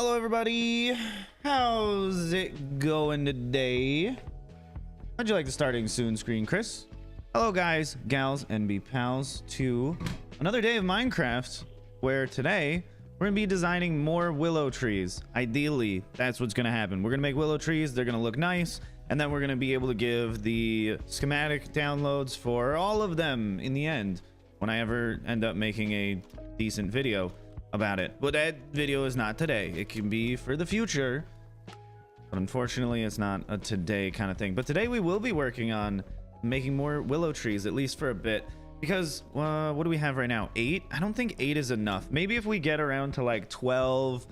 Hello everybody, how's it going today? How'd you like the starting soon screen, Chris? Hello guys, gals, and be pals to another day of Minecraft, where today we're gonna be designing more willow trees. Ideally, that's what's gonna happen. We're gonna make willow trees, they're gonna look nice, and then we're gonna be able to give the schematic downloads for all of them in the end, when I ever end up making a decent video about it. But that video is not today. It can be for the future, but unfortunately it's not a today kind of thing. But today we will be working on making more willow trees, at least for a bit, because what do we have right now? 8? I don't think 8 is enough. Maybe if we get around to like 12,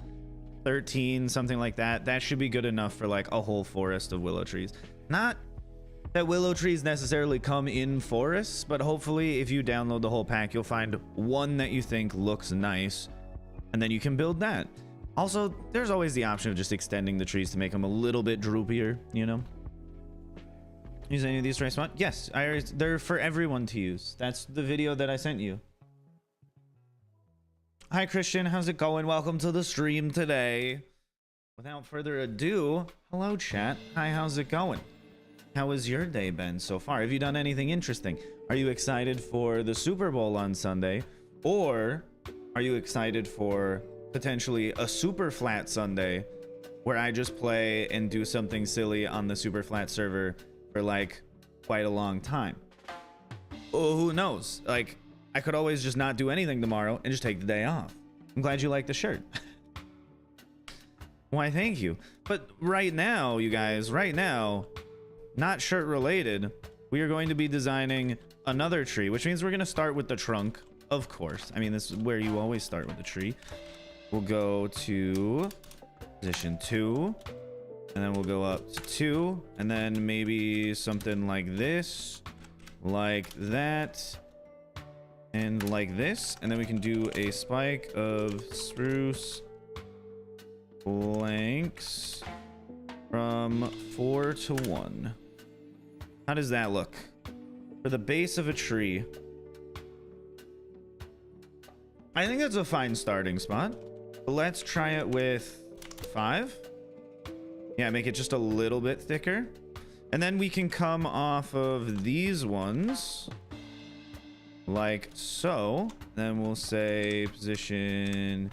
13, something like that, that should be good enough for like a whole forest of willow trees. Not that willow trees necessarily come in forests, but hopefully if you download the whole pack, you'll find one that you think looks nice, and then you can build that. Also, there's always the option of just extending the trees to make them a little bit droopier, you know? Use any of these right spot? Yes, they're for everyone to use. That's the video that I sent you. Hi Christian, how's it going? Welcome to the stream today. Without further ado, hello chat. Hi, how's it going? How has your day been so far? Have you done anything interesting? Are you excited for the Super Bowl on Sunday? Or are you excited for potentially a super flat Sunday where I just play and do something silly on the super flat server for like quite a long time? Oh, who knows? Like, I could always just not do anything tomorrow and just take the day off. I'm glad you like the shirt. Why, thank you. But right now, you guys, right now, not shirt related, we are going to be designing another tree, which means we're going to start with the trunk. Of course. I mean, this is where you always start with the tree. We'll go to position 2, and then we'll go up to 2, and then maybe something like this, like that, and like this, and then we can do a spike of spruce planks from 4 to 1. How does that look for the base of a tree? I think that's a fine starting spot. But let's try it with 5. Yeah, make it just a little bit thicker. And then we can come off of these ones like so. Then we'll say position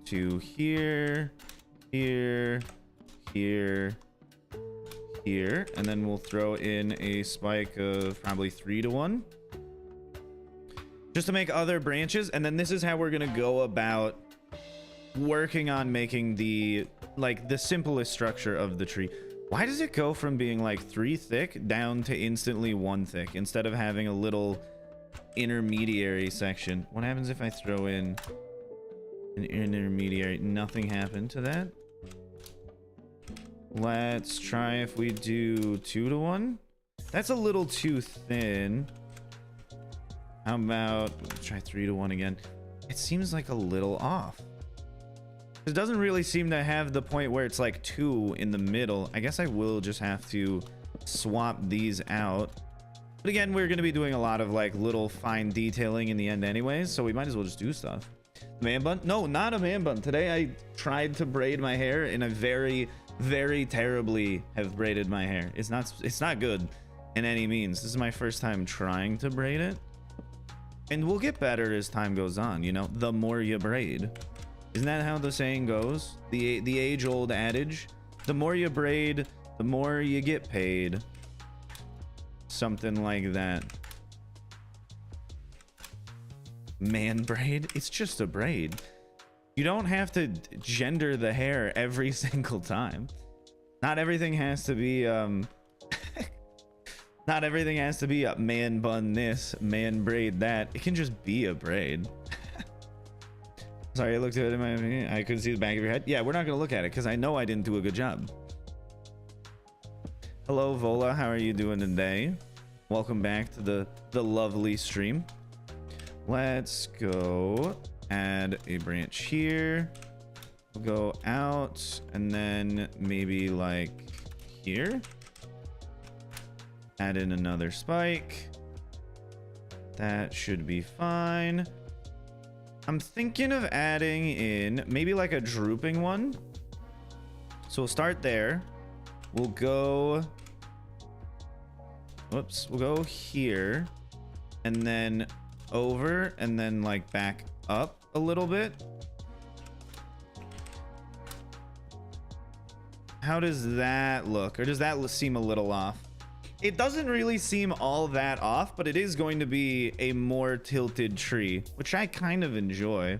2 here, here, here, here. And then we'll throw in a spike of probably 3 to 1. Just to make other branches, and then this is how we're gonna go about working on making the simplest structure of the tree. Why does it go from being like 3 thick down to instantly 1 thick instead of having a little intermediary section? What happens if I throw in an intermediary? Nothing happened to that. Let's try if we do 2 to 1. That's a little too thin. How about try 3 to 1 again? It seems like a little off. It doesn't really seem to have the point where it's like 2 in the middle. I guess I will just have to swap these out. But again, we're going to be doing a lot of like little fine detailing in the end anyways, so we might as well just do stuff. Man bun? No, not a man bun. Today I tried to braid my hair and I very, very terribly have braided my hair. It's not good in any means. This is my first time trying to braid it. And we'll get better as time goes on, you know, the more you braid. Isn't that how the saying goes? The age-old adage? The more you braid, the more you get paid. Something like that. Man braid? It's just a braid. You don't have to gender the hair every single time. Not everything has to be, not everything has to be a man bun this, man braid that. It can just be a braid. Sorry, I looked at it in my... I couldn't see the back of your head. Yeah, we're not going to look at it because I know I didn't do a good job. Hello, Vola. How are you doing today? Welcome back to the lovely stream. Let's go add a branch here. We'll go out and then maybe like here. Add in another spike. That should be fine. I'm thinking of adding in maybe like a drooping one So we'll start there. We'll go, whoops, we'll go here and then over and then like back up a little bit. How does that look? Or does that seem a little off? It doesn't really seem all that off, but it is going to be a more tilted tree, which I kind of enjoy.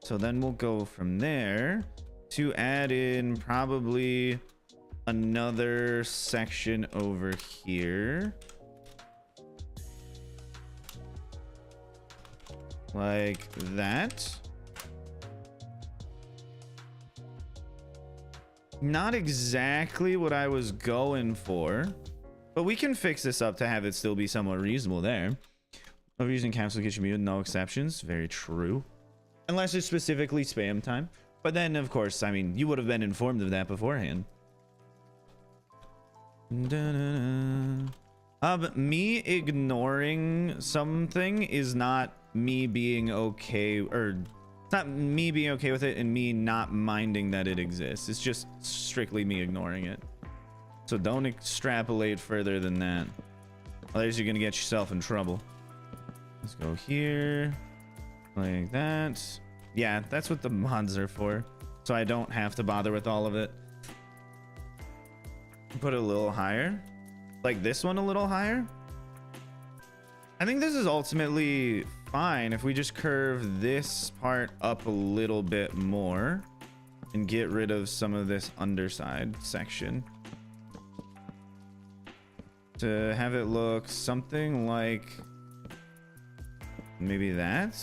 So then we'll go from there to add in probably another section over here. Like that. Not exactly what I was going for, but we can fix this up to have it still be somewhat reasonable there. Over using capsule kitchen mute, no exceptions. Very true. Unless it's specifically spam time. But then, of course, I mean, you would have been informed of that beforehand. Me ignoring something is not me being okay, or it's not me being okay with it and me not minding that it exists. It's just strictly me ignoring it. So don't extrapolate further than that. Otherwise, you're going to get yourself in trouble. Let's go here. Like that. Yeah, that's what the mods are for. So I don't have to bother with all of it. Put it a little higher. Like this one a little higher. I think this is ultimately fine if we just curve this part up a little bit more and get rid of some of this underside section to have it look something like maybe that.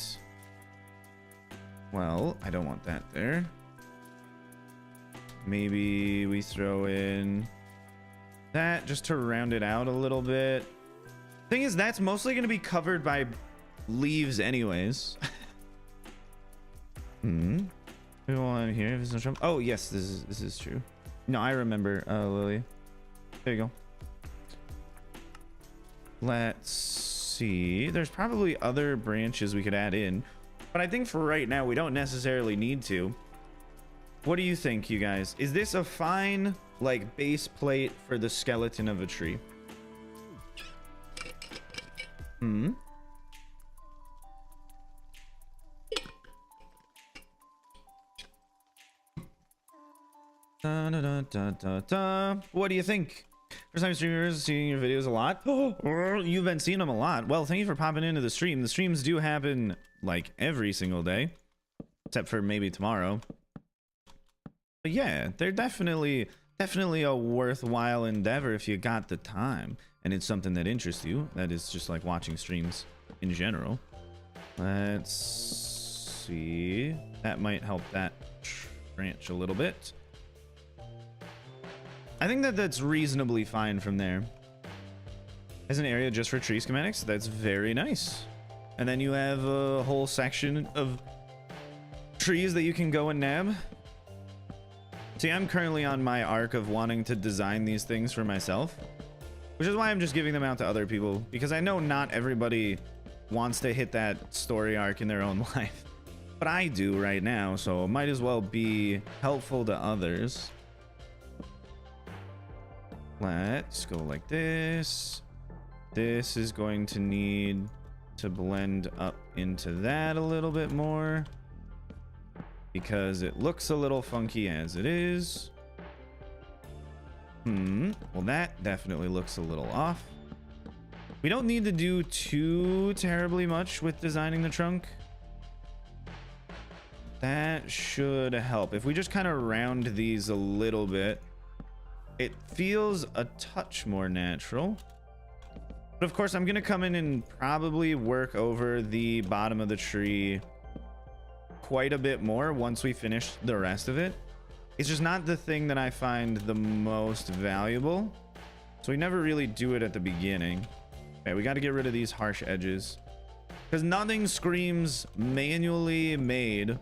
Well, I don't want that there. Maybe we throw in that just to round it out a little bit. Thing is, that's mostly going to be covered by leaves anyways. We want here. If it's no oh yes, this is true. No, I remember, Lily. There you go. Let's see. There's probably other branches we could add in, but I think for right now we don't necessarily need to. What do you think, you guys? Is this a fine like base plate for the skeleton of a tree? Da, da, da, da, da, da. What do you think? First time streamers, seeing your videos a lot. Oh, you've been seeing them a lot. Well, thank you for popping into the stream. The streams do happen like every single day, except for maybe tomorrow. But yeah, they're definitely a worthwhile endeavor if you got the time and it's something that interests you. That is just like watching streams in general. Let's see. That might help that branch a little bit. I think that that's reasonably fine from there. As an area just for tree schematics, that's very nice. And then you have a whole section of trees that you can go and nab. See, I'm currently on my arc of wanting to design these things for myself, which is why I'm just giving them out to other people, because I know not everybody wants to hit that story arc in their own life, but I do right now, so it might as well be helpful to others. Let's go like this. This is going to need to blend up into that a little bit more because it looks a little funky as it is. Well, that definitely looks a little off. We don't need to do too terribly much with designing the trunk. That should help. If we just kind of round these a little bit, it feels a touch more natural. But of course, I'm going to come in and probably work over the bottom of the tree quite a bit more once we finish the rest of it. It's just not the thing that I find the most valuable, so we never really do it at the beginning. Okay, we got to get rid of these harsh edges because nothing screams manually made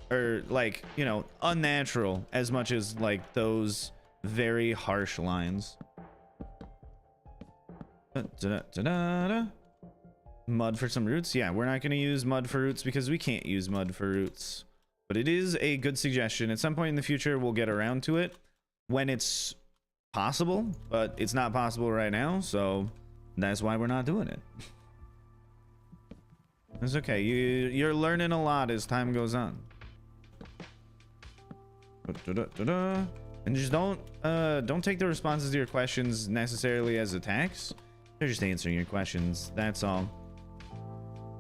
or like, you know, unnatural as much as like those very harsh lines. Mud for some roots. Yeah, we're not going to use mud for roots because we can't use mud for roots. but it is a good suggestion. At some point in the future, we'll get around to it when it's possible, but it's not possible right now, so that's why we're not doing it. It's okay. You're learning a lot as time goes on. And just don't take the responses to your questions necessarily as attacks. They're just answering your questions. That's all.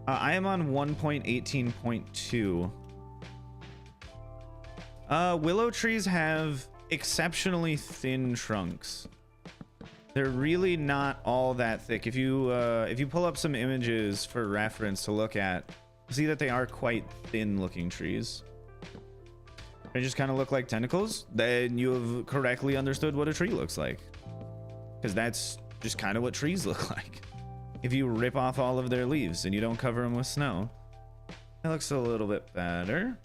I am on 1.18.2. Willow trees have exceptionally thin trunks. They're really not all that thick. If you pull up some images for reference to look at, you see that they are quite thin looking trees. They just kind of look like tentacles. Then you have correctly understood what a tree looks like, because that's just kind of what trees look like. If you rip off all of their leaves and you don't cover them with snow, it looks a little bit better.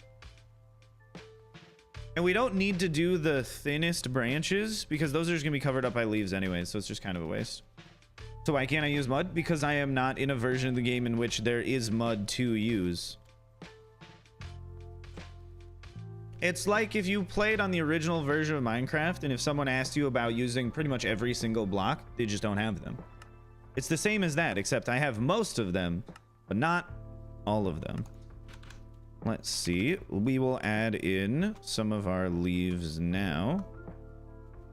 And we don't need to do the thinnest branches because those are just gonna be covered up by leaves anyway, so it's just kind of a waste. So why can't I use mud? Because I am not in a version of the game in which there is mud to use. It's like if you played on the original version of Minecraft and if someone asked you about using pretty much every single block, they just don't have them. It's the same as that, except I have most of them, but not all of them. Let's see. We will add in some of our leaves now,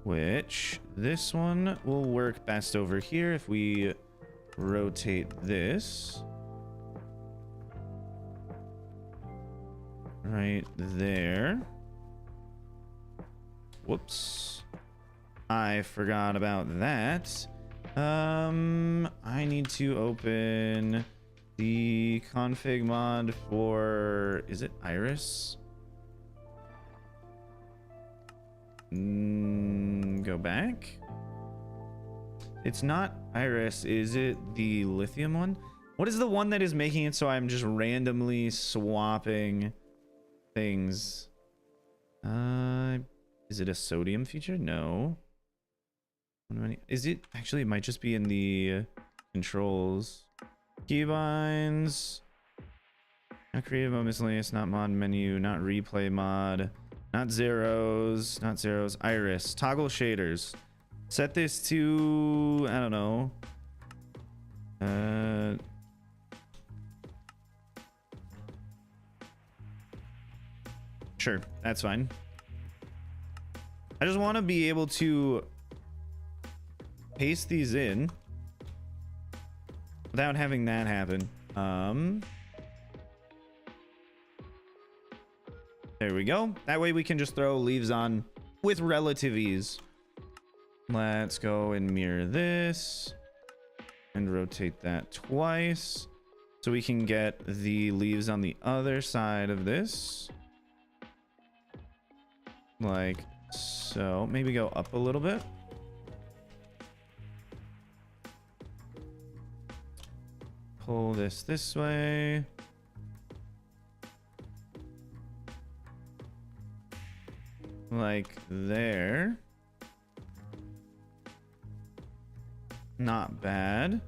which this one will work best over here if we rotate this right there. Whoops. I forgot about that. I need to open the config mod for, is it Iris? Go back. It's not Iris. Is it the lithium one? What is the one that is making it so I'm just randomly swapping things? Is it a sodium feature? No. Is it actually? It might just be in the controls. Keybinds. Not creative mode, miscellaneous, not mod menu, not replay mod, not zeros, not zeros. Iris. Toggle shaders. Set this to, I don't know. Sure, that's fine. I just want to be able to paste these in without having that happen. There we go. That way we can just throw leaves on with relative ease. Let's go and mirror this and rotate that twice so we can get the leaves on the other side of this. Like so. Maybe go up a little bit. Pull this way. Like there. Not bad.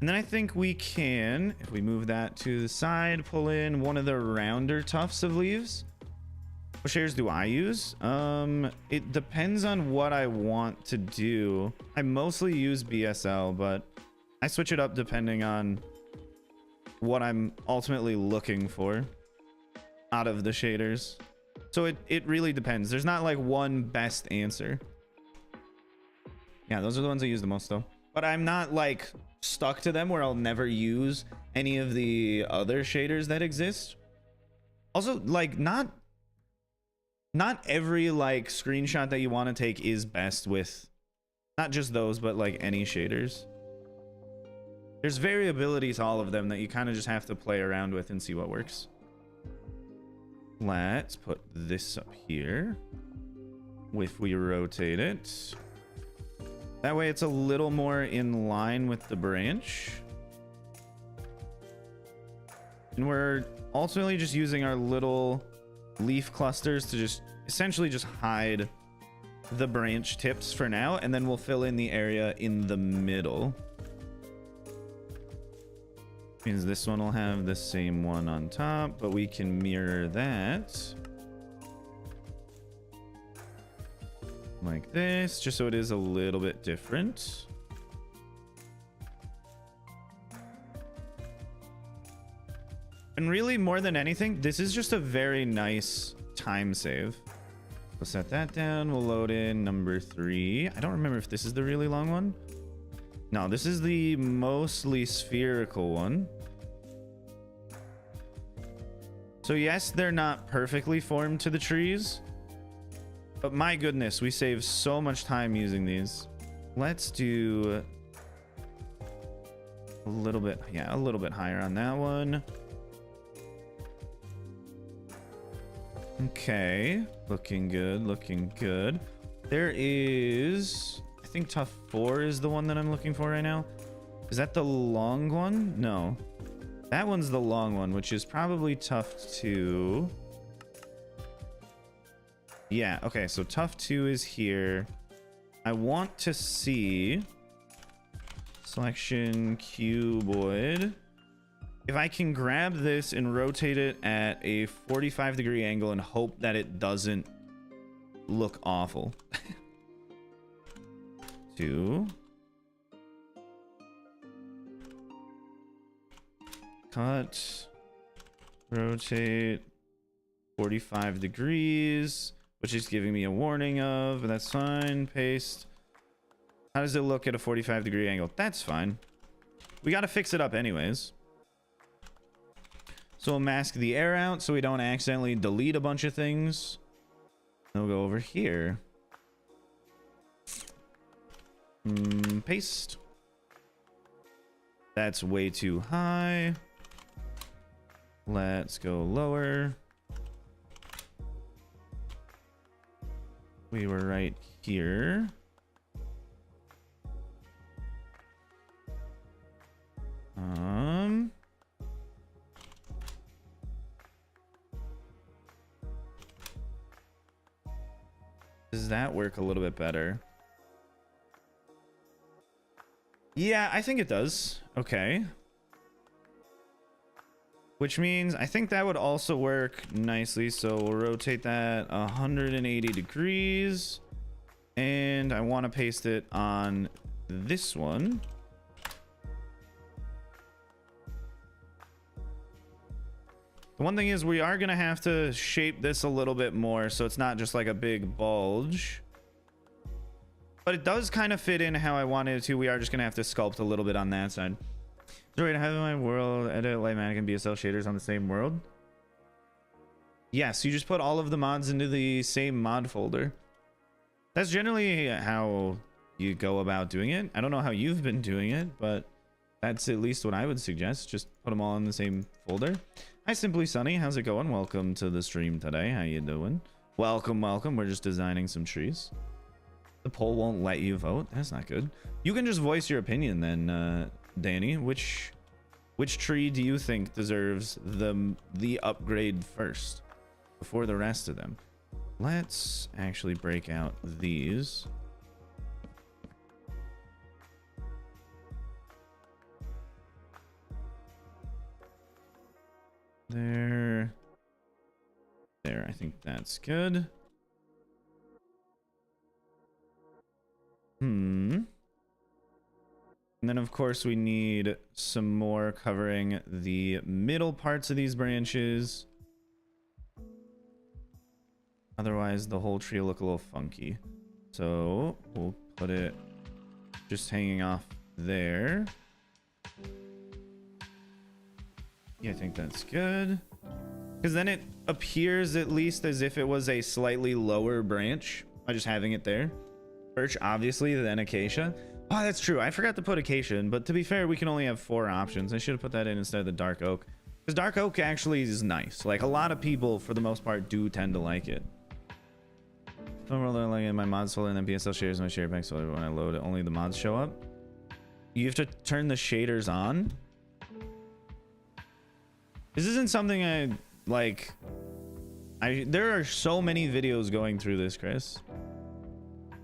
And then I think we can, if we move that to the side, pull in one of the rounder tufts of leaves. What shaders do I use? It depends on what I want to do. I mostly use BSL, but I switch it up depending on what I'm ultimately looking for out of the shaders. So it really depends. There's not like one best answer. Yeah, those are the ones I use the most though. But I'm not like stuck to them where I'll never use any of the other shaders that exist. Also, like not every like screenshot that you want to take is best with not just those, but like any shaders. There's variability to all of them that you kind of just have to play around with and see what works. Let's put this up here. If we rotate it, that way it's a little more in line with the branch. And we're ultimately just using our little leaf clusters to just essentially just hide the branch tips for now, and then we'll fill in the area in the middle. Means this one will have the same one on top, but we can mirror that like this, just so it is a little bit different. And really, more than anything, this is just a very nice time save. We'll set that down. We'll load in number 3. I don't remember if this is the really long one. No, this is the mostly spherical one. So yes, they're not perfectly formed to the trees, but my goodness, we save so much time using these. Let's do a little bit, yeah, a little bit higher on that one. Okay, looking good, looking good. There is, I think tough 4 is the one that I'm looking for right now. Is that the long one? No, that one's the long one, which is probably tough 2. Yeah, okay, so tough 2 is here. I want to see selection cuboid. If I can grab this and rotate it at a 45-degree angle and hope that it doesn't look awful. 2. Cut. Rotate. 45 degrees, which is giving me a warning of, but that's fine. Paste. How does it look at a 45-degree angle? That's fine. We got to fix it up anyways. So we'll mask the air out so we don't accidentally delete a bunch of things. We'll go over here. Paste. That's way too high. Let's go lower. We were right here. Does that work a little bit better? Yeah, I think it does. Okay. Which means I think that would also work nicely. So we'll rotate that 180 degrees. And I want to paste it on this one. The one thing is we are going to have to shape this a little bit more so it's not just like a big bulge. But it does kind of fit in how I wanted it to. We are just going to have to sculpt a little bit on that side. Sorry to have my world edit light mannequin BSL shaders on the same world. Yes, you just put all of the mods into the same mod folder. That's generally how you go about doing it. I don't know how you've been doing it, but that's at least what I would suggest. Just put them all in the same folder. Hi, Simply Sunny. How's it going? Welcome to the stream today. How you doing? Welcome, welcome. We're just designing some trees. The poll won't let you vote. That's not good. You can just voice your opinion then, Danny. Which tree do you think deserves the upgrade first before the rest of them? Let's actually break out these. There. I think that's good. And then of course we need some more covering the middle parts of these branches. Otherwise the whole tree will look a little funky. So we'll put it just hanging off there. Yeah, I think that's good. Because then it appears at least as if it was a slightly lower branch by just having it there. Birch, obviously, then acacia. Oh, that's true. I forgot to put acacia in, but to be fair, we can only have 4 options. I should have put that in instead of the dark oak. Because dark oak actually is nice. Like, a lot of people, for the most part, do tend to like it. Like in my mods folder and then PSL shaders in my share pack, so when I load it, only the mods show up. You have to turn the shaders on. This isn't something I like. There are so many videos going through this, Chris,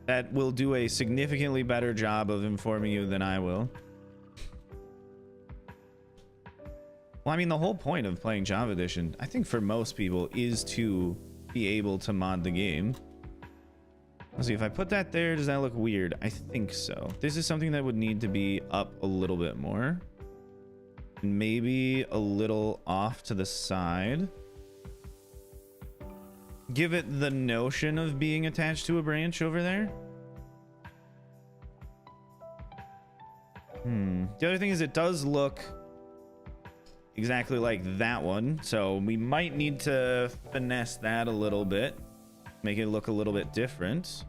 that will do a significantly better job of informing you than I will. Well, I mean, the whole point of playing Java Edition, I think for most people, is to be able to mod the game. Let's see, if I put that there, does that look weird? I think so. This is something that would need to be up a little bit more. Maybe a little off to the side. Give it the notion of being attached to a branch over there. The other thing is it does look exactly like that one, so we might need to finesse that a little bit, make it look a little bit different.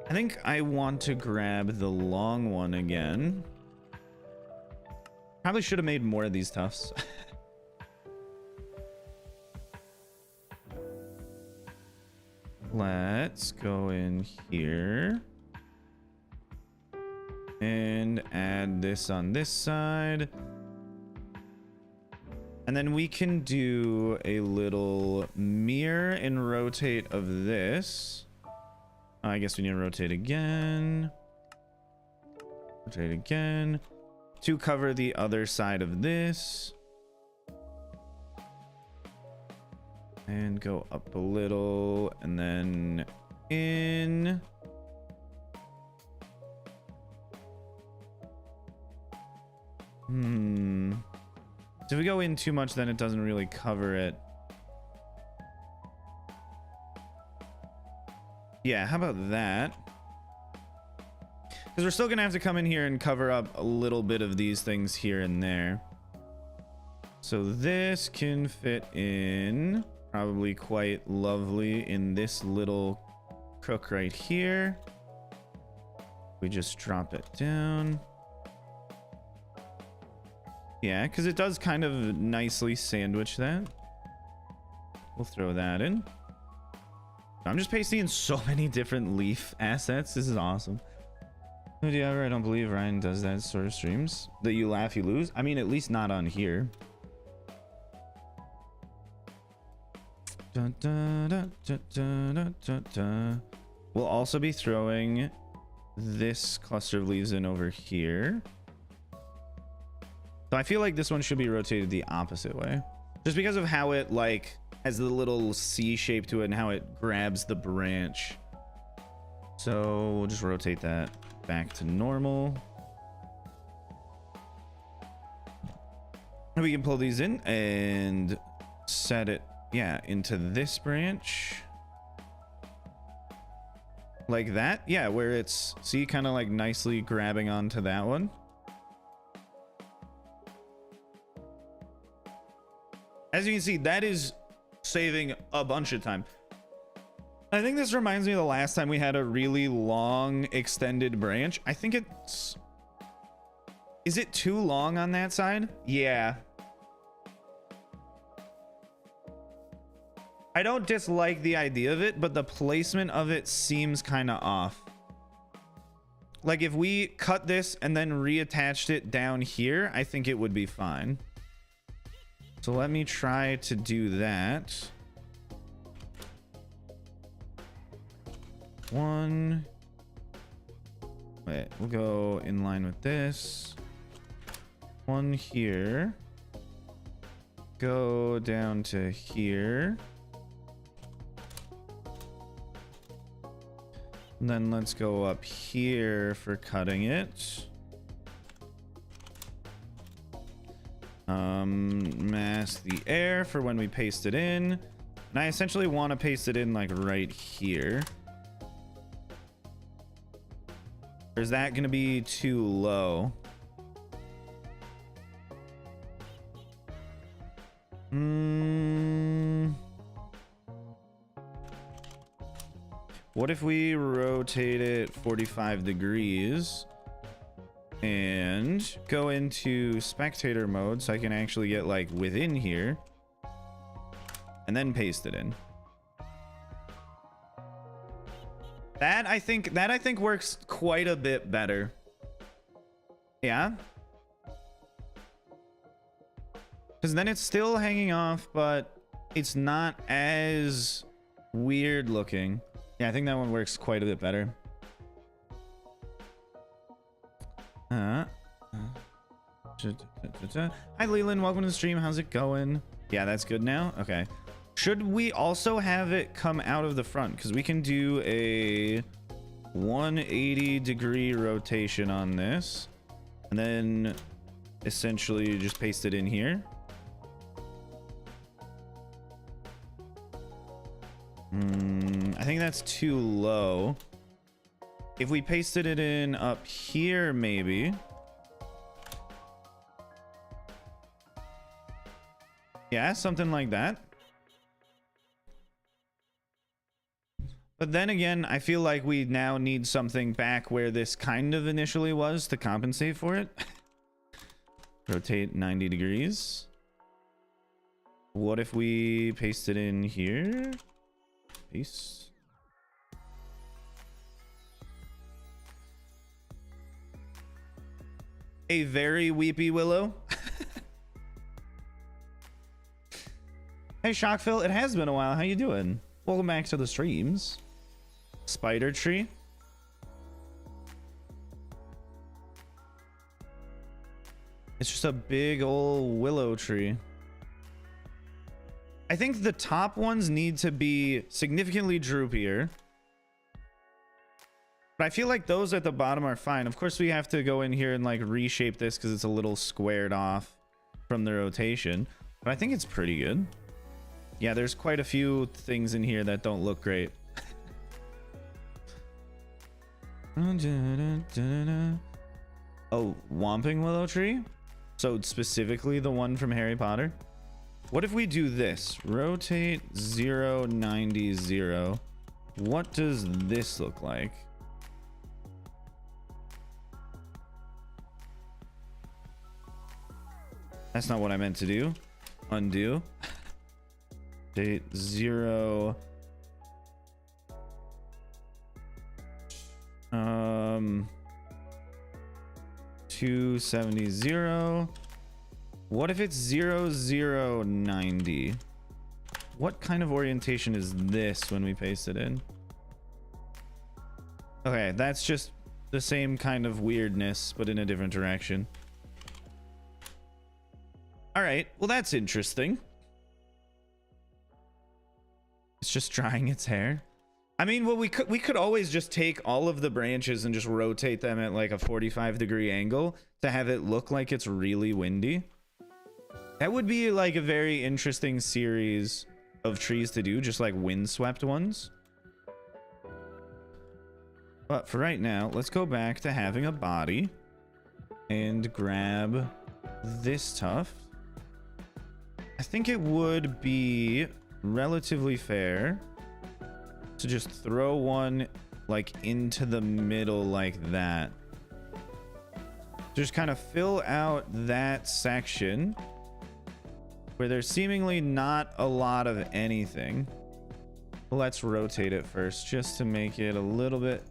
I think I want to grab the long one again. Probably should have made more of these tufts. Let's go in here and add this on this side. And then we can do a little mirror and rotate of this. I guess we need to rotate again. Rotate again to cover the other side of this. And go up a little and then in. So if we go in too much, then it doesn't really cover it. Yeah, how about that? Because we're still gonna have to come in here and cover up a little bit of these things here and there. So this can fit in probably quite lovely in this little crook right here. We just drop it down. Yeah, because it does kind of nicely sandwich that. We'll throw that in. I'm just pasting in so many different leaf assets. This is awesome. Who do you ever? I don't believe Ryan does that sort of streams. That you laugh, you lose. I mean, at least not on here. Dun, dun, dun, dun, dun, dun, dun, dun. We'll also be throwing this cluster of leaves in over here. So I feel like this one should be rotated the opposite way. Just because of how it like has the little C shape to it and how it grabs the branch. So we'll just rotate that back to normal. And we can pull these in and set it, yeah, into this branch. Like that. Yeah, where it's, see, kind of like nicely grabbing onto that one. As you can see, that is saving a bunch of time. I think this reminds me of the last time we had a really long extended branch. I think it's... Is it too long on that side? Yeah. I don't dislike the idea of it, but the placement of it seems kind of off. Like if we cut this and then reattached it down here, I think it would be fine. So let me try to do that. One. Wait, we'll go in line with this. One here. Go down to here. And then let's go up here for cutting it. Mask the air for when we paste it in. And I essentially want to paste it in like right here. Or is that going to be too low? What if we rotate it 45 degrees and go into spectator mode so I can actually get like within here and then paste it in? That I think works quite a bit better. Yeah. Because then it's still hanging off, but it's not as weird looking. Yeah, I think that one works quite a bit better. Hi Leland, welcome to the stream. How's it going? Yeah, that's good now. Okay. Should we also have it come out of the front? Because we can do a 180-degree rotation on this. And then essentially just paste it in here. I think that's too low. If we pasted it in up here, maybe. Yeah, something like that. But then again, I feel like we now need something back where this kind of initially was to compensate for it. Rotate 90 degrees. What if we paste it in here? Paste. A very weepy willow. Hey Shockville, it has been a while. How you doing? Welcome back to the streams. Spider tree. It's just a big old willow tree. I think the top ones need to be significantly droopier. But I feel like those at the bottom are fine. Of course, we have to go in here and like reshape this because it's a little squared off from the rotation. But I think it's pretty good. Yeah, there's quite a few things in here that don't look great. Oh, Whomping Willow Tree? So specifically the one from Harry Potter? What if we do this? Rotate 0, 90, 0. What does this look like? That's not what I meant to do. Undo. Date 0. 270 0. What if it's 0 0 90? What kind of orientation is this when we paste it in? Okay, that's just the same kind of weirdness, but in a different direction. All right, well that's interesting. It's just drying its hair. I mean, well, we could always just take all of the branches and just rotate them at like a 45-degree angle to have it look like it's really windy. That would be like a very interesting series of trees to do, just like windswept ones. But for right now, let's go back to having a body and grab this tuft. I think it would be relatively fair to just throw one like into the middle like that. Just kind of fill out that section where there's seemingly not a lot of anything. Let's rotate it first just to make it a little bit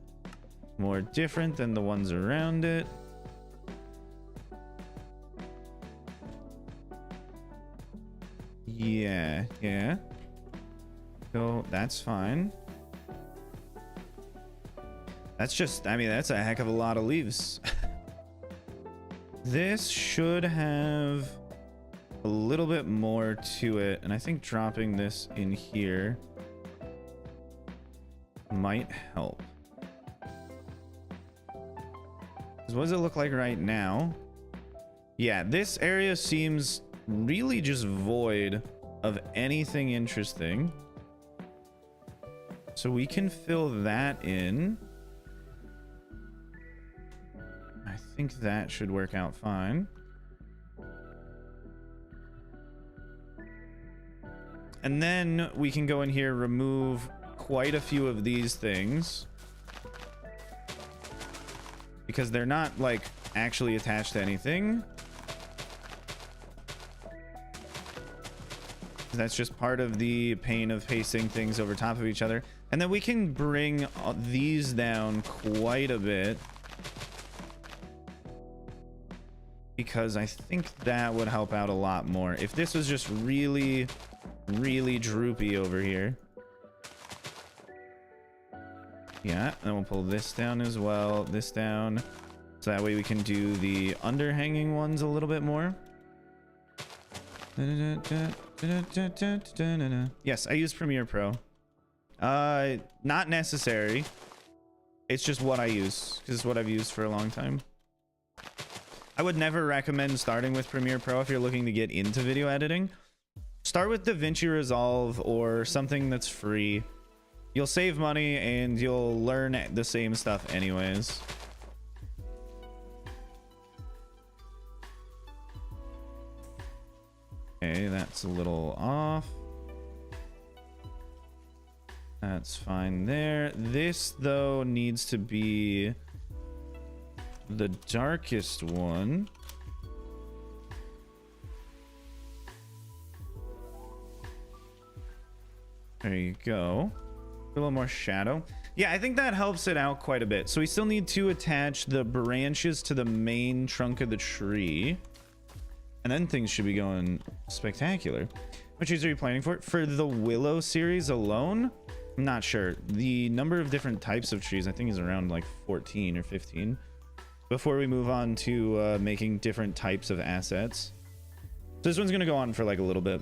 more different than the ones around it. Yeah. So that's fine. That's just, I mean, that's a heck of a lot of leaves. This should have a little bit more to it, and I think dropping this in here might help. What does it look like right now? Yeah, this area seems really just void of anything interesting. So we can fill that in. I think that should work out fine. And then we can go in here, remove quite a few of these things, because they're not like actually attached to anything. That's just part of the pain of pasting things over top of each other. And then we can bring these down quite a bit, because I think that would help out a lot more if this was just really droopy over here. Yeah, and we'll pull this down as well, this down, So that way we can do the underhanging ones a little bit more. Yes, I use Premiere Pro. Not necessary. It's just what I use, because it's what I've used for a long time. I would never recommend starting with Premiere Pro if you're looking to get into video editing. Start with DaVinci Resolve or something that's free. You'll save money and you'll learn the same stuff anyways. Okay, that's a little off. That's fine there. This, though, needs to be the darkest one. There you go. A little more shadow. Yeah, I think that helps it out quite a bit. So we still need to attach the branches to the main trunk of the tree. And then things should be going spectacular. What trees are you planning for? For the willow series alone? I'm not sure. The number of different types of trees, I think, is around like 14 or 15. Before we move on to making different types of assets. So this one's going to go on for like a little bit.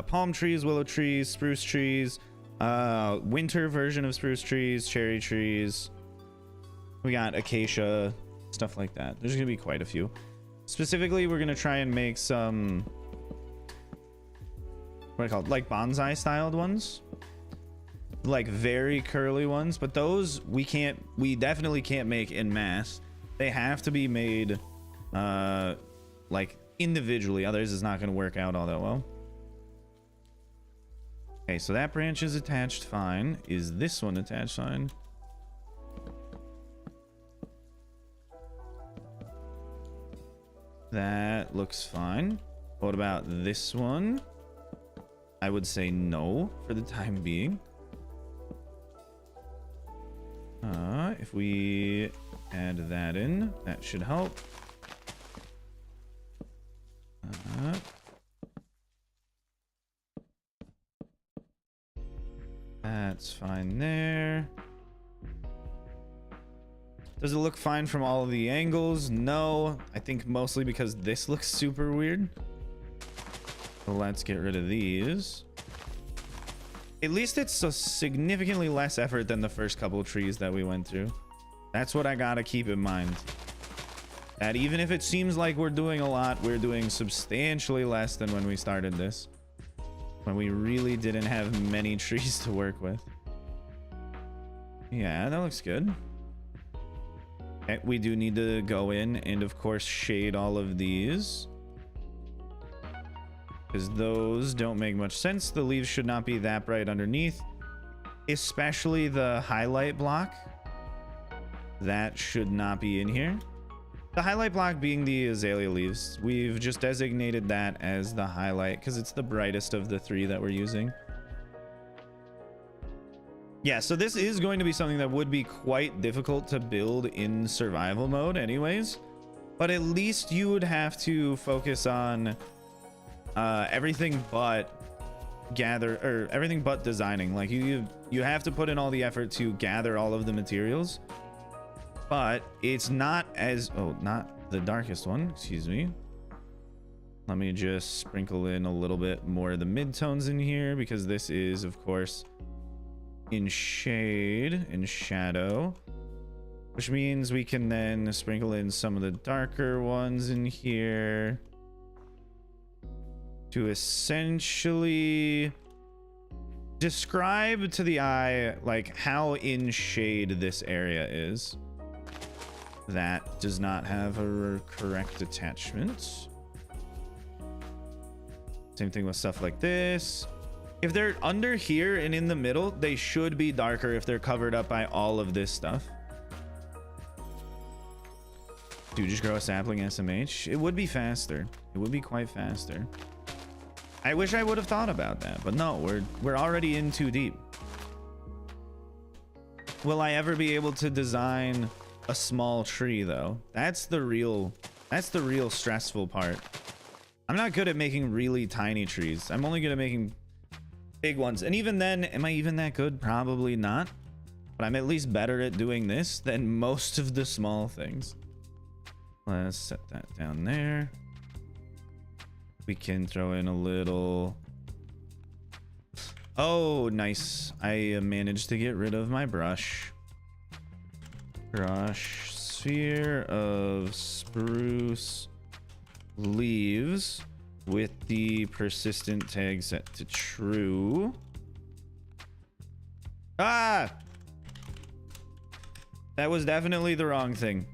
Palm trees, willow trees, spruce trees, winter version of spruce trees, cherry trees. We got acacia, stuff like that. There's going to be quite a few. Specifically, we're going to try and make some, what are they called? Like bonsai styled ones. Like very curly ones. But those we definitely can't make in mass. They have to be made like individually. Others is not going to work out all that well. Okay, so that branch is attached fine. Is this one attached fine? That looks fine. What about this one? I would say no for the time being. If we add that in, that should help. That's fine there. Does it look fine from all of the angles? No, I think mostly because this looks super weird. So let's get rid of these. At least it's a significantly less effort than the first couple of trees that we went through. That's what I gotta keep in mind. That even if it seems like we're doing a lot, we're doing substantially less than when we started this. When we really didn't have many trees to work with. Yeah, that looks good. Okay, we do need to go in and of course shade all of these, because those don't make much sense. The leaves should not be that bright underneath, especially the highlight block. That should not be in here. The highlight block being the azalea leaves. We've just designated that as the highlight because it's the brightest of the three that we're using. Yeah, so this is going to be something that would be quite difficult to build in survival mode anyways. But at least you would have to focus on everything but everything but designing. Like you have to put in all the effort to gather all of the materials. But it's not as, not the darkest one, excuse me. Let me just sprinkle in a little bit more of the midtones in here, because this is, of course, in shade and shadow, which means we can then sprinkle in some of the darker ones in here to essentially describe to the eye like how in shade this area is. That does not have a correct attachment. Same thing with stuff like this. If they're under here and in the middle, they should be darker if they're covered up by all of this stuff. Dude, just grow a sapling SMH. It would be faster. It would be quite faster. I wish I would have thought about that, but no, we're already in too deep. Will I ever be able to design a small tree though? That's the real stressful part. I'm not good at making really tiny trees. I'm only good at making big ones, and even then, am I even that good? Probably not. but I'm at least better at doing this than most of the small things. Let's set that down there. We can throw in a little... Oh, nice. I managed to get rid of my brush. Brush, sphere of spruce leaves with the persistent tag set to true. Ah! That was definitely the wrong thing.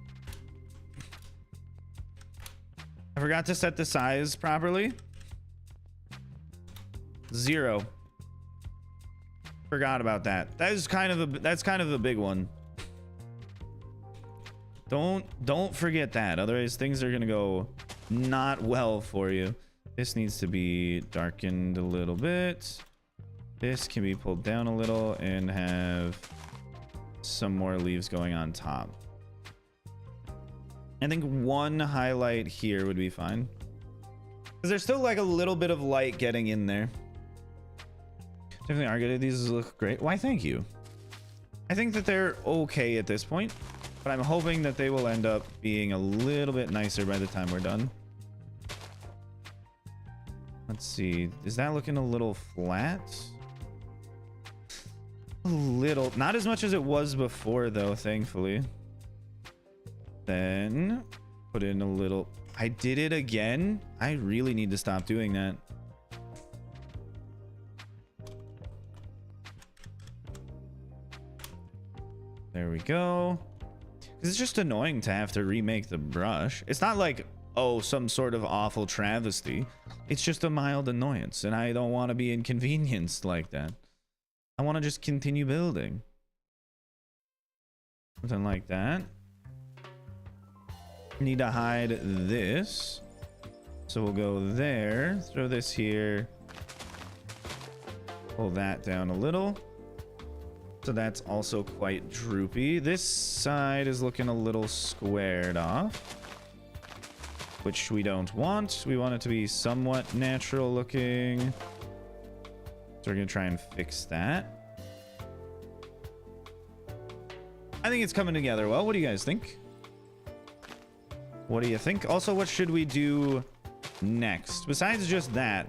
I forgot to set the size properly. 0. Forgot about that. That's kind of a big one. Don't forget that. Otherwise things are gonna go not well for you. This needs to be darkened a little bit. This can be pulled down a little and have some more leaves going on top. I think one highlight here would be fine, because there's still like a little bit of light getting in there. Definitely are good. These look great. Why, thank you. I think that they're okay at this point, but I'm hoping that they will end up being a little bit nicer by the time we're done. Let's see. Is that looking a little flat? A little. Not as much as it was before, though, thankfully. Then put in a little... I did it again. I really need to stop doing that. There we go. It's just annoying to have to remake the brush. It's not like, oh, some sort of awful travesty. It's just a mild annoyance, and I don't want to be inconvenienced like that. I want to just continue building. Something like that. Need to hide this. So we'll go there. Throw this here. Pull that down a little. So that's also quite droopy. This side is looking a little squared off, which we don't want. We want it to be somewhat natural looking. So we're going to try and fix that. I think it's coming together well. What do you guys think? What do you think? Also, what should we do next? Besides just that,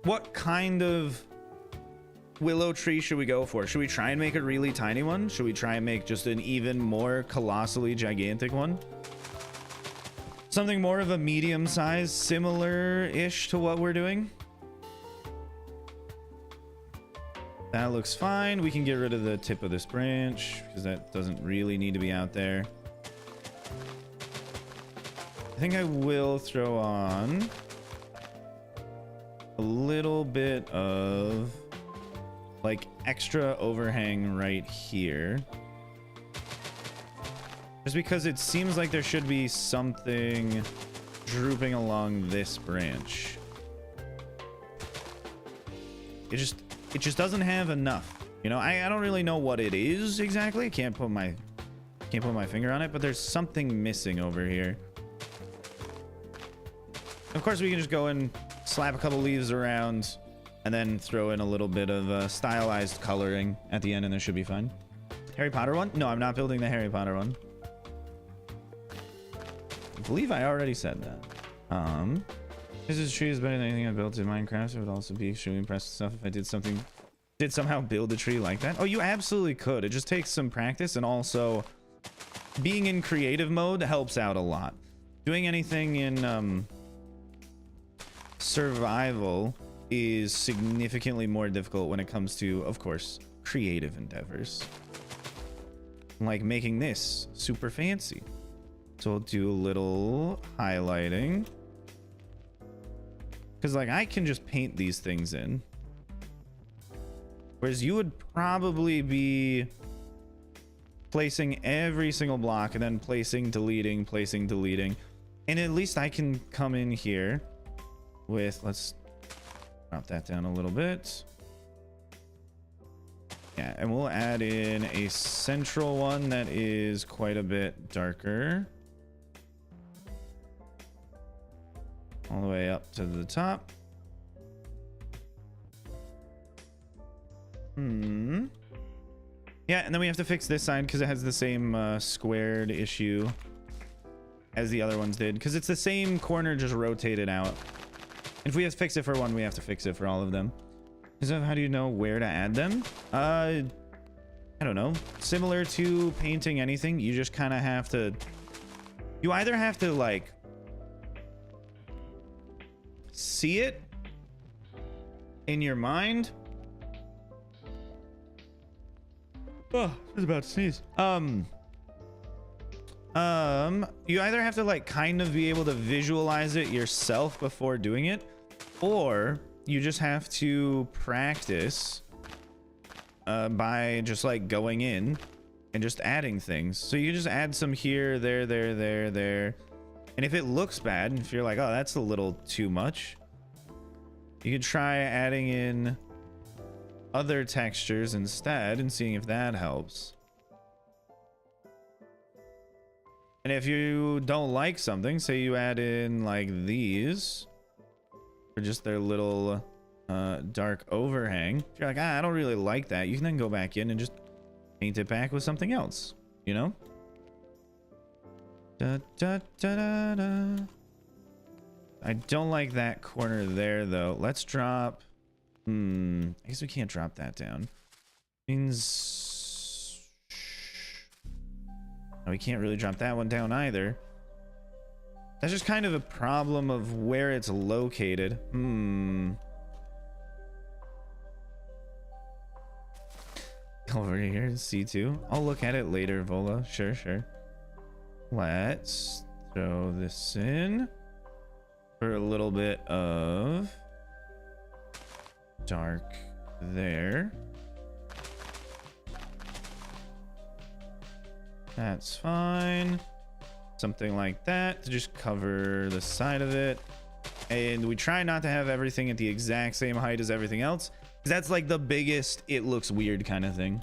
what kind of willow tree should we go for? Should we try and make a really tiny one? Should we try and make just an even more colossally gigantic one? Something more of a medium size, similar-ish to what we're doing? That looks fine. We can get rid of the tip of this branch because that doesn't really need to be out there. I think I will throw on a little bit of like extra overhang right here, just because it seems like there should be something drooping along this branch. It just doesn't have enough, you know. I don't really know what it is exactly. I can't put my finger on it, but there's something missing over here. Of course, we can just go and slap a couple leaves around and then throw in a little bit of stylized coloring at the end, and it should be fine. Harry Potter one? No, I'm not building the Harry Potter one. I believe I already said that. This tree is better than anything I built in Minecraft. I would also be extremely impressed with stuff if I did somehow build a tree like that. Oh, you absolutely could. It just takes some practice, and also being in creative mode helps out a lot. Doing anything in survival is significantly more difficult when it comes to, of course, creative endeavors. Like making this super fancy. So we'll do a little highlighting. Because, like, I can just paint these things in. Whereas you would probably be placing every single block and then placing, deleting, placing, deleting. And at least I can come in here with, let's drop that down a little bit. Yeah, and we'll add in a central one that is quite a bit darker. All the way up to the top. Yeah, and then we have to fix this side because it has the same squared issue as the other ones did, because it's the same corner just rotated out. If we have to fix it for one, we have to fix it for all of them. So how do you know where to add them? I don't know. Similar to painting anything, you just kind of have to... You either have to, like, see it in your mind. Oh, I was about to sneeze. You either have to, like, kind of be able to visualize it yourself before doing it, or you just have to practice by just, like, going in and just adding things. So you just add some here, there, there. And if it looks bad, if you're like, oh, that's a little too much, you could try adding in other textures instead and seeing if that helps. And if you don't like something, say you add in like these, or just their little dark overhang. If you're like, I don't really like that, you can then go back in and just paint it back with something else, you know? I don't like that corner there, though. Let's drop... I guess we can't drop that down. Means... No, we can't really drop that one down either. That's just kind of a problem of where it's located. Over here, C2. I'll look at it later, Vola. Sure. Let's throw this in for a little bit of dark there. That's fine. Something like that to just cover the side of it. And we try not to have everything at the exact same height as everything else, because that's like the biggest it looks weird kind of thing.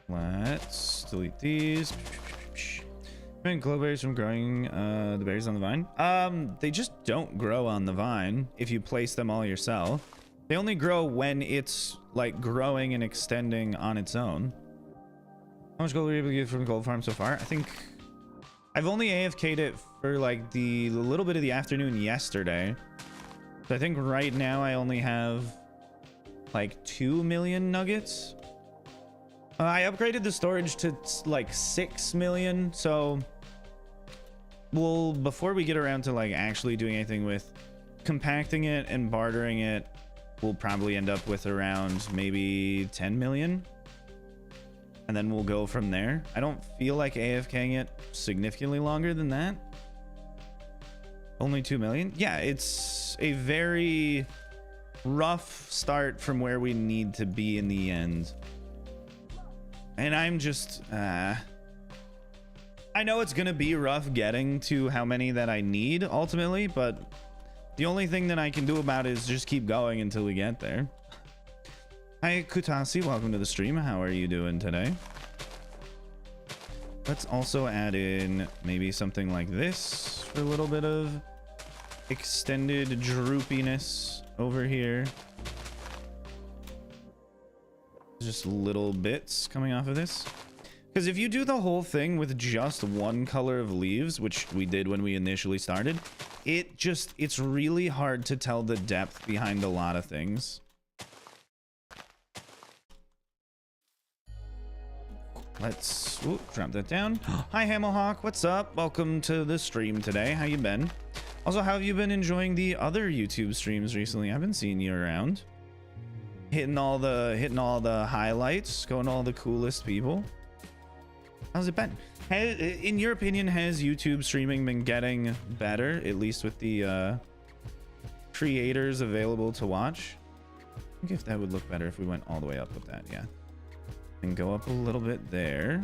Let's delete these. Prevent glowberries from growing the berries on the vine. They just don't grow on the vine if you place them all yourself. They only grow when it's like growing and extending on its own. How much gold were you able to get from the gold farm so far? I think I've only AFK'd it for like the little bit of the afternoon yesterday. So I think right now I only have like 2 million nuggets. I upgraded the storage to like 6 million. So we'll, before we get around to like actually doing anything with compacting it and bartering it, we'll probably end up with around maybe 10 million. And then we'll go from there. I don't feel like AFKing it significantly longer than that. Only 2 million. Yeah, it's a very rough start from where we need to be in the end. And I'm just, I know it's going to be rough getting to how many that I need ultimately, but the only thing that I can do about it is just keep going until we get there. Hi, Kutasi. Welcome to the stream. How are you doing today? Let's also add in maybe something like this for a little bit of extended droopiness over here. Just little bits coming off of this. Because if you do the whole thing with just one color of leaves, which we did when we initially started, it's really hard to tell the depth behind a lot of things. Let's drop that down. Hi, Hammelhawk. What's up? Welcome to the stream today. How you been? Also, how have you been enjoying the other YouTube streams recently? I've been seeing you around. Hitting all the highlights, going to all the coolest people. How's it been? In your opinion, has YouTube streaming been getting better, at least with the creators available to watch? I think if that would look better if we went all the way up with that, yeah. And go up a little bit there.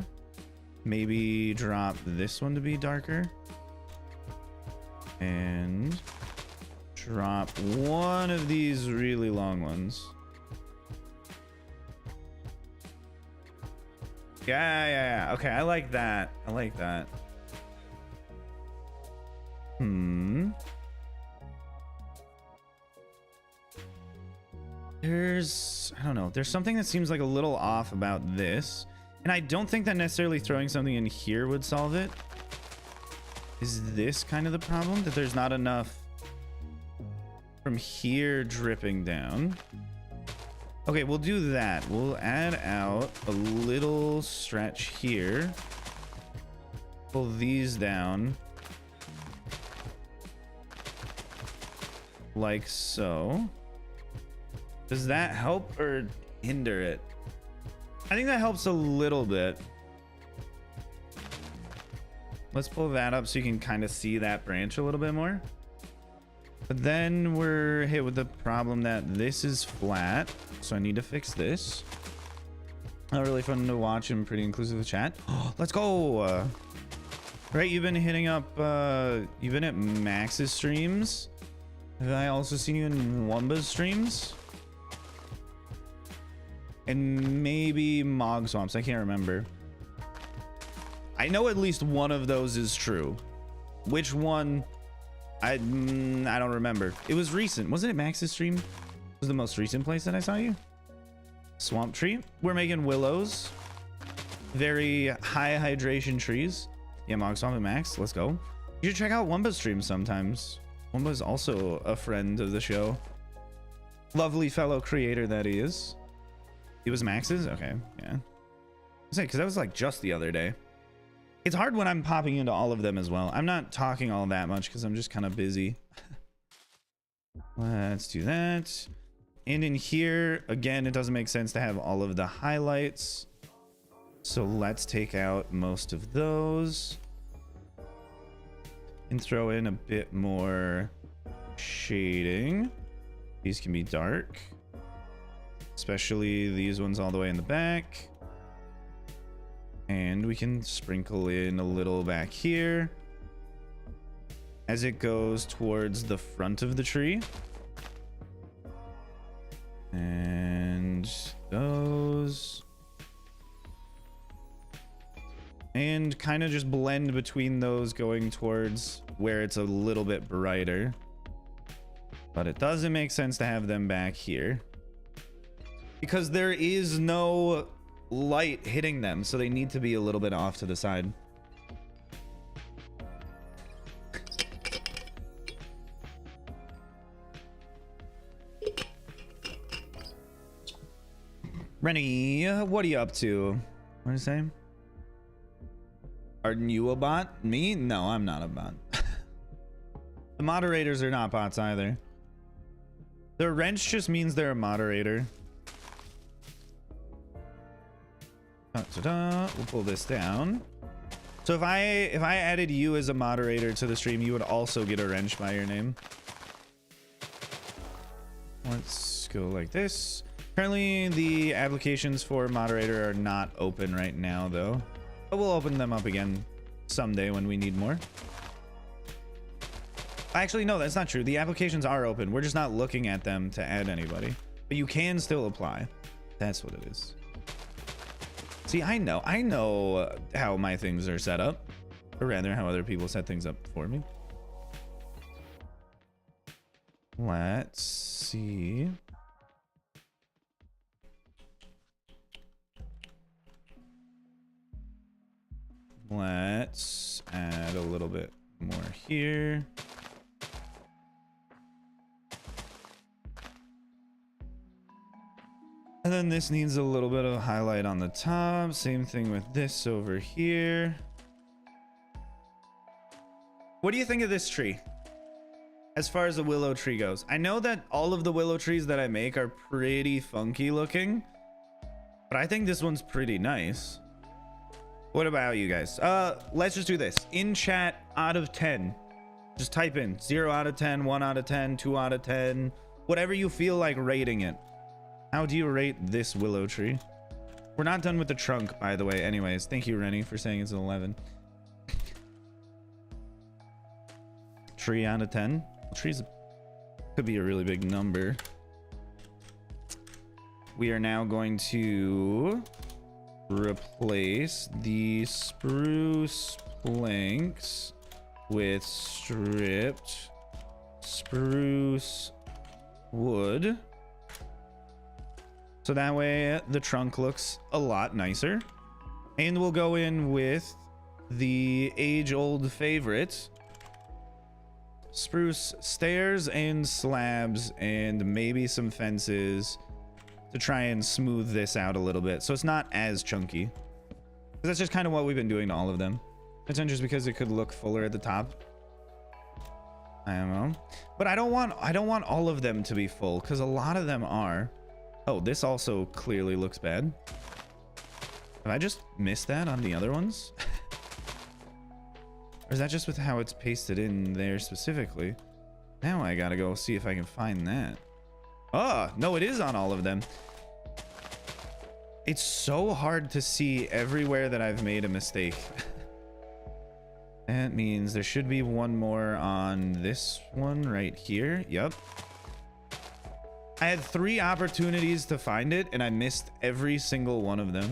Maybe drop this one to be darker. And drop one of these really long ones. Yeah. Okay, I like that. I don't know, there's something that seems like a little off about this, and I don't think that necessarily throwing something in here would solve it. Is this kind of the problem, that there's not enough from here dripping down? Okay, we'll do that. We'll add out a little stretch here, pull these down like so. Does that help or hinder it? I think that helps a little bit. Let's pull that up so you can kind of see that branch a little bit more. But then we're hit with the problem that this is flat, so I need to fix this. Not really fun to watch and pretty inclusive of chat. Oh, let's go. Right, you've been hitting up, you've been at Max's streams. Have I also seen you in Wumba's streams? And maybe Mog Swamps, I can't remember. I know at least one of those is true. Which one? I don't remember. It was recent. Wasn't it Max's stream? It was the most recent place that I saw you? Swamp tree. We're making willows. Very high hydration trees. Yeah, Mog Swamp and Max. Let's go. You should check out Wumba's stream sometimes. Wumba's also a friend of the show. Lovely fellow creator that he is. It was Max's? Okay, yeah. Because that was like just the other day. It's hard when I'm popping into all of them as well. I'm not talking all that much because I'm just kind of busy. Let's do that. And in here, again, it doesn't make sense to have all of the highlights. So let's take out most of those. And throw in a bit more shading. These can be dark. Especially these ones all the way in the back. And we can sprinkle in a little back here as it goes towards the front of the tree. And those. And kind of just blend between those going towards where it's a little bit brighter. But it doesn't make sense to have them back here, because there is no light hitting them, so they need to be a little bit off to the side. Rennie, what are you up to? What did you say? Are you a bot? Me? No, I'm not a bot. The moderators are not bots either. The wrench just means they're a moderator. We'll pull this down. So if I added you as a moderator to the stream, you would also get a wrench by your name. Let's go like this. Currently, the applications for moderator are not open right now, though. But we'll open them up again someday when we need more. Actually, no, that's not true. The applications are open. We're just not looking at them to add anybody. But you can still apply. That's what it is. See, I know how my things are set up, or rather how other people set things up for me. Let's see. Let's add a little bit more here. And then this needs a little bit of highlight on the top. Same thing with this over here. What do you think of this tree? As far as the willow tree goes, I know that all of the willow trees that I make are pretty funky looking, but I think this one's pretty nice. What about you guys? Let's just do this. In chat, out of 10. Just type in 0 out of 10, 1 out of 10, 2 out of 10. Whatever you feel like rating it. How do you rate this willow tree? We're not done with the trunk, by the way. Anyways, thank you, Rennie, for saying it's an 11. Tree out of 10. Trees could be a really big number. We are now going to replace the spruce planks with stripped spruce wood. So that way the trunk looks a lot nicer. And we'll go in with the age-old favorite, spruce stairs and slabs and maybe some fences to try and smooth this out a little bit so it's not as chunky. That's just kind of what we've been doing to all of them. It's just because it could look fuller at the top. I don't know, but I don't want all of them to be full because a lot of them are. Oh, this also clearly looks bad. Have I just missed that on the other ones? Or is that just with how it's pasted in there specifically? Now I gotta go see if I can find that. Oh, no, it is on all of them. It's so hard to see everywhere that I've made a mistake. That means there should be one more on this one right here. Yep. I had 3 opportunities to find it and I missed every single one of them.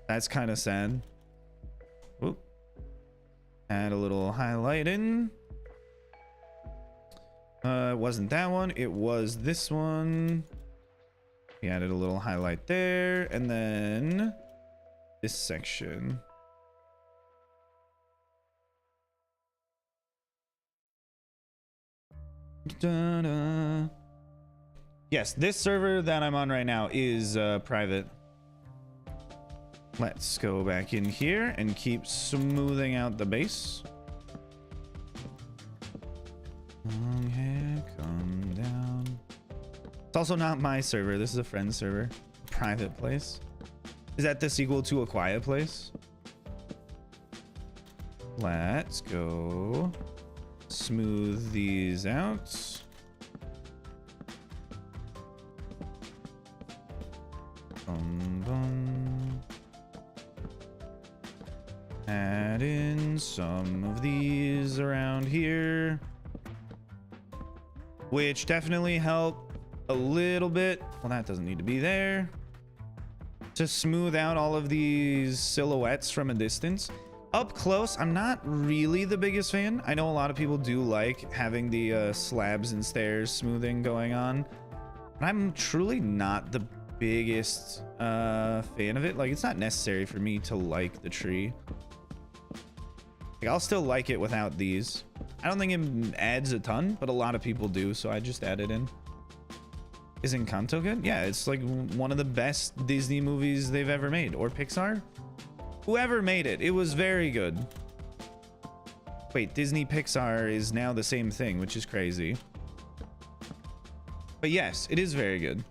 That's kind of sad. Whoop. Add a little highlight in. It wasn't that one. It was this one. We added a little highlight there. And then this section. Da-da. Yes, this server that I'm on right now is private. Let's go back in here and keep smoothing out the base. Long hair, come down. It's also not my server. This is a friend's server. Private place. Is that the sequel to A Quiet Place? Let's go smooth these out. Bum, bum. Add in some of these around here, which definitely help a little bit. Well, that doesn't need to be there. To smooth out all of these silhouettes from a distance. Up close, I'm not really the biggest fan. I know a lot of people do like having the slabs and stairs smoothing going on, but I'm truly not the biggest fan of it. Like, it's not necessary for me to like the tree. Like, I'll still like it without these. I don't think it adds a ton, but a lot of people do, so I just add it in. Is Encanto good? Yeah, it's like one of the best Disney movies they've ever made, or Pixar. Whoever made it, it was very good. Wait, Disney Pixar is now the same thing, which is crazy. But yes, it is very good.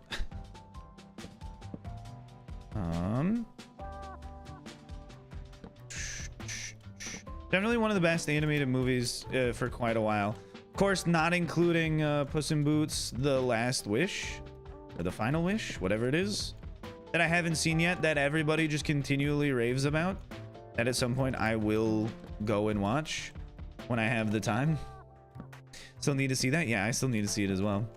Definitely one of the best animated movies for quite a while. Of course, not including Puss in Boots: The Last Wish, or The Final Wish, whatever it is, that I haven't seen yet, that everybody just continually raves about, that at some point I will go and watch when I have the time. Still need to see that? Yeah, I still need to see it as well.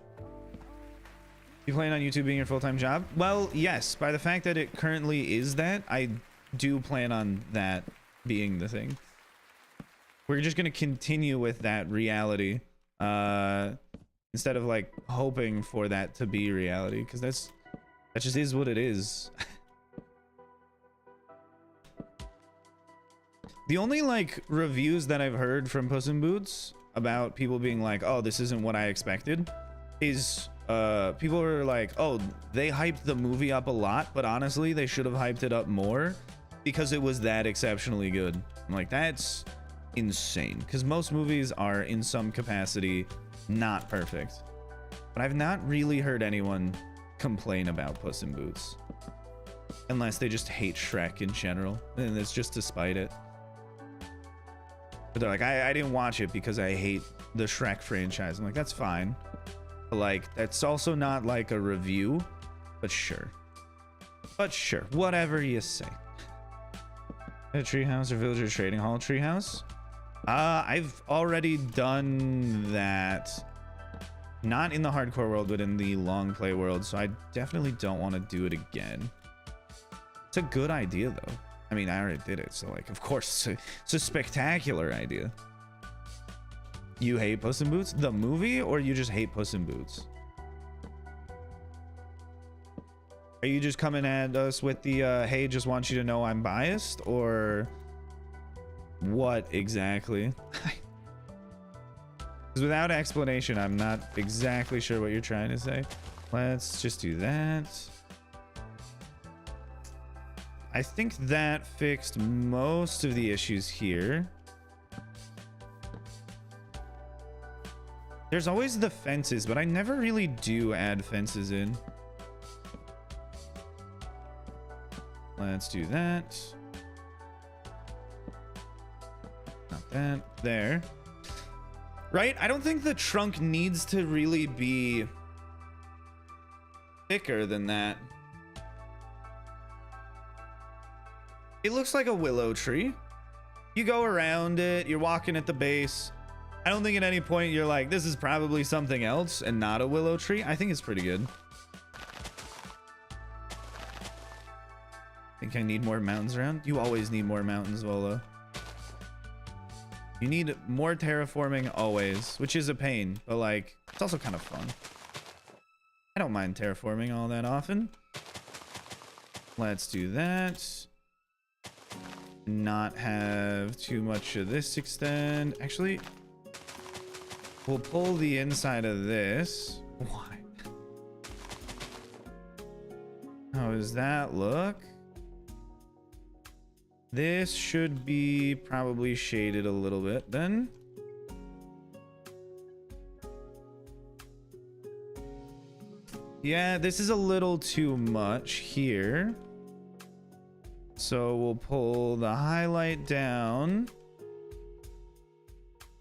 You plan on YouTube being your full-time job? Well, yes. By the fact that it currently is that, I do plan on that being the thing. We're just going to continue with that reality instead of like hoping for that to be reality, because that just is what it is. The only like reviews that I've heard from Puss in Boots about people being like, oh, this isn't what I expected, is people are like, oh, they hyped the movie up a lot, but honestly they should have hyped it up more because it was that exceptionally good. I'm like, that's insane, because most movies are in some capacity not perfect, but I've not really heard anyone complain about Puss in Boots, unless they just hate Shrek in general, and it's just to spite it. But they're like, I didn't watch it because I hate the Shrek franchise. I'm like, that's fine, but like, that's also not like a review. But sure, whatever you say. A treehouse or villager trading hall? Treehouse. I've already done that, not in the hardcore world, but in the long play world, so I definitely don't want to do it again. It's a good idea though. I mean, I already did it, so like, of course, it's a spectacular idea. You hate Puss in Boots, the movie, or you just hate Puss in Boots? Are you just coming at us with the, hey, just want you to know I'm biased, or what exactly? Because without explanation, I'm not exactly sure what you're trying to say. Let's just do that. I think that fixed most of the issues here. There's always the fences, but I never really do add fences in. Let's do that. Not that. There. Right? I don't think the trunk needs to really be thicker than that. It looks like a willow tree. You go around it, you're walking at the base. I don't think at any point you're like, this is probably something else and not a willow tree. I think it's pretty good. Think I need more mountains around? You always need more mountains, Volo. You need more terraforming always, which is a pain, but like, it's also kind of fun. I don't mind terraforming all that often. Let's do that. Not have too much of this extend. Actually, we'll pull the inside of this. Why? How does that look? This should be probably shaded a little bit then. Yeah, this is a little too much here. So we'll pull the highlight down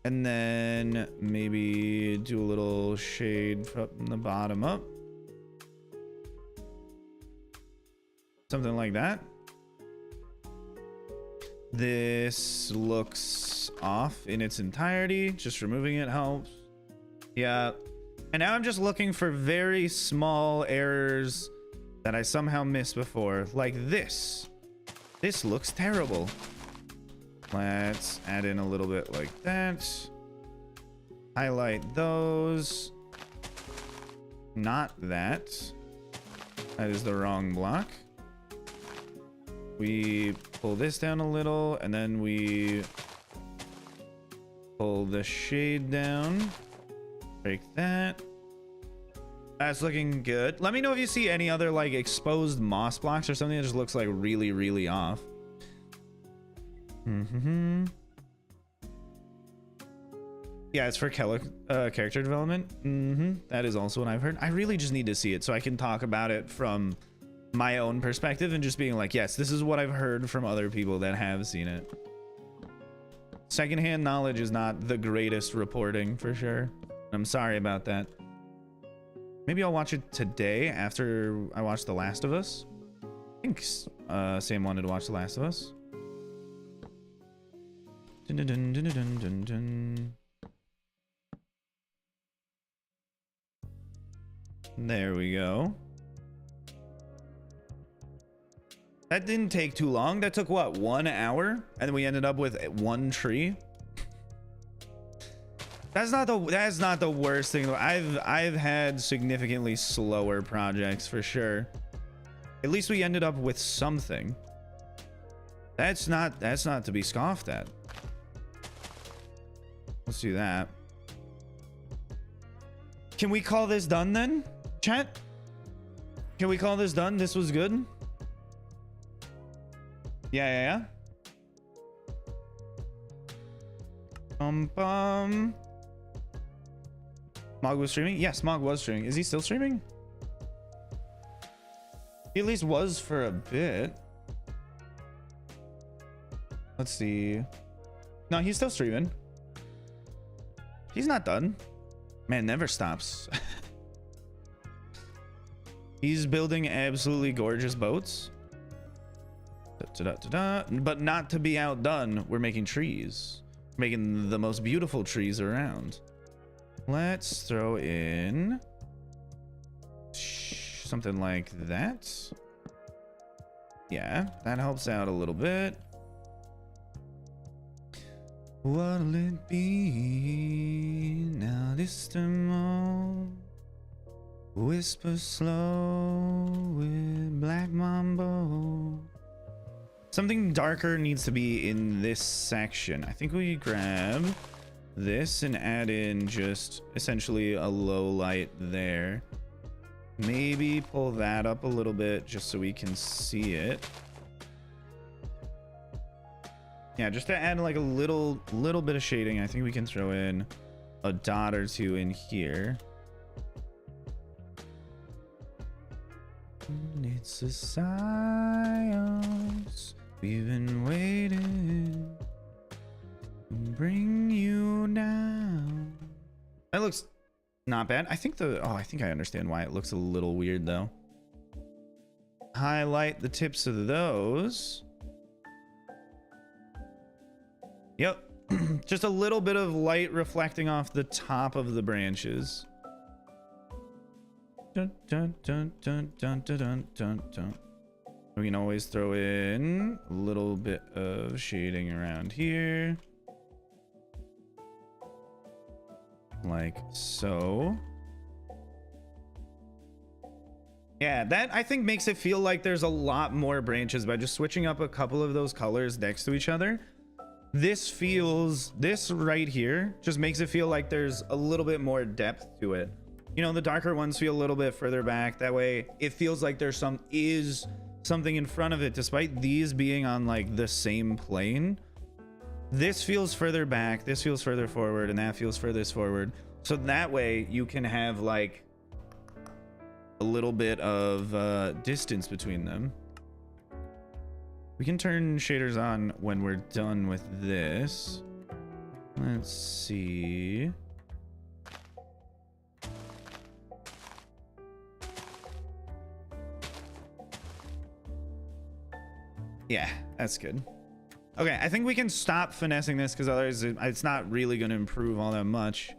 and then maybe do a little shade from the bottom up. Something like that. This looks off in its entirety. Just removing it helps. Yeah. And now I'm just looking for very small errors that I somehow missed before. Like this. This looks terrible. Let's add in a little bit like that. Highlight those. Not that. That is the wrong block. We pull this down a little, and then we pull the shade down. Break that. That's looking good. Let me know if you see any other like exposed moss blocks or something that just looks like really, really off. Yeah, it's for character development. That is also what I've heard. I really just need to see it so I can talk about it from my own perspective and just being like, yes, this is what I've heard from other people that have seen it. Secondhand knowledge is not the greatest reporting for sure. I'm sorry about that. Maybe I'll watch it today after I watch The Last of Us. I think Sam wanted to watch The Last of Us. Dun, dun, dun, dun, dun, dun, dun. There we go. That didn't take too long. That took what, 1 hour? And then we ended up with one tree. That's not the worst thing. I've had significantly slower projects for sure. At least we ended up with something. That's not to be scoffed at. Let's do that. Can we call this done then, chat? Can we call this done? This was good. Yeah. Mog was streaming? Yes, Mog was streaming. Is he still streaming? He at least was for a bit. Let's see. No, he's still streaming. He's not done. Man never stops. He's building absolutely gorgeous boats. But not to be outdone, we're making trees. Making the most beautiful trees around. Let's throw in something like that. Yeah, that helps out a little bit. What'll it be now this time? Whisper slow with Black Mambo. Something darker needs to be in this section. I think we grab this and add in just essentially a low light there. Maybe pull that up a little bit just so we can see it. Yeah, just to add like a little bit of shading. I think we can throw in a dot or two in here. It's a science. We've been waiting to bring you down. That looks not bad. I think I think I understand why it looks a little weird though. Highlight the tips of those. Yep. Just a little bit of light reflecting off the top of the branches. Dun, dun, dun, dun, dun, dun, dun, dun, dun. We can always throw in a little bit of shading around here. Like so. Yeah, that I think makes it feel like there's a lot more branches by just switching up a couple of those colors next to each other. This right here just makes it feel like there's a little bit more depth to it. You know, the darker ones feel a little bit further back. That way it feels like there's something in front of it, despite these being on like the same plane. This feels further back, this feels further forward, and that feels furthest forward. So that way you can have like a little bit of distance between them. We can turn shaders on when we're done with this. Let's see. Yeah, that's good. Okay, I think we can stop finessing this because otherwise it's not really going to improve all that much.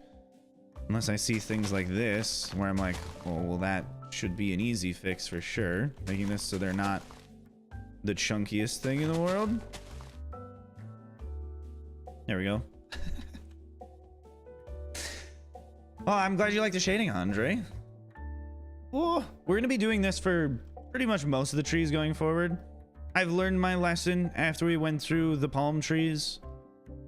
Unless I see things like this where I'm like, oh, well, that should be an easy fix for sure. Making this so they're not the chunkiest thing in the world. There we go. Oh, I'm glad you like the shading, Andre. Oh, we're going to be doing this for pretty much most of the trees going forward. I've learned my lesson after we went through the palm trees.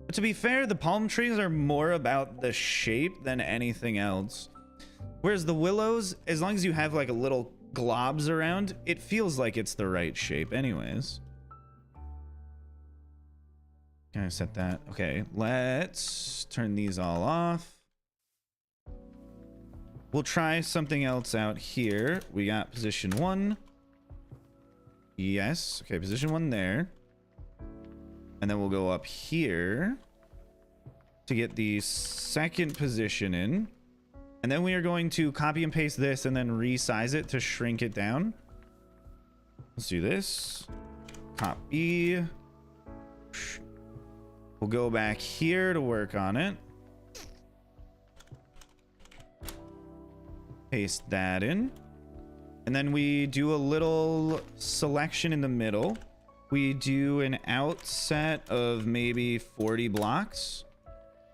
But to be fair, the palm trees are more about the shape than anything else. Whereas the willows, as long as you have like a little globs around, it feels like it's the right shape anyways. Can I set that? Okay, let's turn these all off. We'll try something else out here. We got position 1. Yes. Okay, position 1 there. And then we'll go up here to get the second position in. And then we are going to copy and paste this and then resize it to shrink it down. Let's do this. Copy. We'll go back here to work on it. Paste that in. And then we do a little selection in the middle. We do an outset of maybe 40 blocks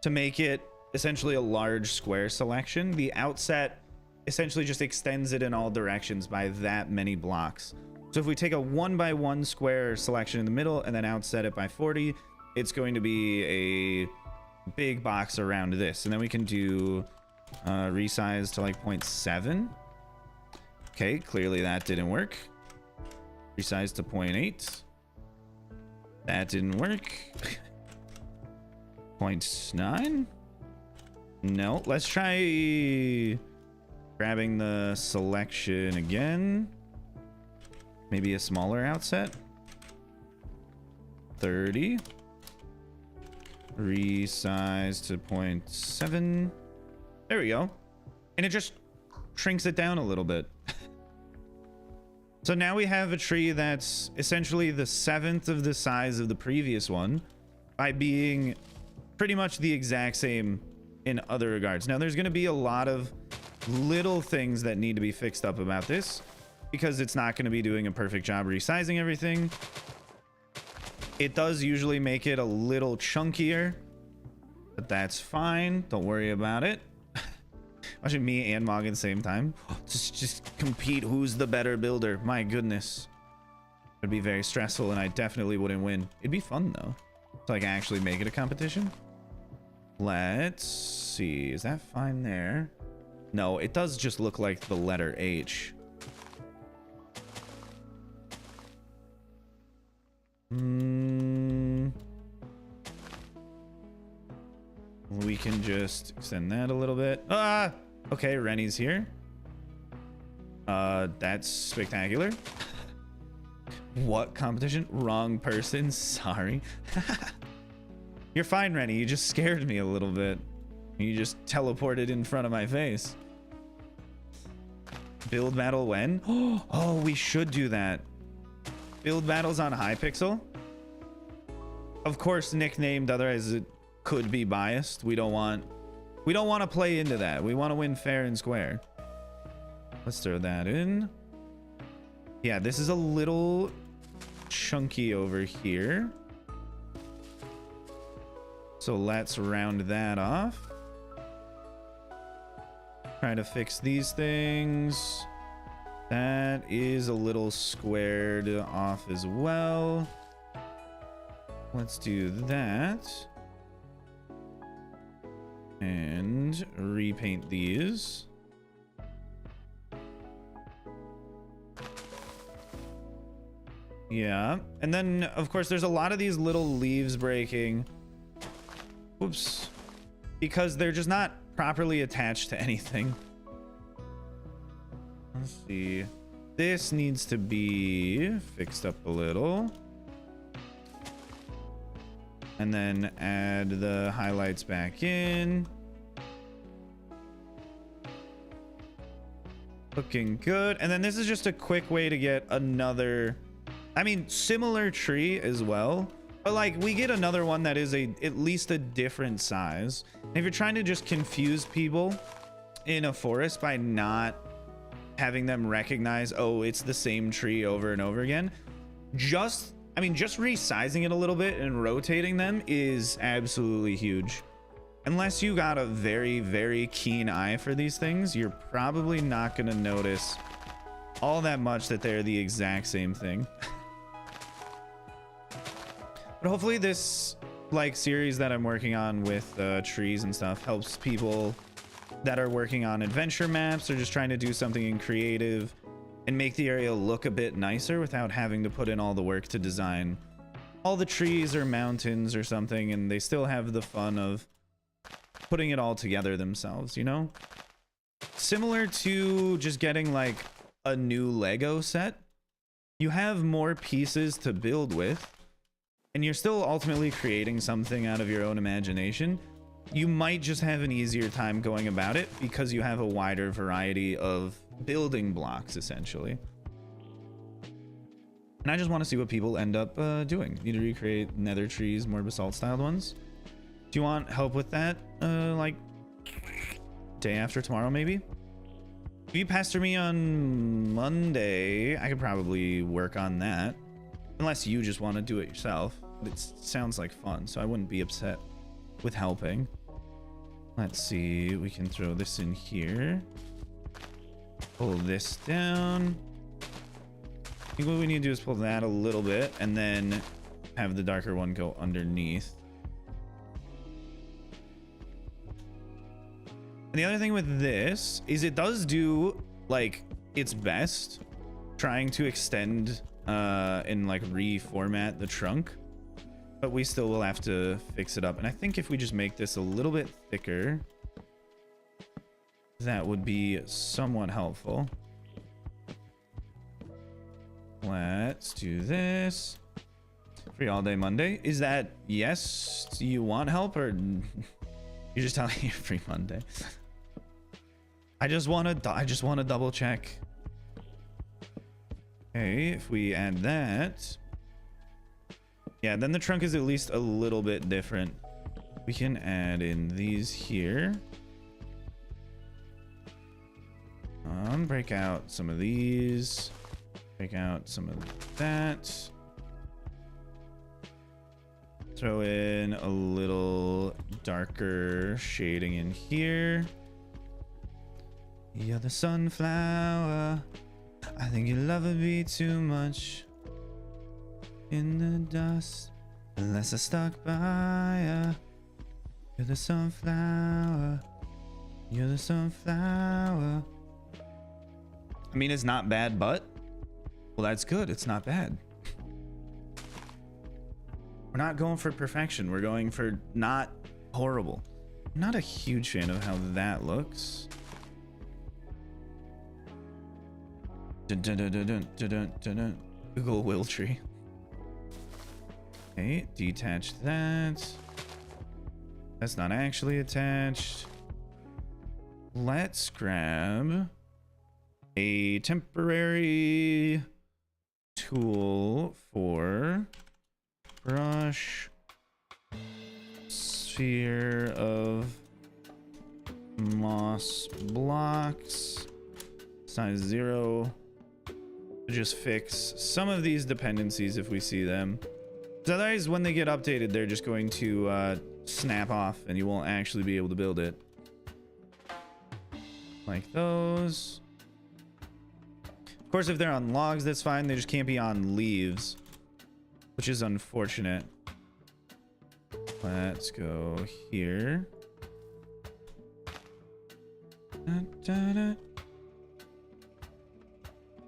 to make it essentially a large square selection. The outset essentially just extends it in all directions by that many blocks. So if we take a 1x1 square selection in the middle and then outset it by 40, it's going to be a big box around this. And then we can do resize to like 0.7. Okay, clearly that didn't work. Resize to 0.8. That didn't work. 0.9. No, let's try grabbing the selection again. Maybe a smaller outset. 30. Resize to 0.7. There we go. And it just shrinks it down a little bit. So now we have a tree that's essentially the 7th of the size of the previous one by being pretty much the exact same in other regards. Now there's going to be a lot of little things that need to be fixed up about this. because it's not going to be doing a perfect job resizing everything. It does usually make it a little chunkier, but that's fine. Don't worry about it. Watching me and Mog at the same time. Just compete. Who's the better builder? My goodness. It'd be very stressful and I definitely wouldn't win. It'd be fun though. So I can actually make it a competition. Let's see. Is that fine there? No, it does just look like the letter H. We can just extend that a little bit. Ah! Okay, Rennie's here. That's spectacular. What competition? Wrong person. Sorry. You're fine, Rennie. You just scared me a little bit. You just teleported in front of my face. Build battle when? Oh, we should do that. Build battles on Hypixel. Of course, nicknamed, otherwise it could be biased. We don't want to play into that. We want to win fair and square. Let's throw that in. Yeah, this is a little chunky over here. So let's round that off. Try to fix these things. That is a little squared off as well. Let's do that. And repaint these. Yeah. And then, of course, there's a lot of these little leaves breaking. Oops. Because they're just not properly attached to anything. Let's see. This needs to be fixed up a little. And then add the highlights back in. Looking good. And then this is just a quick way to get another, I mean, similar tree as well. But like we get another one that is at least a different size. And if you're trying to just confuse people in a forest by not having them recognize, oh, it's the same tree over and over again, just resizing it a little bit and rotating them is absolutely huge. Unless you got a very, very keen eye for these things, you're probably not going to notice all that much that they're the exact same thing. But hopefully this like series that I'm working on with trees and stuff helps people that are working on adventure maps or just trying to do something in creative and make the area look a bit nicer without having to put in all the work to design all the trees or mountains or something, and they still have the fun of putting it all together themselves, you know? Similar to just getting like a new Lego set. You have more pieces to build with, and you're still ultimately creating something out of your own imagination. You might just have an easier time going about it because you have a wider variety of building blocks, essentially. And I just want to see what people end up doing. Need to recreate nether trees, more basalt styled ones. Do you want help with that? Like day after tomorrow, maybe? If you pester me on Monday, I could probably work on that. Unless you just want to do it yourself. But it sounds like fun, so I wouldn't be upset with helping. Let's see, we can throw this in here. Pull this down. I think what we need to do is pull that a little bit and then have the darker one go underneath. And the other thing with this is it does do like its best trying to extend and like reformat the trunk, but we still will have to fix it up. And I think if we just make this a little bit thicker, that would be somewhat helpful. Let's do this. Free all day Monday. Is that yes? Do you want help, or you're just telling me free Monday? I just want to double check. Okay, if we add that, yeah, then the trunk is at least a little bit different. We can add in these here. Break out some of these. Break out some of that. Throw in a little darker shading in here. You're the sunflower. I think you love me too much. In the dust, unless I stuck by ya. You're the sunflower. You're the sunflower. I mean, it's not bad, but well, that's good. It's not bad. We're not going for perfection. We're going for not horrible. I'm not a huge fan of how that looks. Dun, dun, dun, dun, dun, dun, dun, dun. Google will tree. Okay, detach that. That's not actually attached. Let's grab a temporary tool for brush sphere of moss blocks size 0 to just fix some of these dependencies if we see them. Otherwise, when they get updated, they're just going to snap off and you won't actually be able to build it. Like those. Of course, if they're on logs, that's fine. They just can't be on leaves, which is unfortunate. Let's go here.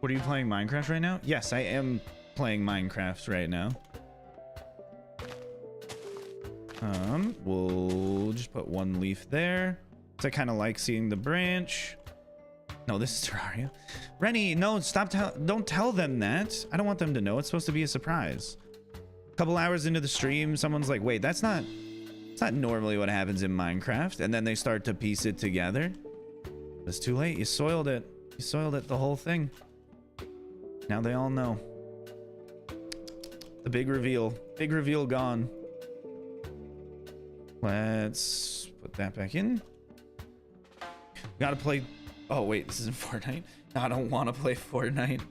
What are you playing, Minecraft right now? Yes, I am playing Minecraft right now. We'll just put one leaf there. I kind of like seeing the branch. No, this is Terraria. Rennie, no, stop. Don't tell them that. I don't want them to know. It's supposed to be a surprise. A couple hours into the stream, someone's like, wait, that's not normally what happens in Minecraft. And then they start to piece it together. It's too late. You soiled it. You soiled it, the whole thing. Now they all know. The big reveal. Big reveal gone. Let's put that back in. Gotta play. Oh, wait, this isn't Fortnite. No, I don't want to play Fortnite.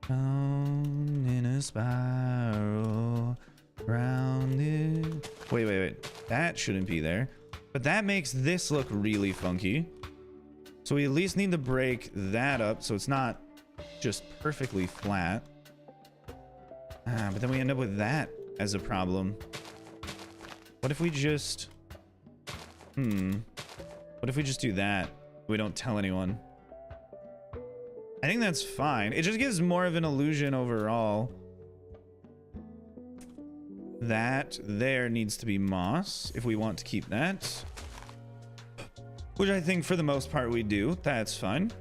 Down in a spiral. Round it. Wait. That shouldn't be there. But that makes this look really funky. So we at least need to break that up so it's not just perfectly flat. But then we end up with that as a problem. What if we just... What if we just do that? We don't tell anyone. I think that's fine. It just gives more of an illusion overall. That there needs to be moss if we want to keep that. Which I think for the most part we do. That's fine.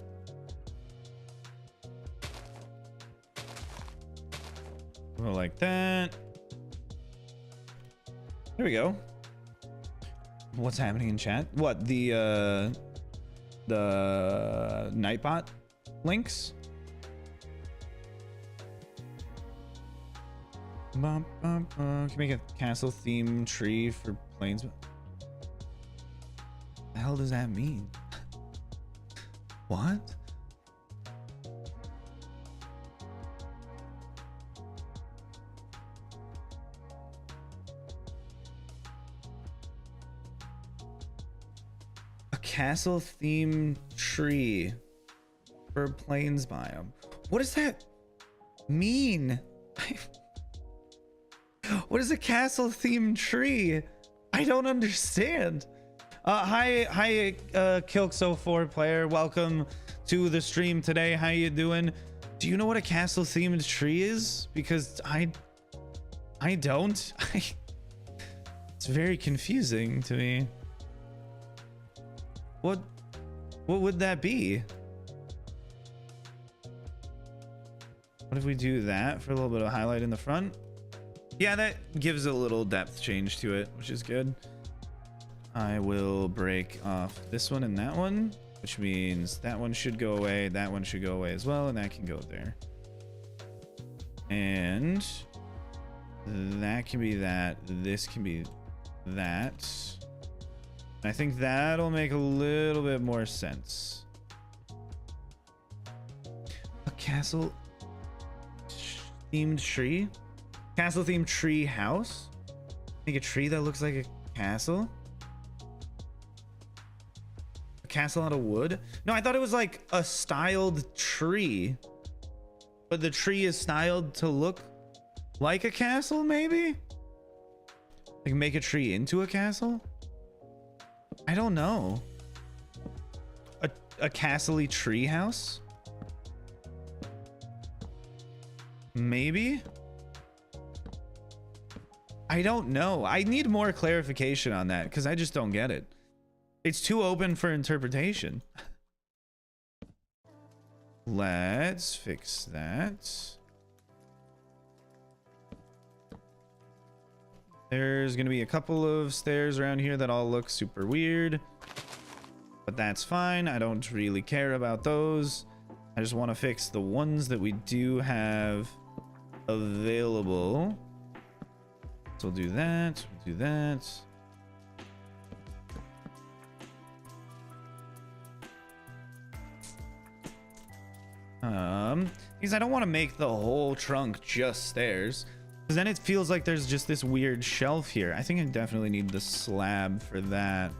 Go like that. There we go. What's happening in chat? What, the Nightbot links? Can you make a castle theme tree for planes? What the hell does that mean? What? A castle theme tree for plains biome. What does that mean? What is a castle themed tree? I don't understand. Hi Kilk04 player, welcome to the stream today. How you doing? Do you know what a castle themed tree is? Because I don't. It's very confusing to me. What would that be? What if we do that for a little bit of highlight in the front? Yeah, that gives a little depth change to it, which is good. I will break off this one and that one, which means that one should go away, that one should go away as well, and that can go there. And that can be that, this can be that. I think that'll make a little bit more sense. A castle themed tree? Castle themed tree house? Make a tree that looks like a castle? A castle out of wood? No, I thought it was like a styled tree. But the tree is styled to look like a castle, maybe? Like make a tree into a castle? I don't know. A castle-y tree house? Maybe? I don't know. I need more clarification on that because I just don't get it. It's too open for interpretation. Let's fix that. There's going to be a couple of stairs around here that all look super weird. But that's fine. I don't really care about those. I just want to fix the ones that we do have available. So we'll do that. We'll do that. Because I don't want to make the whole trunk just stairs. Because then it feels like there's just this weird shelf here. I think I definitely need the slab for that.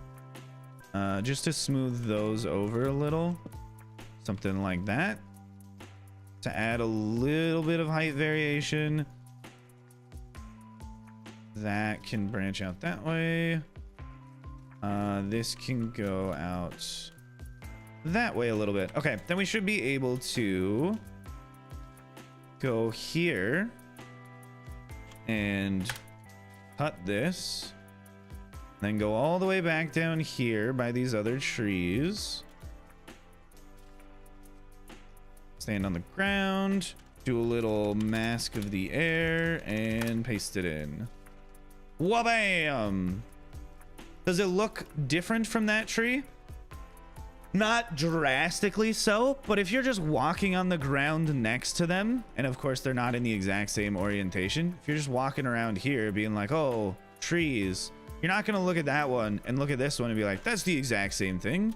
Just to smooth those over a little. Something like that. To add a little bit of height variation. That can branch out that way. This can go out that way a little bit. Okay, then we should be able to go here and cut this, then go all the way back down here by these other trees, stand on the ground, do a little mask of the air, and paste it in. Wabam! Does it look different from that tree? Not drastically so, but if you're just walking on the ground next to them, and of course they're not in the exact same orientation, if you're just walking around here being like, oh, trees, you're not gonna look at that one and look at this one and be like, that's the exact same thing.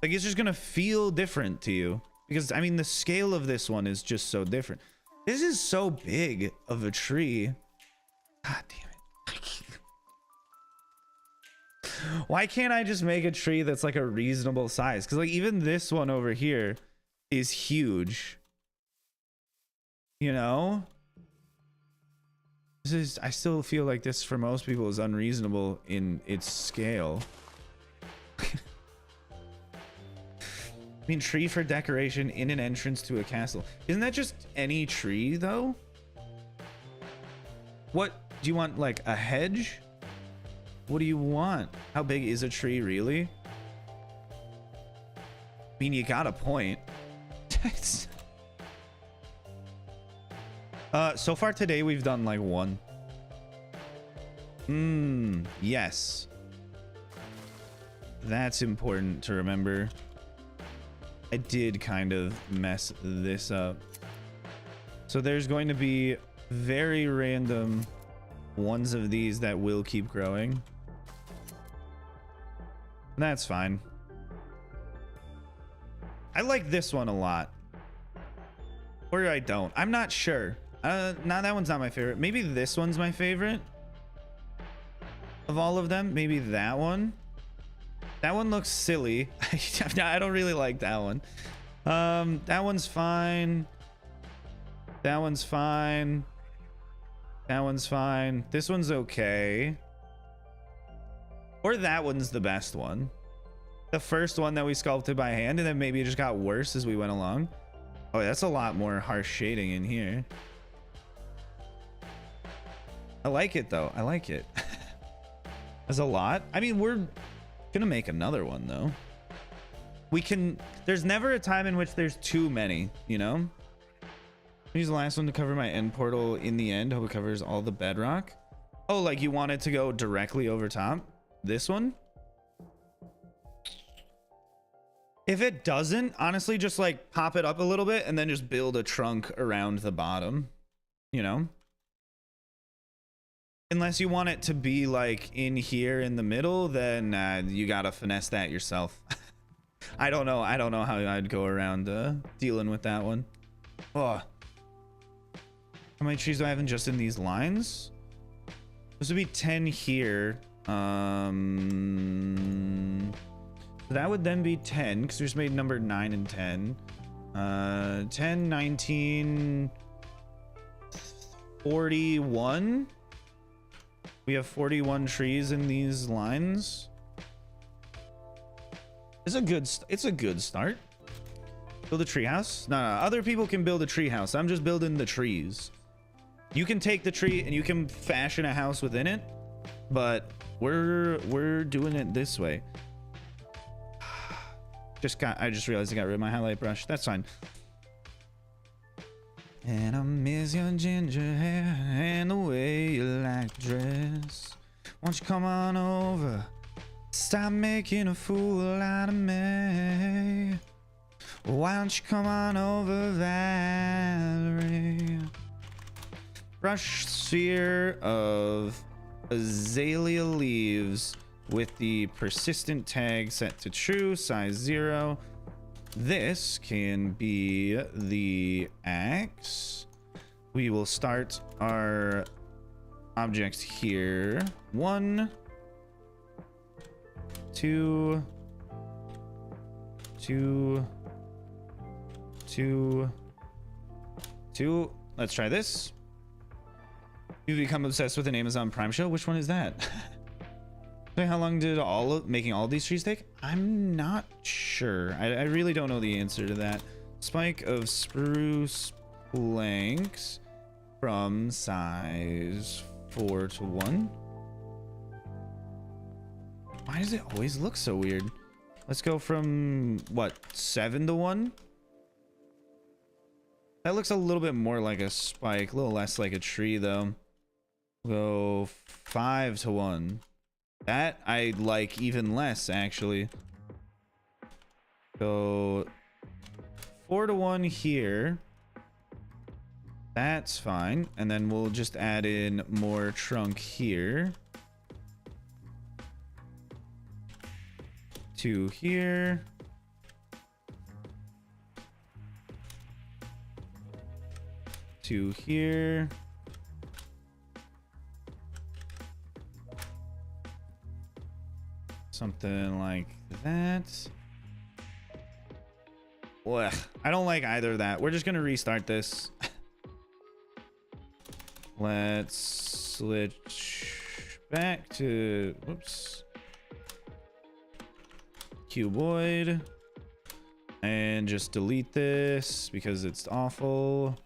Like, it's just gonna feel different to you because, I mean, the scale of this one is just so different. This is so big of a tree. God damn it. Why can't I just make a tree that's like a reasonable size? Because like even this one over here is huge. You know? This is, I still feel like this for most people is unreasonable in its scale. I mean, tree for decoration in an entrance to a castle. Isn't that just any tree though? What do you want, like a hedge? What do you want? How big is a tree really? I mean, you got a point. So far today we've done like one. Yes. That's important to remember. I did kind of mess this up. So there's going to be very random ones of these that will keep growing. That's fine. I like this one a lot. Or I don't. I'm not sure. No, that one's not my favorite. Maybe this one's my favorite of all of them. Maybe that one. That one looks silly. I don't really like that one. That one's fine. That one's fine. That one's fine. This one's okay. Or that one's the best one. The first one that we sculpted by hand, and then maybe it just got worse as we went along. Oh, that's a lot more harsh shading in here. I like it though. I like it. That's a lot. I mean, we're gonna make another one though. We can, there's never a time in which there's too many, you know? Use the last one to cover my end portal in the end. Hope it covers all the bedrock. Oh, like you want it to go directly over top? This one? If it doesn't, honestly, just like pop it up a little bit and then just build a trunk around the bottom, you know? Unless you want it to be like in here in the middle, then you gotta finesse that yourself. I don't know how I'd go around dealing with that one. Oh, how many trees do I have in just in these lines? This would be 10 here. That would then be 10 because we just made number 9 and 10. 10, 19, 41. We have 41 trees in these lines. It's a good start. Build a tree house. No, other people can build a tree house. I'm just building the trees. You can take the tree and you can fashion a house within it, but we're doing it this way. I just realized I got rid of my highlight brush. That's fine. And I miss your ginger hair and the way you like to dress. Won't you come on over? Stop making a fool out of me. Why don't you come on over, Valerie? Brush sphere of azalea leaves with the persistent tag set to true, size 0. This can be the axe. We will start our objects here. 1, 2, 2, 2, 2. Let's try this. You become obsessed with an Amazon Prime show. Which one is that? How long did making all of these trees take? I'm not sure. I really don't know the answer to that. Spike of spruce planks from size 4 to 1. Why does it always look so weird? Let's go from what, 7 to 1? That looks a little bit more like a spike, a little less like a tree though. We'll go 5 to 1. That I like even less, actually. Go 4 to 1 here. That's fine. And then we'll just add in more trunk here. 2 here. 2 here. Something like that. Ugh, I don't like either of that. We're just gonna restart this. Let's switch back to, whoops, cuboid, and just delete this because it's awful.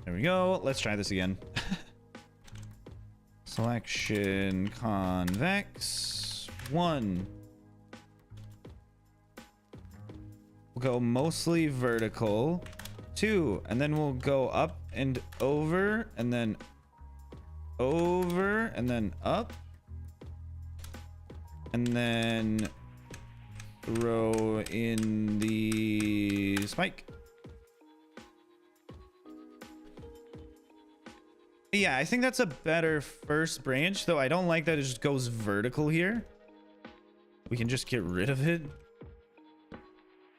There we go. Let's try this again. Selection convex 1. We'll go mostly vertical. 2, and then we'll go up and over, and then over, and then up, and then throw in the spike. Yeah, I think that's a better first branch, though I don't like that it just goes vertical here. We can just get rid of it.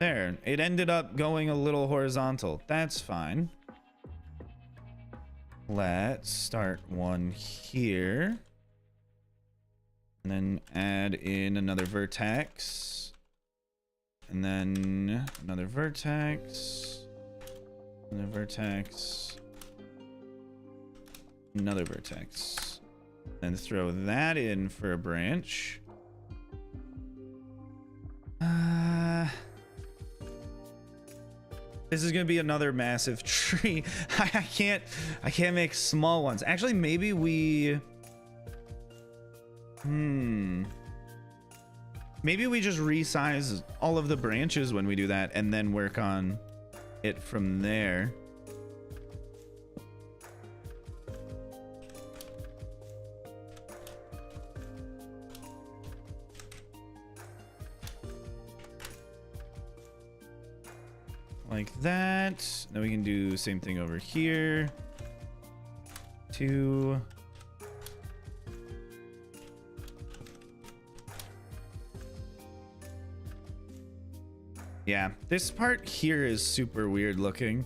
There, it ended up going a little horizontal. That's fine. Let's start one here. And then add in another vertex. And then another vertex. Another vertex. Another vertex, and throw that in for a branch. This is gonna be another massive tree. I can't make small ones. Actually, maybe we maybe we just resize all of the branches when we do that and then work on it from there. like that. Then we can do same thing over here. 2. Yeah, this part here is super weird looking.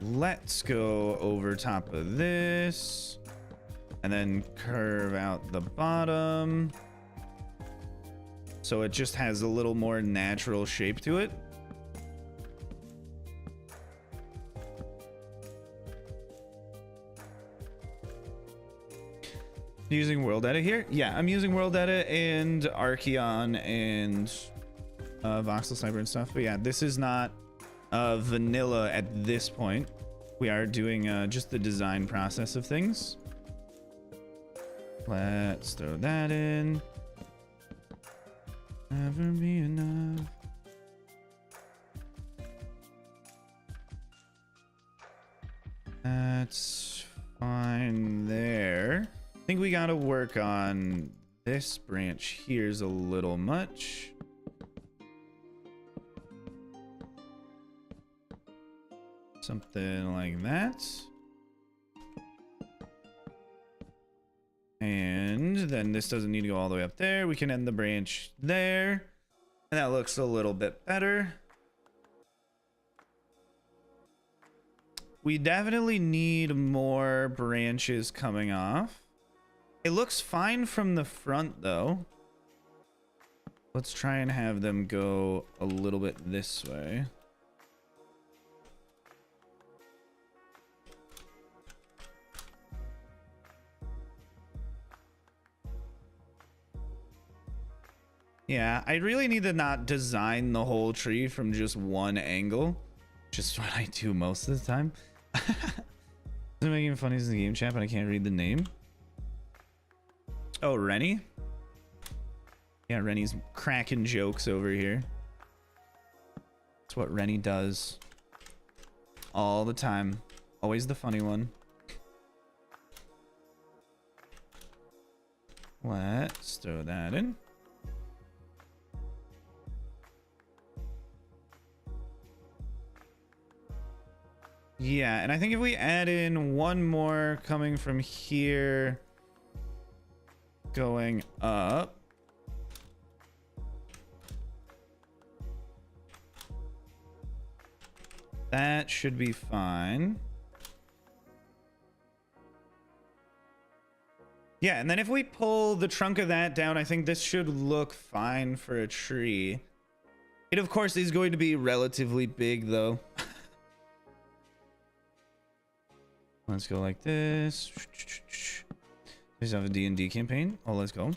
Let's go over top of this and then curve out the bottom so it just has a little more natural shape to it. Using World Edit here? Yeah, I'm using World Edit and Archeon and Voxel Sniper and stuff. But yeah, this is not vanilla at this point. We are doing just the design process of things. Let's throw that in. Never be enough. That's fine there. I think we gotta work on this branch here's a little much. Something like that. And then this doesn't need to go all the way up there. We can end the branch there. And that looks a little bit better. We definitely need more branches coming off. It looks fine from the front though. Let's try and have them go a little bit this way. Yeah, I really need to not design the whole tree from just one angle. Just what I do most of the time. I'm making funnies in the game chat, but I can't read the name. Oh, Rennie? Yeah, Rennie's cracking jokes over here. That's what Rennie does. All the time. Always the funny one. Let's throw that in. Yeah, and I think if we add in one more coming from here, going up. That should be fine. Yeah, and then if we pull the trunk of that down, I think this should look fine for a tree. It, of course, is going to be relatively big, though. Let's go like this. Let's have a D&D campaign. Oh, let's go.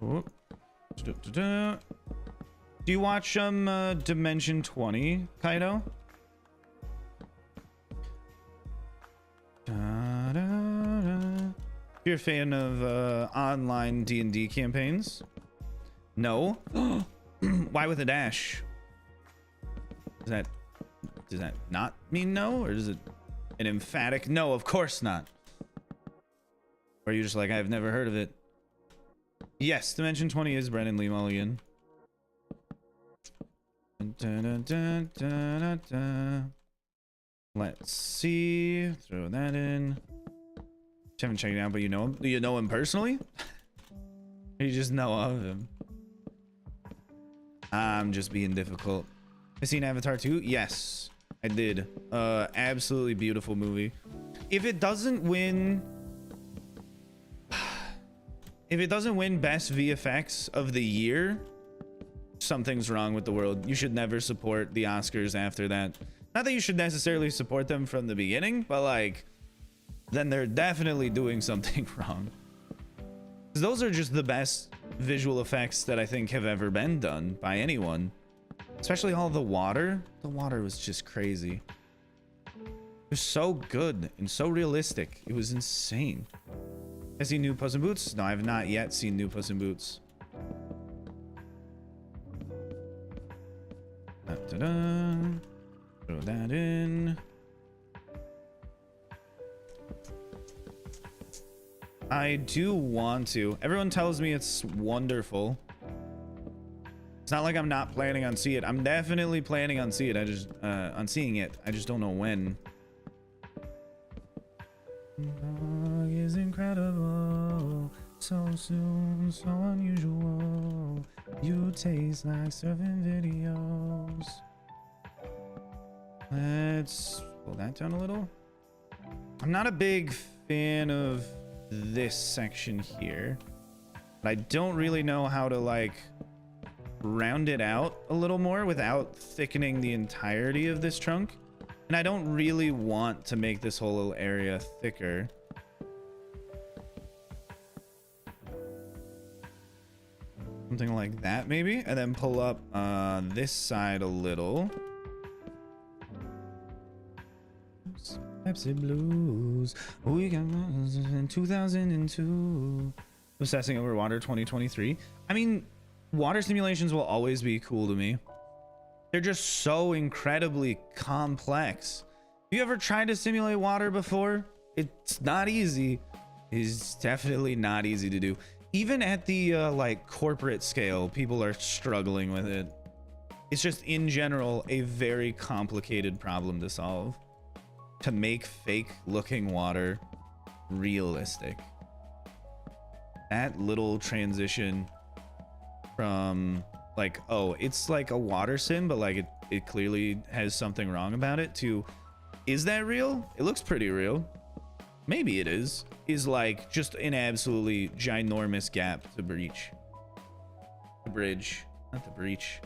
Oh. Do you watch Dimension 20, Kaido? If you're a fan of online D&D campaigns. No. Why with a dash? Does that not mean no, or is it an emphatic no? Of course not. Or are you just like, I've never heard of it? Yes, Dimension 20 is Brennan Lee Mulligan. Let's see. Throw that in. I haven't checked it out, but you know him. Do you know him personally? Or you just know of him? I'm just being difficult. I seen Avatar 2? Yes. I did. Absolutely beautiful movie. If it doesn't win best VFX of the year, something's wrong with the world. You should never support the Oscars after that. Not that you should necessarily support them from the beginning, but like, then they're definitely doing something wrong. Because those are just the best visual effects that I think have ever been done by anyone. Especially all the water. The water was just crazy. It was so good and so realistic. It was insane. I see New Puss in Boots? No, I have not yet seen New Puss in Boots. Da-da-da. Throw that in. I do want to. Everyone tells me it's wonderful. It's not like I'm not planning on seeing it. I'm definitely planning on seeing it. On seeing it. I just don't know when. Dog is incredible. So soon, so unusual. You taste like surfing videos. Let's pull that down a little. I'm not a big fan of this section here, but I don't really know how to like round it out a little more without thickening the entirety of this trunk. And I don't really want to make this whole little area thicker. Something like that maybe, and then pull up this side a little. Pepsi Blues. We got in 2002. Obsessing over water 2023. I mean, water simulations will always be cool to me. They're just so incredibly complex. Have you ever tried to simulate water before? It's not easy. It's definitely not easy to do. Even at the like corporate scale, people are struggling with it. It's just in general a very complicated problem to solve. To make fake looking water realistic. That little transition from like, oh, it's like a water sim, but like it clearly has something wrong about it, to is that real? It looks pretty real. Maybe it is like just an absolutely ginormous gap to breach. The bridge, not the breach.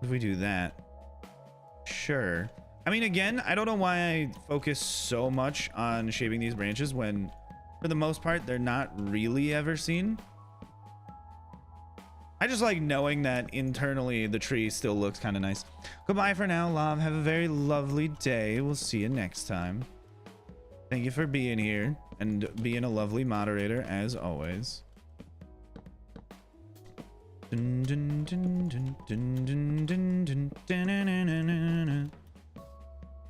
If we do that, sure. I mean, again, I don't know why I focus so much on shaping these branches when for the most part they're not really ever seen. I just like knowing that internally the tree still looks kind of nice. Goodbye for now, love. Have a very lovely day. We'll see you next time. Thank you for being here and being a lovely moderator as always. Dun, dun, dun, dun, dun, dun, dun, dun, dun, dun, dun, dun.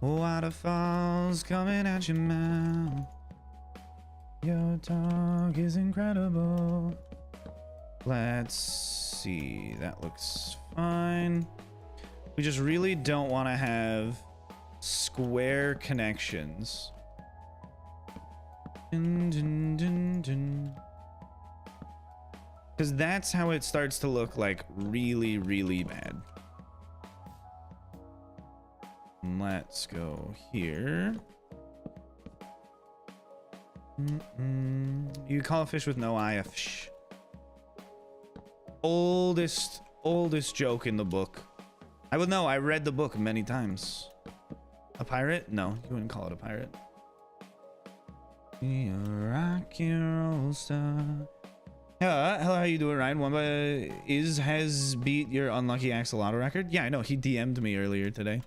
Waterfalls coming at your mouth. Your dog is incredible. Let's see. That looks fine. We just really don't want to have square connections. Dun, dun, dun, dun. Because that's how it starts to look like really, really bad. Let's go here. You call a fish with no eye a fish. Oldest joke in the book. I would know. I read the book many times. A pirate? No, you wouldn't call it a pirate. Be a rock and roll star. Hello, how you doing, Ryan? Wamba has beat your unlucky axolotl record. Yeah, I know. He DM'd me earlier today.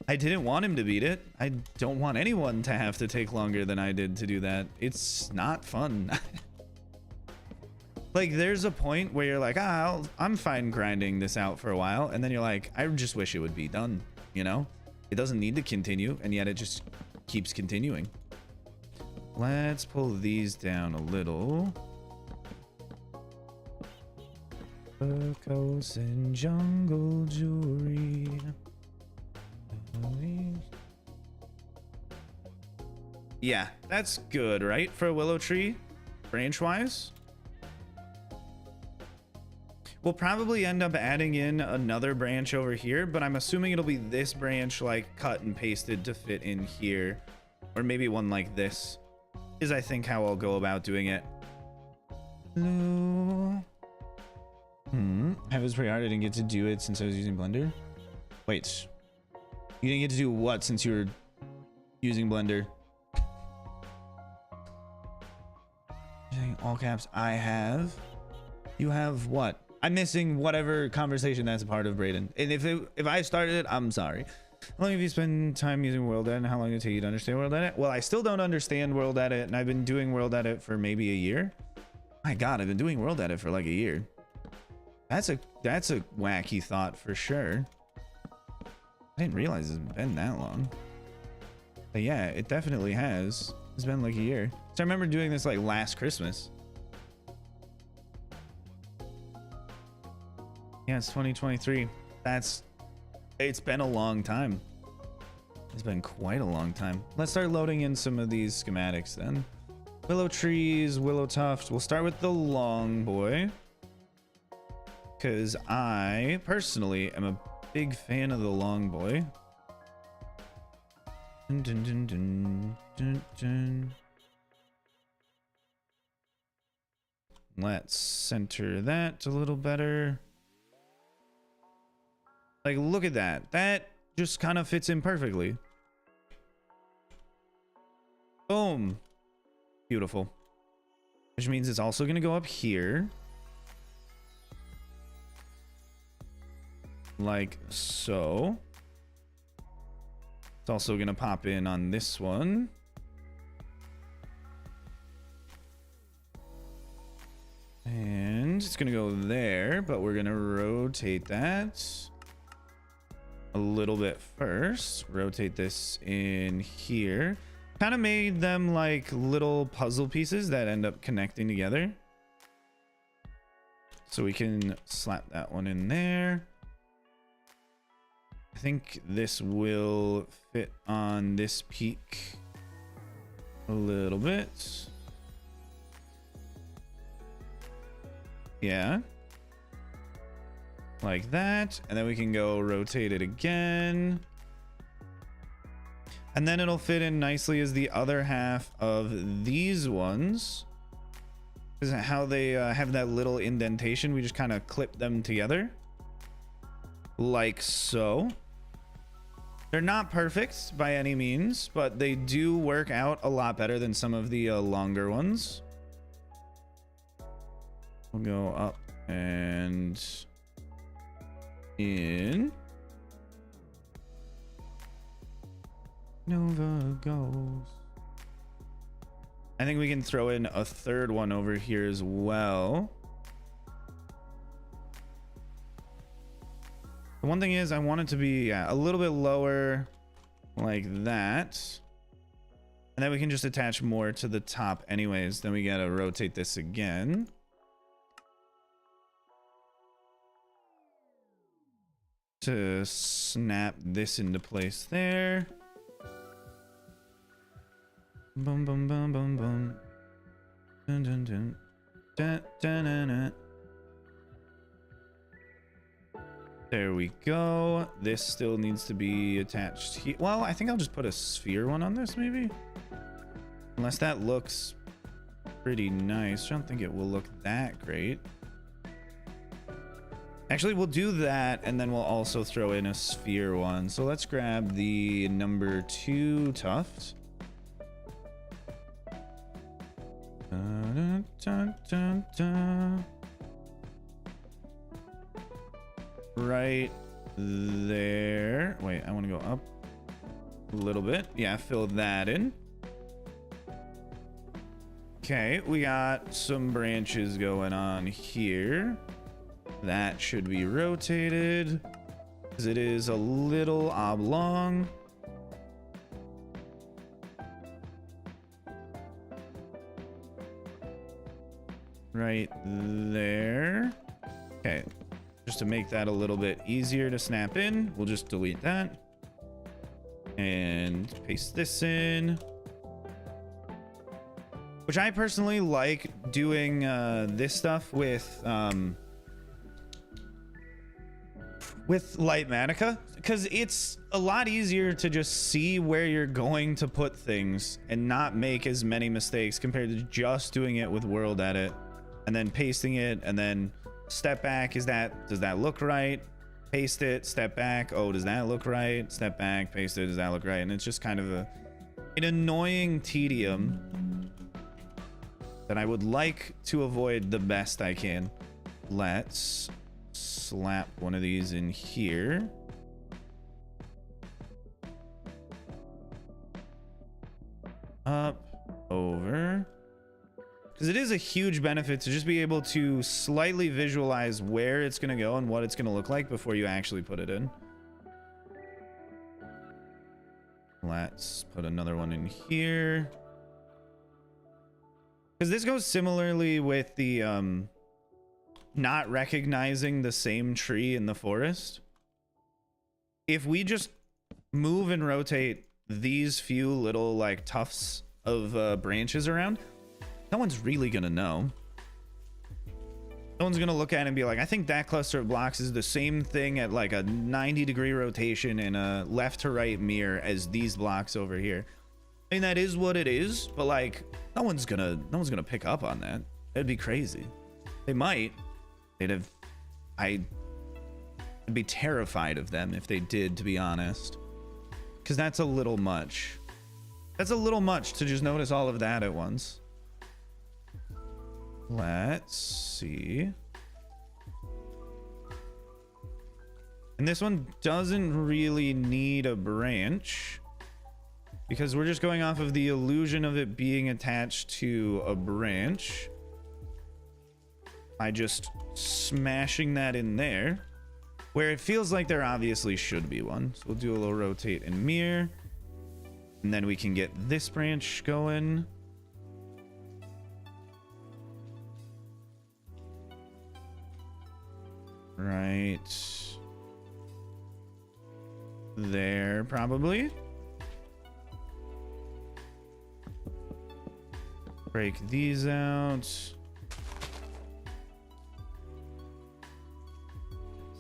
I didn't want him to beat it. I don't want anyone to have to take longer than I did to do that. It's not fun. Like, there's a point where you're like, I'm fine grinding this out for a while. And then you're like, I just wish it would be done. You know, it doesn't need to continue. And yet it just keeps continuing. Let's pull these down a little. Turquoise and jungle jewelry. Yeah, that's good, right? For a willow tree, branch-wise. We'll probably end up adding in another branch over here, but I'm assuming it'll be this branch like cut and pasted to fit in here. Or maybe one like this is, I think, how I'll go about doing it. Hello. Have it pre-art. I didn't get to do it since I was using Blender. Wait. You didn't get to do what since you were using Blender? All caps. I have. You have what? I'm missing whatever conversation that's a part of, Brayden. And if I started it, I'm sorry. How long have you spent time using World Edit, and how long did it take you to understand World Edit? Well, I still don't understand World Edit, and I've been doing World Edit for maybe a year. My God, I've been doing World Edit for like a year. That's a wacky thought for sure. I didn't realize it's been that long. But yeah, it definitely has. It's been like a year. So I remember doing this like last Christmas. Yeah, it's 2023. It's been a long time. It's been quite a long time. Let's start loading in some of these schematics then. Willow trees, willow tuft. We'll start with the long boy, because I personally am a big fan of the long boy. Dun, dun, dun, dun, dun, dun. Let's center that a little better. Like, look at that. That just kind of fits in perfectly. Boom. Beautiful. Which means it's also going to go up here. Like so. It's also going to pop in on this one. And it's going to go there, but we're going to rotate that a little bit first. Rotate this in here. Kind of made them like little puzzle pieces that end up connecting together. So we can slap that one in there. I think this will fit on this peak a little bit. Yeah. Like that. And then we can go rotate it again. And then it'll fit in nicely as the other half of these ones. Isn't how they have that little indentation. We just kind of clip them together. Like so. They're not perfect by any means, but they do work out a lot better than some of the longer ones. We'll go up and in. Nova goes. I think we can throw in a third one over here as well. The one thing is I want it to be a little bit lower like that. And then we can just attach more to the top anyways. Then we gotta rotate this again. To snap this into place there. Bum bum bum bum bum. Dun dun dun. Dun dun dun dun. There we go. This still needs to be attached here. Well, I think I'll just put a sphere one on this maybe. Unless that looks pretty nice. I don't think it will look that great. Actually, we'll do that, and then we'll also throw in a sphere one. So let's grab the number 2 tuft. Dun, dun, dun, dun. Right there. Wait, I want to go up a little bit. Yeah, fill that in. Okay, we got some branches going on here. That should be rotated because it is a little oblong. Right there. Okay, just to make that a little bit easier to snap in, we'll just delete that and paste this in. Which I personally like doing this stuff with Lightmatica, because it's a lot easier to just see where you're going to put things and not make as many mistakes compared to just doing it with World Edit and then pasting it and then step back. Does that look right? Paste it, step back. Oh, does that look right? Step back, paste it. Does that look right? And it's just kind of an annoying tedium that I would like to avoid the best I can. Let's slap one of these in here. Up, over. Because it is a huge benefit to just be able to slightly visualize where it's going to go and what it's going to look like before you actually put it in. Let's put another one in here. Because this goes similarly with the not recognizing the same tree in the forest. If we just move and rotate these few little like tufts of branches around, no one's really gonna know. No one's gonna look at it and be like, I think that cluster of blocks is the same thing at like a 90-degree rotation and a left to right mirror as these blocks over here. I mean, that is what it is, but like no one's gonna pick up on that. It'd be crazy. They might. I'd be terrified of them if they did, to be honest, because that's a little much. That's a little much to just notice all of that at once. Let's see. And this one doesn't really need a branch because we're just going off of the illusion of it being attached to a branch by just smashing that in there where it feels like there obviously should be one. So we'll do a little rotate and mirror, and then we can get this branch going. Right there, probably. Break these out.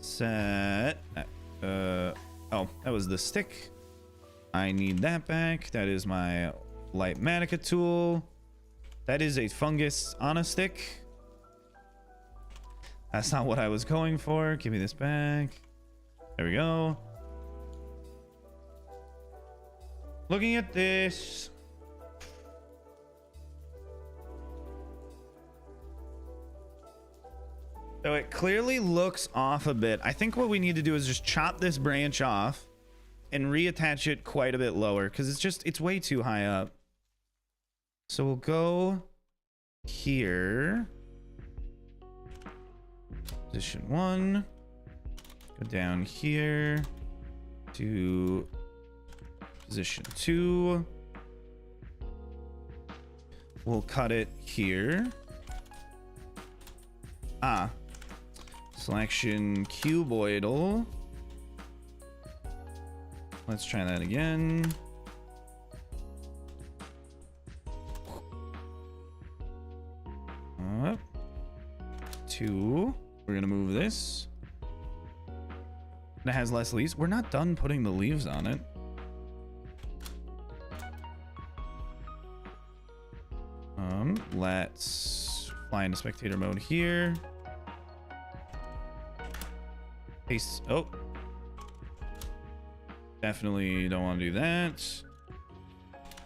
Set. Oh, that was the stick. I need that back. That is my light manica tool. That is a fungus on a stick. That's not what I was going for. Give me this back. There we go. Looking at this. So it clearly looks off a bit. I think what we need to do is just chop this branch off and reattach it quite a bit lower because it's way too high up. So we'll go here. Position 1. Go down here to position 2. We'll cut it here. Ah. Selection cuboidal. Let's try that again. Up. 2. We're gonna move this. It has less leaves. We're not done putting the leaves on it. Let's fly into spectator mode here. Paste. Oh, definitely don't want to do that.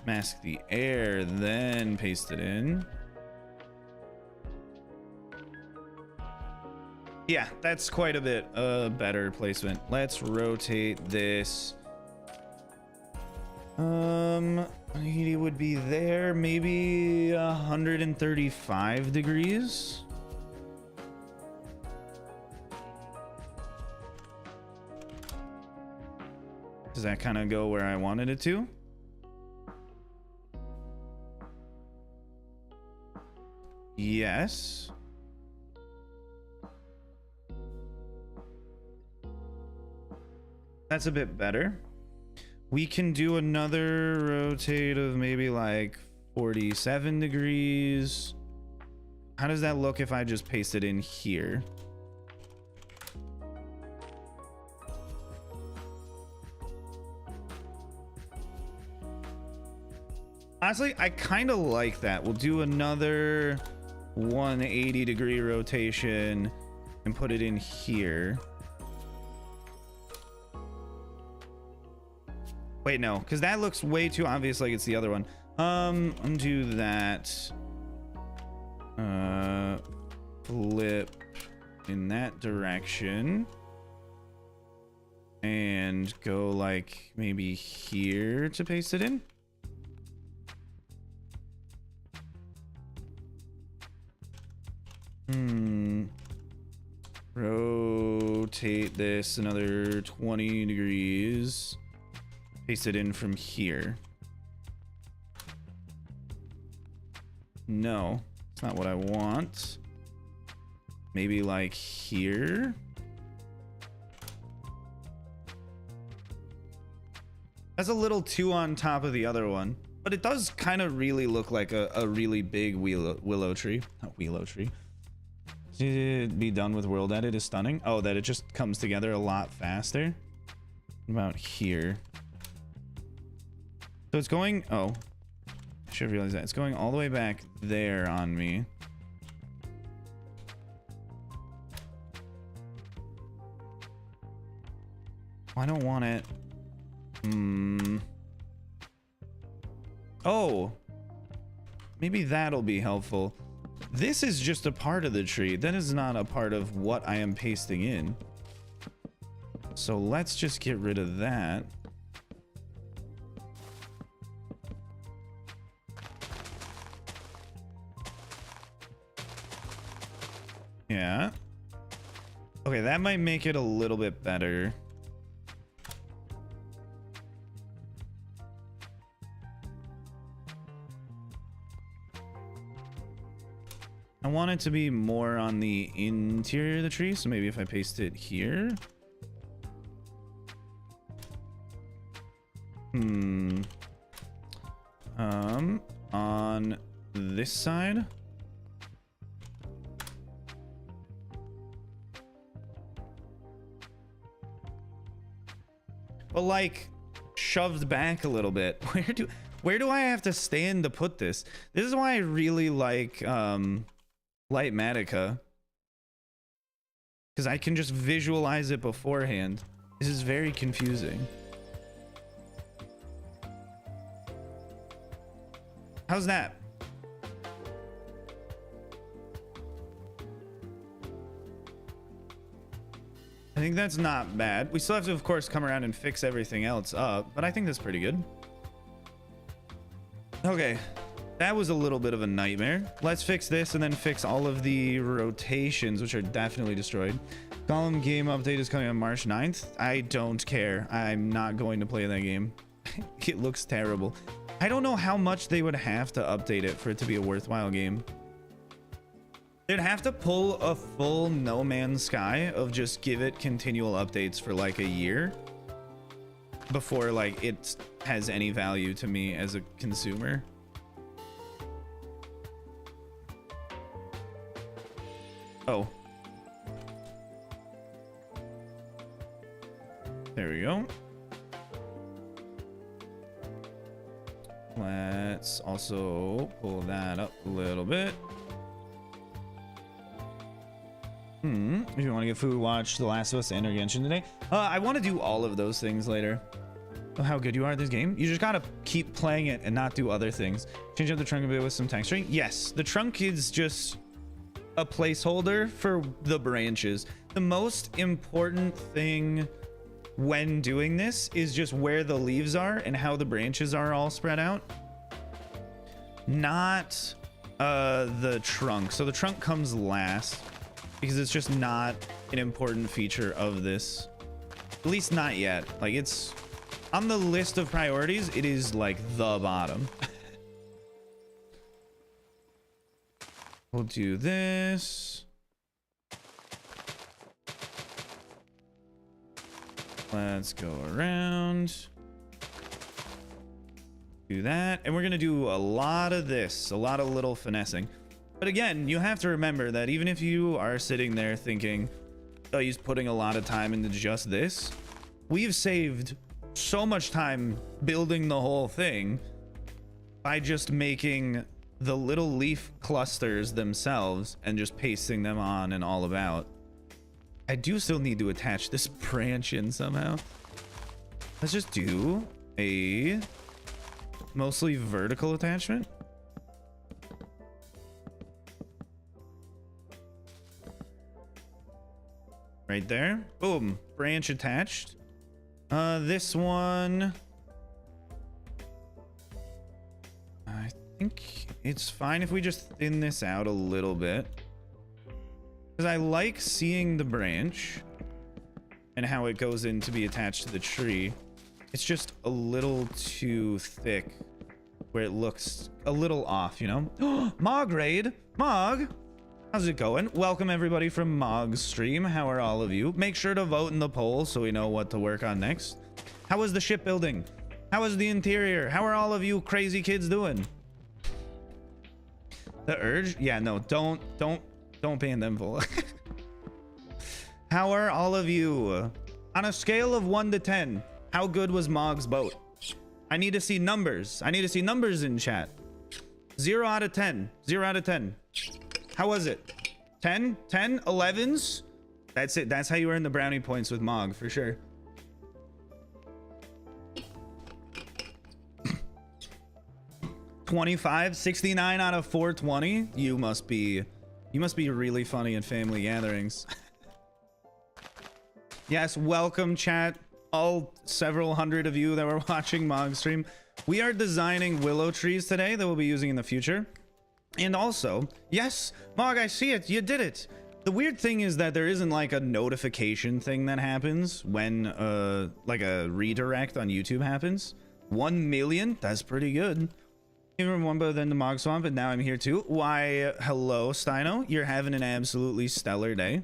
Mask the air, then paste it in. Yeah, that's quite a bit better placement. Let's rotate this. He would be there maybe 135 degrees. Does that kind of go where I wanted it to? Yes. That's a bit better. We can do another rotate of maybe like 47 degrees. How does that look if I just paste it in here? Honestly, I kind of like that. We'll do another 180 degree rotation and put it in here. Wait, no, because that looks way too obvious like it's the other one. Undo that. Flip in that direction. And go like maybe here to paste it in. Rotate this another 20 degrees. Paste it in from here. No, it's not what I want. maybe like here. That's a little too on top of the other one, but it does kind of really look like a really big willow tree. Not willow tree. To be done with world edit is stunning. Oh, that it just comes together a lot faster. About here. So it's going, oh, I should have realized that. It's going all the way back there on me. I don't want it. Oh, maybe that'll be helpful. This is just a part of the tree. That is not a part of what I am pasting in. So let's just get rid of that. Yeah. Okay, that might make it a little bit better. I want it to be more on the interior of the tree, so maybe if I paste it here. On this side. But like shoved back a little bit. Where do I have to stand to put this? This is why I really like Lightmatica, because I can just visualize it beforehand. This is very confusing. How's that? I think that's not bad. We still have to, of course, come around and fix everything else up, but I think that's pretty good. Okay. That was a little bit of a nightmare. Let's fix this and then fix all of the rotations, which are definitely destroyed. Gollum game update is coming on March 9th. I don't care. I'm not going to play that game. It looks terrible. I don't know how much they would have to update it for it to be a worthwhile game. They'd have to pull a full No Man's Sky of just give it continual updates for like a year before like it has any value to me as a consumer. Oh. There we go. Let's also pull that up a little bit. If you want to get food, watch The Last of Us and or Genshin today. I want to do all of those things later. Oh, how good you are at this game. You just gotta keep playing it and not do other things. Change up the trunk a bit with some texturing. Yes, the trunk is just a placeholder for the branches. The most important thing when doing this is just where the leaves are and how the branches are all spread out, not the trunk. So the trunk comes last because it's just not an important feature of this, at least not yet. Like, it's on the list of priorities, it is like the bottom. We'll do this. Let's go around. Do that. And we're going to do a lot of this, a lot of little finessing. But again, you have to remember that even if you are sitting there thinking, oh, he's putting a lot of time into just this, we've saved so much time building the whole thing by just making the little leaf clusters themselves and just pasting them on and all about. I do still need to attach this branch in somehow. Let's just do a mostly vertical attachment. Right there. Boom. Branch attached. This one, I think it's fine if we just thin this out a little bit, because I like seeing the branch and how it goes in to be attached to the tree. It's just a little too thick where it looks a little off, you know? Mog raid! Mog! How's it going? Welcome everybody from Mog's stream. How are all of you? Make sure to vote in the poll so we know what to work on next. How was the shipbuilding? How was the interior? How are all of you crazy kids doing? The urge? Yeah, no, don't ban them full. How are all of you? On a scale of 1 to 10, how good was Mog's boat? I need to see numbers. I need to see numbers in chat. 0 out of 10. 0 out of 10. How was it? 10? 10? 11s? That's it. That's how you earn the brownie points with Mog, for sure. $25, 69 out of 420. You must be really funny in family gatherings. Yes, welcome chat. All several hundred of you that were watching Mog stream. We are designing willow trees today that we'll be using in the future. And also, yes, Mog, I see it. You did it. The weird thing is that there isn't like a notification thing that happens when like a redirect on YouTube happens. 1 million, that's pretty good. Even Wumba than the Mog Swamp, and now I'm here too. Why, hello, Steino. You're having an absolutely stellar day.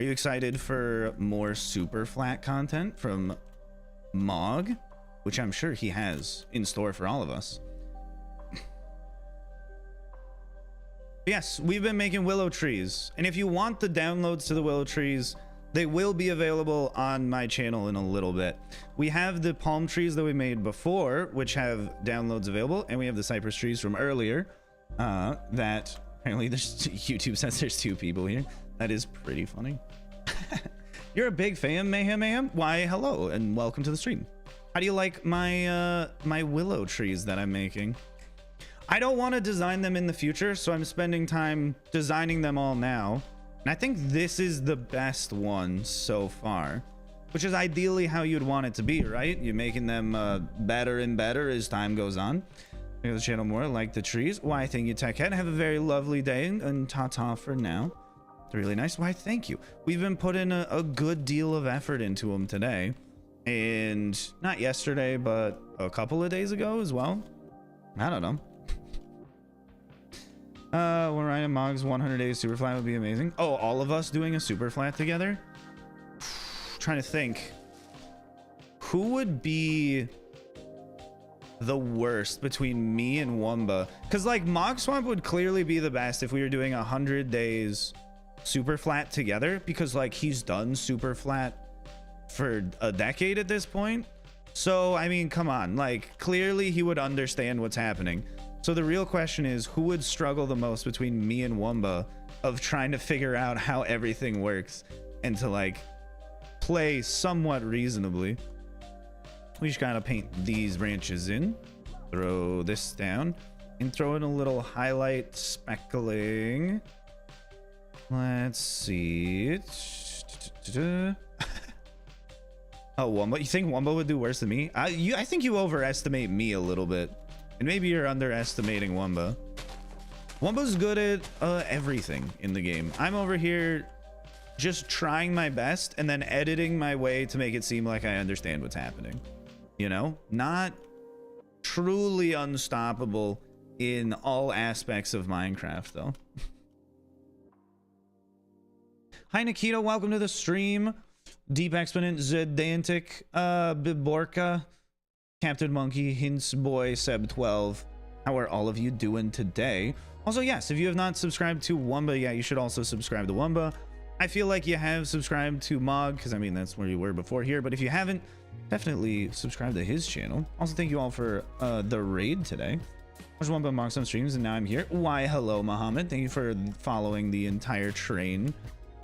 Are you excited for more super flat content from Mog? Which I'm sure he has in store for all of us. Yes, we've been making willow trees. And if you want the downloads to the willow trees, they will be available on my channel in a little bit. We have the palm trees that we made before, which have downloads available. And we have the cypress trees from earlier that apparently YouTube says there's 2 people here. That is pretty funny. You're a big fan, Mayhem. Why, hello, and welcome to the stream. How do you like my my willow trees that I'm making? I don't want to design them in the future, so I'm spending time designing them all now. And I think this is the best one so far, which is ideally how you'd want it to be, right? You're making them better and better as time goes on. Make the channel more like the trees. Why, thank you, Tech Head. Have a very lovely day, and ta-ta for now. Really nice. Why, thank you. We've been putting a good deal of effort into them today, and not yesterday, but a couple of days ago as well. I don't know. When Ryan Mog's 100 days super flat would be amazing. Oh, all of us doing a super flat together. Trying to think who would be the worst between me and Wumba, because like Mog Swamp would clearly be the best if we were doing 100 days super flat together, because like he's done super flat for a decade at this point. So I mean, come on, like clearly he would understand what's happening. So the real question is, who would struggle the most between me and Wumba of trying to figure out how everything works and to like play somewhat reasonably. We just gotta paint these branches in, throw this down, and throw in a little highlight speckling. Let's see. Oh, Wumba. You think Wumba would do worse than me? I think you overestimate me a little bit. And maybe you're underestimating Wumba. Wumba's good at everything in the game. I'm over here just trying my best and then editing my way to make it seem like I understand what's happening. You know? Not truly unstoppable in all aspects of Minecraft, though. Hi, Nikita. Welcome to the stream. Deep Exponent, Zedantic, Biborka, Captain Monkey, Hints Boy, Seb12. How are all of you doing today? Also, yes, if you have not subscribed to Wumba yet, you should also subscribe to Wumba. I feel like you have subscribed to Mog, because I mean, that's where you were before here. But if you haven't, definitely subscribe to his channel. Also, thank you all for the raid today. I was Wumba Mog some streams, and now I'm here. Why, hello, Muhammad. Thank you for following the entire train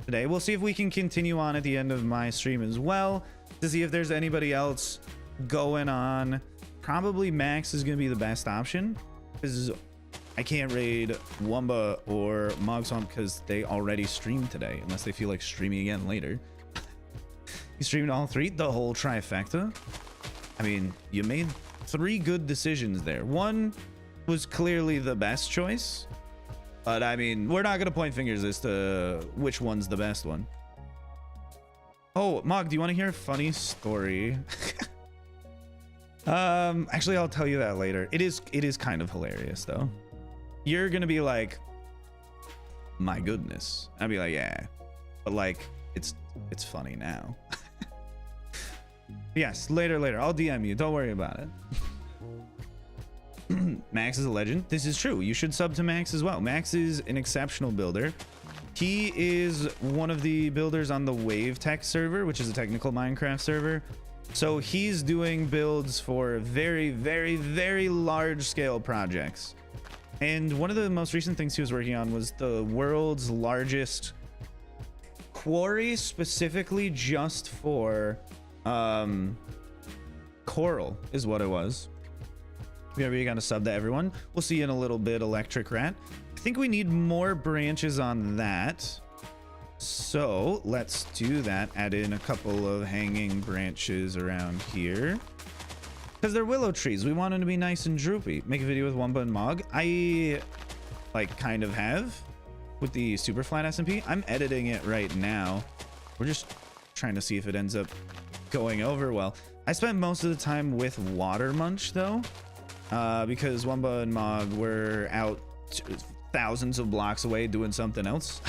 today. We'll see if we can continue on at the end of my stream as well to see if there's anybody else going on. Probably Max is going to be the best option, because I can't raid Wumba or Mog Swamp because they already streamed today, unless they feel like streaming again later. You streamed all 3, the whole trifecta. I mean, you made 3 good decisions there. One was clearly the best choice, but I mean, we're not gonna point fingers as to which one's the best one. Oh, Mog, do you want to hear a funny story? Actually, I'll tell you that later. It is kind of hilarious though. You're gonna be like, my goodness. I'd be like, yeah, but like it's funny now. Yes, later. I'll DM you. Don't worry about it. Max is a legend. This is true. You should sub to Max as well. Max is an exceptional builder. He is one of the builders on the Wave Tech server, which is a technical Minecraft server. So he's doing builds for very, very, very large scale projects. And one of the most recent things he was working on was the world's largest quarry, specifically just for coral is what it was. We already got a sub to everyone. We'll see you in a little bit, Electric Rat. I think we need more branches on that. So let's do that. Add in a couple of hanging branches around here. Because they're willow trees. We want them to be nice and droopy. Make a video with Wumba and Mog. I like kind of have with the super flat SMP. I'm editing it right now. We're just trying to see if it ends up going over well. I spent most of the time with Water Munch though, because Wumba and Mog were out thousands of blocks away doing something else.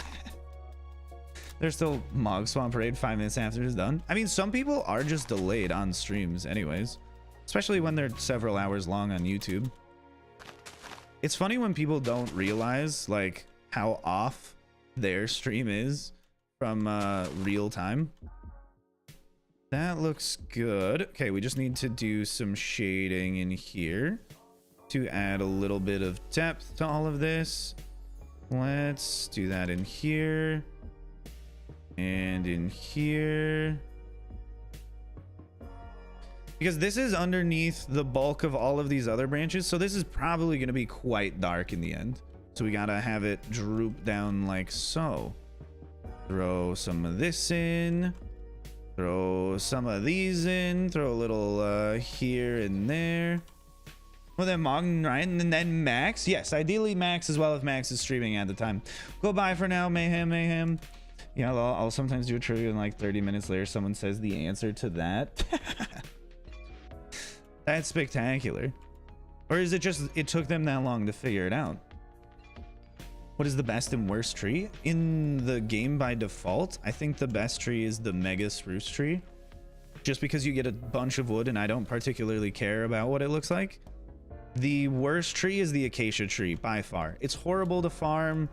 There's still Mog Swamp Parade 5 minutes after it's done. I mean, some people are just delayed on streams anyways, especially when they're several hours long on YouTube. It's funny when people don't realize like how off their stream is from real time. That looks good. Okay, we just need to do some shading in here to add a little bit of depth to all of this. Let's do that in here and in here, because this is underneath the bulk of all of these other branches, so this is probably going to be quite dark in the end. So we gotta have it droop down like so. Throw some of this in, throw some of these in, throw a little here and there. Well, then Mog and Ryan, and then Max. Yes, ideally Max as well if Max is streaming at the time. Go bye for now, Mayhem. Yeah, I'll sometimes do a trivia and like 30 minutes later someone says the answer to that. That's spectacular. Or is it just it took them that long to figure it out? What is the best and worst tree? In the game by default, I think the best tree is the mega spruce tree. Just because you get a bunch of wood and I don't particularly care about what it looks like. The worst tree is the acacia tree by far. It's horrible to farm.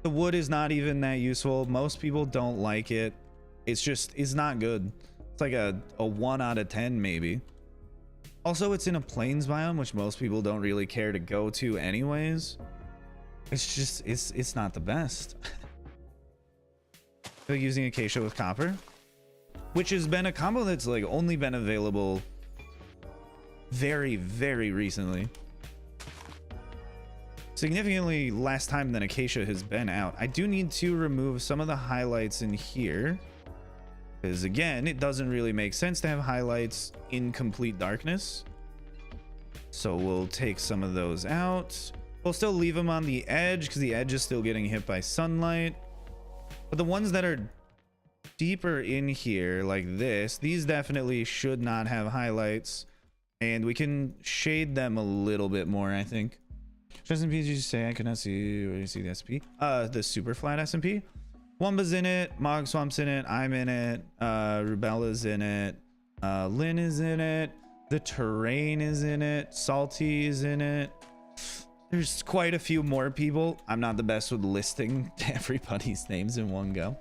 The wood is not even that useful. Most people don't like it. It's not good. It's like a 1 out of 10 maybe. Also, it's in a plains biome, which most people don't really care to go to anyways. It's just, it's not the best. So using acacia with copper, which has been a combo that's like only been available very, very recently. Significantly less time than acacia has been out. I do need to remove some of the highlights in here, because again, it doesn't really make sense to have highlights in complete darkness. So we'll take some of those out. We'll still leave them on the edge because the edge is still getting hit by sunlight. But the ones that are deeper in here like this, these definitely should not have highlights. And we can shade them a little bit more, I think. Just in you say I could not see where you see the SP. The super flat SMP. Wumba's in it, Mog Swamp's in it, I'm in it, Rubella's in it, Lynn is in it, the terrain is in it, Salty is in it. There's quite a few more people. I'm not the best with listing everybody's names in one go.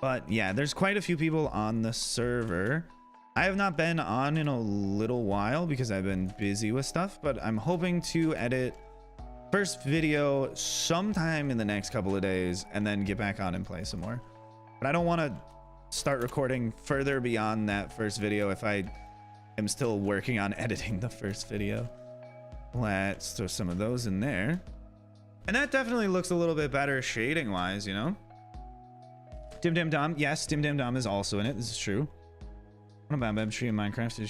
But yeah, there's quite a few people on the server. I have not been on in a little while because I've been busy with stuff, but I'm hoping to edit first video sometime in the next couple of days and then get back on and play some more. But I don't want to start recording further beyond that first video if I am still working on editing the first video. Let's throw some of those in there. And that definitely looks a little bit better shading wise, you know? Dim Dim Dom. Yes, Dim Dim Dom is also in it. This is true. What about Beb tree in Minecraft?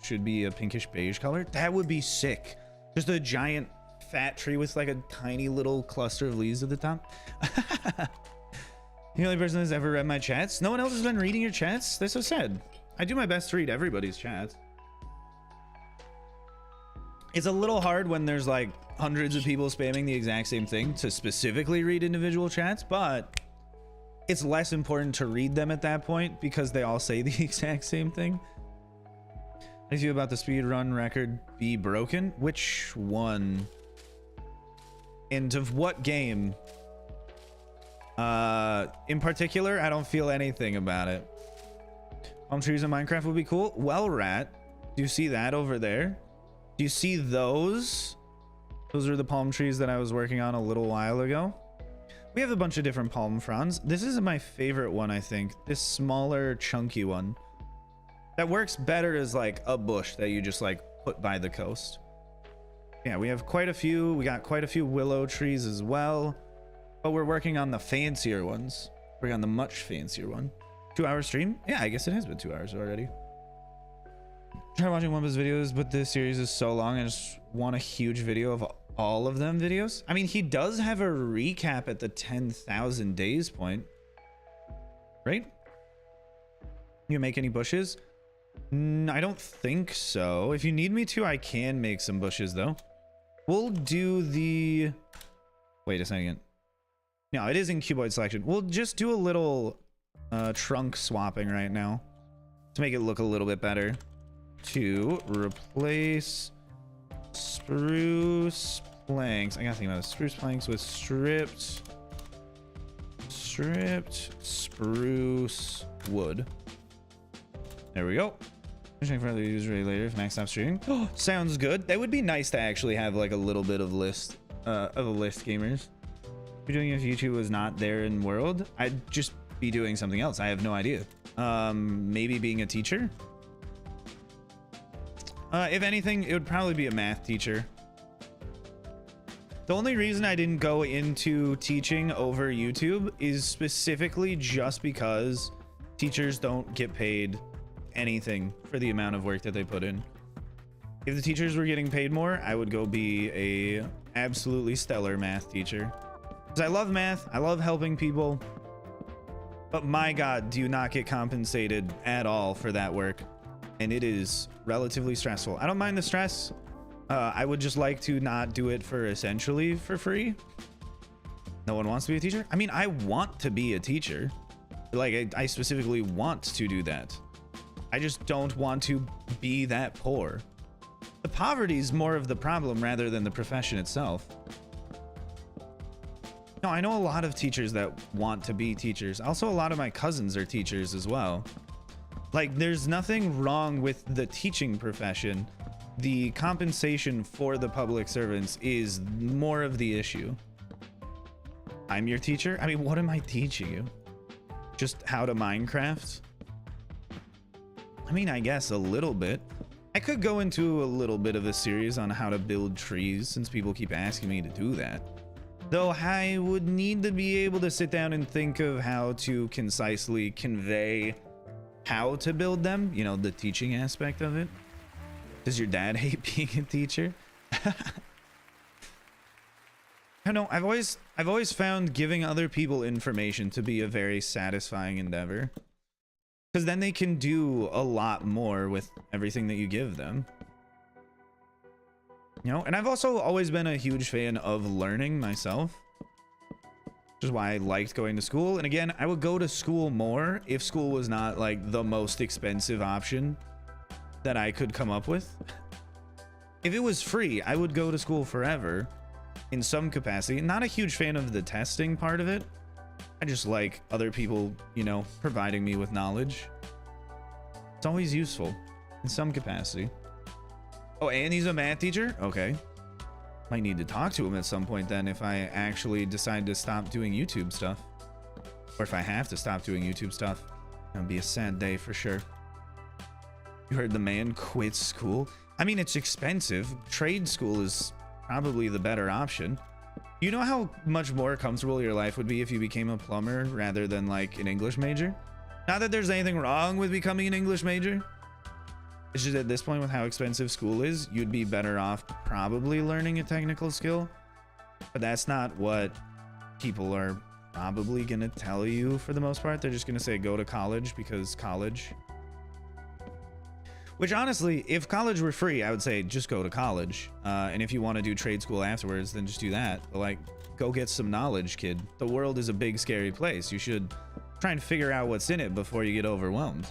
Should be a pinkish beige color. That would be sick. Just a giant fat tree with like a tiny little cluster of leaves at the top. The only person that's ever read my chats. No one else has been reading your chats? That's so sad. I do my best to read everybody's chats. It's a little hard when there's like hundreds of people spamming the exact same thing to specifically read individual chats, but it's less important to read them at that point because they all say the exact same thing. How do you feel about the speed run record be broken? Which one? And of what game? In particular, I don't feel anything about it. Palm trees in Minecraft would be cool. Well, Rat, do you see that over there? Do you see those? Those are the palm trees that I was working on a little while ago. We have a bunch of different palm fronds. This is my favorite one, I think. This smaller, chunky one. That works better as like a bush that you just like put by the coast. Yeah, we have quite a few. We got quite a few willow trees as well. But we're working on the fancier ones. Working on the much fancier one. 2-hour stream? Yeah, I guess it has been 2 hours already. Try watching one of his videos, but this series is so long. I just want a huge video of all of them videos. I mean, he does have a recap at the 10,000 days point. Right? You make any bushes? I don't think so. If you need me to, I can make some bushes though. We'll do the... Wait a second. No, it is in cuboid selection. We'll just do a little trunk swapping right now to make it look a little bit better. To replace spruce planks. I gotta think about this. Spruce planks with stripped spruce wood. There we go. Finishing for the user later if Max stops streaming. Oh, sounds good. That would be nice to actually have like a little bit of list gamers. If you're doing it if YouTube was not there in world, I'd just be doing something else. I have no idea. Maybe being a teacher. If anything, it would probably be a math teacher. The only reason I didn't go into teaching over YouTube is specifically just because teachers don't get paid anything for the amount of work that they put in. If the teachers were getting paid more, I would go be a absolutely stellar math teacher. Because I love math, I love helping people, but my God, do you not get compensated at all for that work? And it is relatively stressful. I don't mind the stress. I would just like to not do it for essentially for free. No one wants to be a teacher. I mean, I want to be a teacher. Like, I specifically want to do that. I just don't want to be that poor. The poverty is more of the problem rather than the profession itself. No, I know a lot of teachers that want to be teachers. Also, a lot of my cousins are teachers as well. Like, there's nothing wrong with the teaching profession. The compensation for the public servants is more of the issue. I'm your teacher? I mean, what am I teaching you? Just how to Minecraft? I mean, I guess a little bit. I could go into a little bit of a series on how to build trees since people keep asking me to do that. Though I would need to be able to sit down and think of how to concisely convey how to build them, you know, the teaching aspect of it. Does your dad hate being a teacher? I don't know. I've always found giving other people information to be a very satisfying endeavor. Because then they can do a lot more with everything that you give them. You know, and I've also always been a huge fan of learning myself. Which is why I liked going to school. And again, I would go to school more if school was not like the most expensive option that I could come up with. If it was free, I would go to school forever in some capacity. Not a huge fan of the testing part of it. I just like other people, you know, providing me with knowledge. It's always useful in some capacity. Oh, and he's a math teacher? Okay. Might need to talk to him at some point then if I actually decide to stop doing YouTube stuff. Or if I have to stop doing YouTube stuff. That'd be a sad day for sure. You heard the man quit school? I mean, it's expensive. Trade school is probably the better option. You know how much more comfortable your life would be if you became a plumber rather than like an English major? Not that there's anything wrong with becoming an English major. It's just at this point with how expensive school is, you'd be better off probably learning a technical skill. But that's not what people are probably gonna tell you for the most part. They're just gonna say go to college because college. Which honestly, if college were free, I would say just go to college. And if you want to do trade school afterwards, then just do that. But like, go get some knowledge, kid. The world is a big, scary place. You should try and figure out what's in it before you get overwhelmed.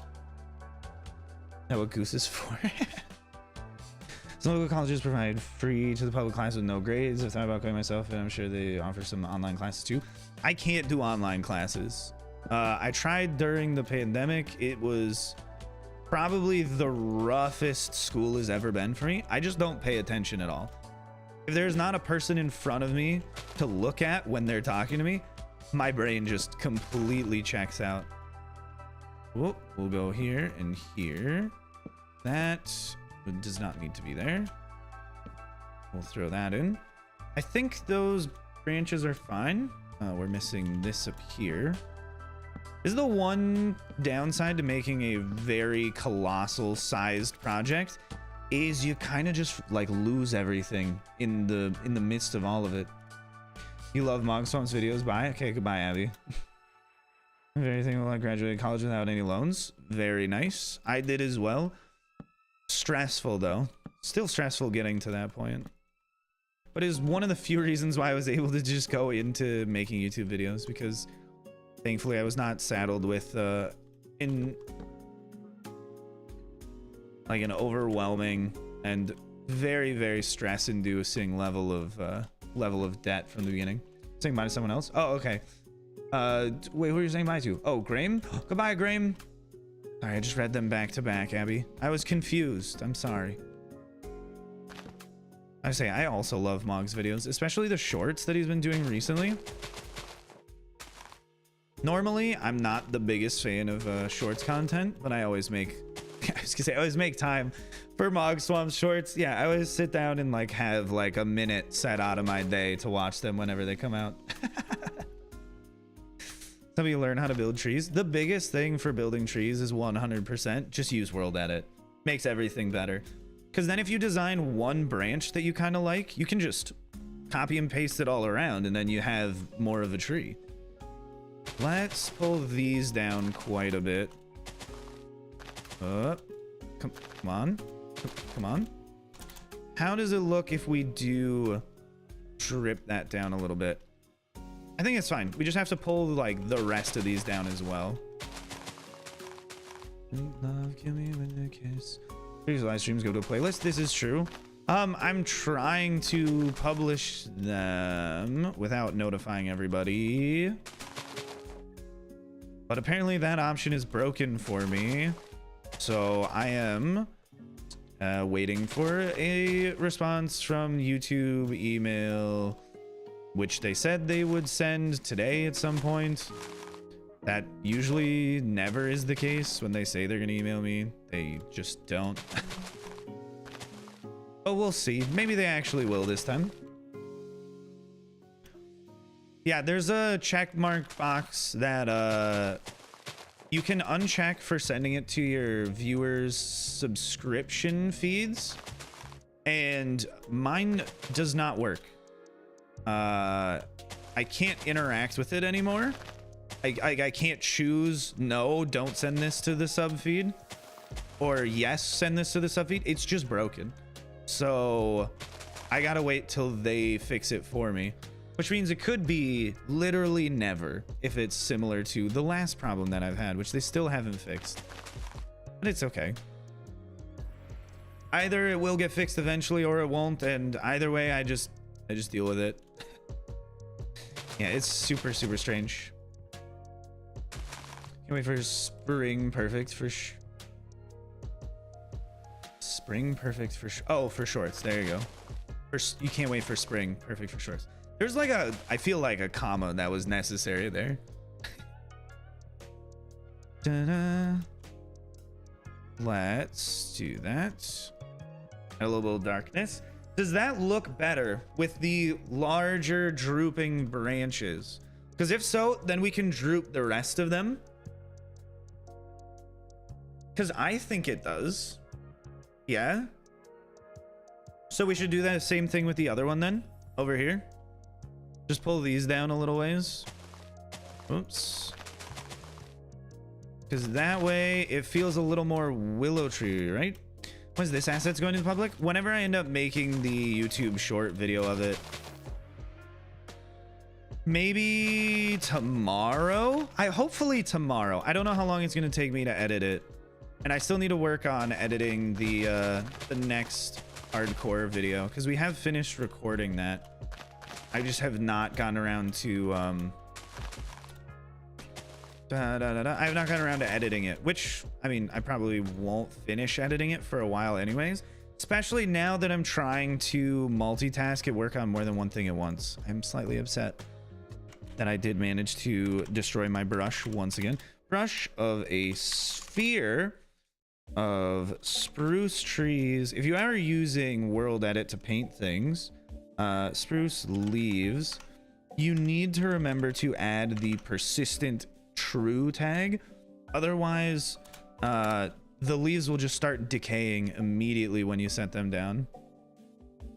That's what Goose is for. Some local colleges provide free to the public class with no grades. I've thought about going myself, and I'm sure they offer some online classes too. I can't do online classes. I tried during the pandemic. It was probably the roughest school has ever been for me. I just don't pay attention at all. If there's not a person in front of me to look at when they're talking to me, my brain just completely checks out. Whoop, we'll go here and here. That does not need to be there. We'll throw that in. I think those branches are fine. We're missing this up here. This is the one downside to making a very colossal sized project, is you kind of just like lose everything in the midst of all of it. You love MogSwamp's videos. Bye. Okay, goodbye, Abby. Very thankful I graduated college without any loans. Very nice. I did as well. Stressful though. Still stressful getting to that point. But is one of the few reasons why I was able to just go into making YouTube videos, because thankfully I was not saddled with an overwhelming and very, very stress-inducing level of debt from the beginning. Saying bye to someone else? Oh, okay. Wait, who are you saying bye to? Oh, Graham? Goodbye, Graham. Sorry, I just read them back to back, Abby. I was confused. I'm sorry. I say I also love Mog's videos, especially the shorts that he's been doing recently. Normally, I'm not the biggest fan of shorts content, but I always make I was gonna say I always make time for MogSwamp's shorts. Yeah, I always sit down and like have like a minute set out of my day to watch them whenever they come out. Some of you learn how to build trees. The biggest thing for building trees is 100% just use world edit. Makes everything better. Because then if you design one branch that you kind of like, you can just copy and paste it all around, and then you have more of a tree. Let's pull these down quite a bit. Come on. Come on. How does it look if we do drip that down a little bit? I think it's fine. We just have to pull like the rest of these down as well. Love, kill me with a kiss. These live streams go to a playlist. This is true. I'm trying to publish them without notifying everybody, but apparently that option is broken for me. So I am waiting for a response from YouTube, email, which they said they would send today at some point. That usually never is the case. When they say they're gonna email me, they just don't. But we'll see. Maybe they actually will this time. Yeah, there's a check mark box that you can uncheck for sending it to your viewers' subscription feeds, and mine does not work. I can't interact with it anymore. I can't choose no, don't send this to the sub feed, or yes, send this to the sub feed. It's just broken. So I gotta wait till they fix it for me, which means it could be literally never if it's similar to the last problem that I've had, which they still haven't fixed. But it's okay. Either it will get fixed eventually or it won't, and either way I just deal with it. Yeah, it's super strange. Can't wait for spring perfect for spring perfect for for shorts. There you go. You can't wait for spring perfect for shorts. There's like I feel like a comma that was necessary there. Da-da. Let's do that. A little bit of darkness. Does that look better with the larger drooping branches? Because if so, then we can droop the rest of them. Because I think it does. Yeah. So we should do that same thing with the other one then, over here. Just pull these down a little ways. Oops. Because that way it feels a little more willow tree, right? Was this asset's going to the public? Whenever I end up making the YouTube short video of it, maybe tomorrow. Hopefully tomorrow. I don't know how long it's going to take me to edit it, and I still need to work on editing the next hardcore video because we have finished recording that. I just have not gotten around to I have not gotten around to editing it, which I mean I probably won't finish editing it for a while anyways, especially now that I'm trying to multitask and work on more than one thing at once. I'm slightly upset that I did manage to destroy my brush once again. Brush of a sphere of spruce trees. If you are using World Edit to paint things, spruce leaves, you need to remember to add the persistent true tag. Otherwise, the leaves will just start decaying immediately when you set them down.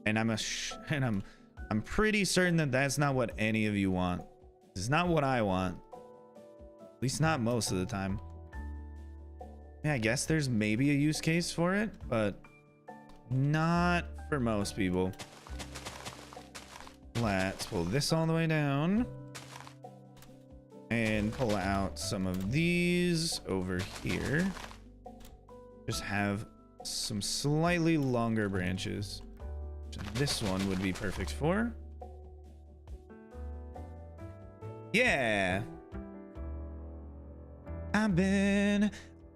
And I'm pretty certain that that's not what any of you want. It's not what I want. At least not most of the time. Yeah, I guess there's maybe a use case for it, but not for most people. Let's pull this all the way down and pull out some of these over here. Just have some slightly longer branches, which this one would be perfect for. Yeah. I've been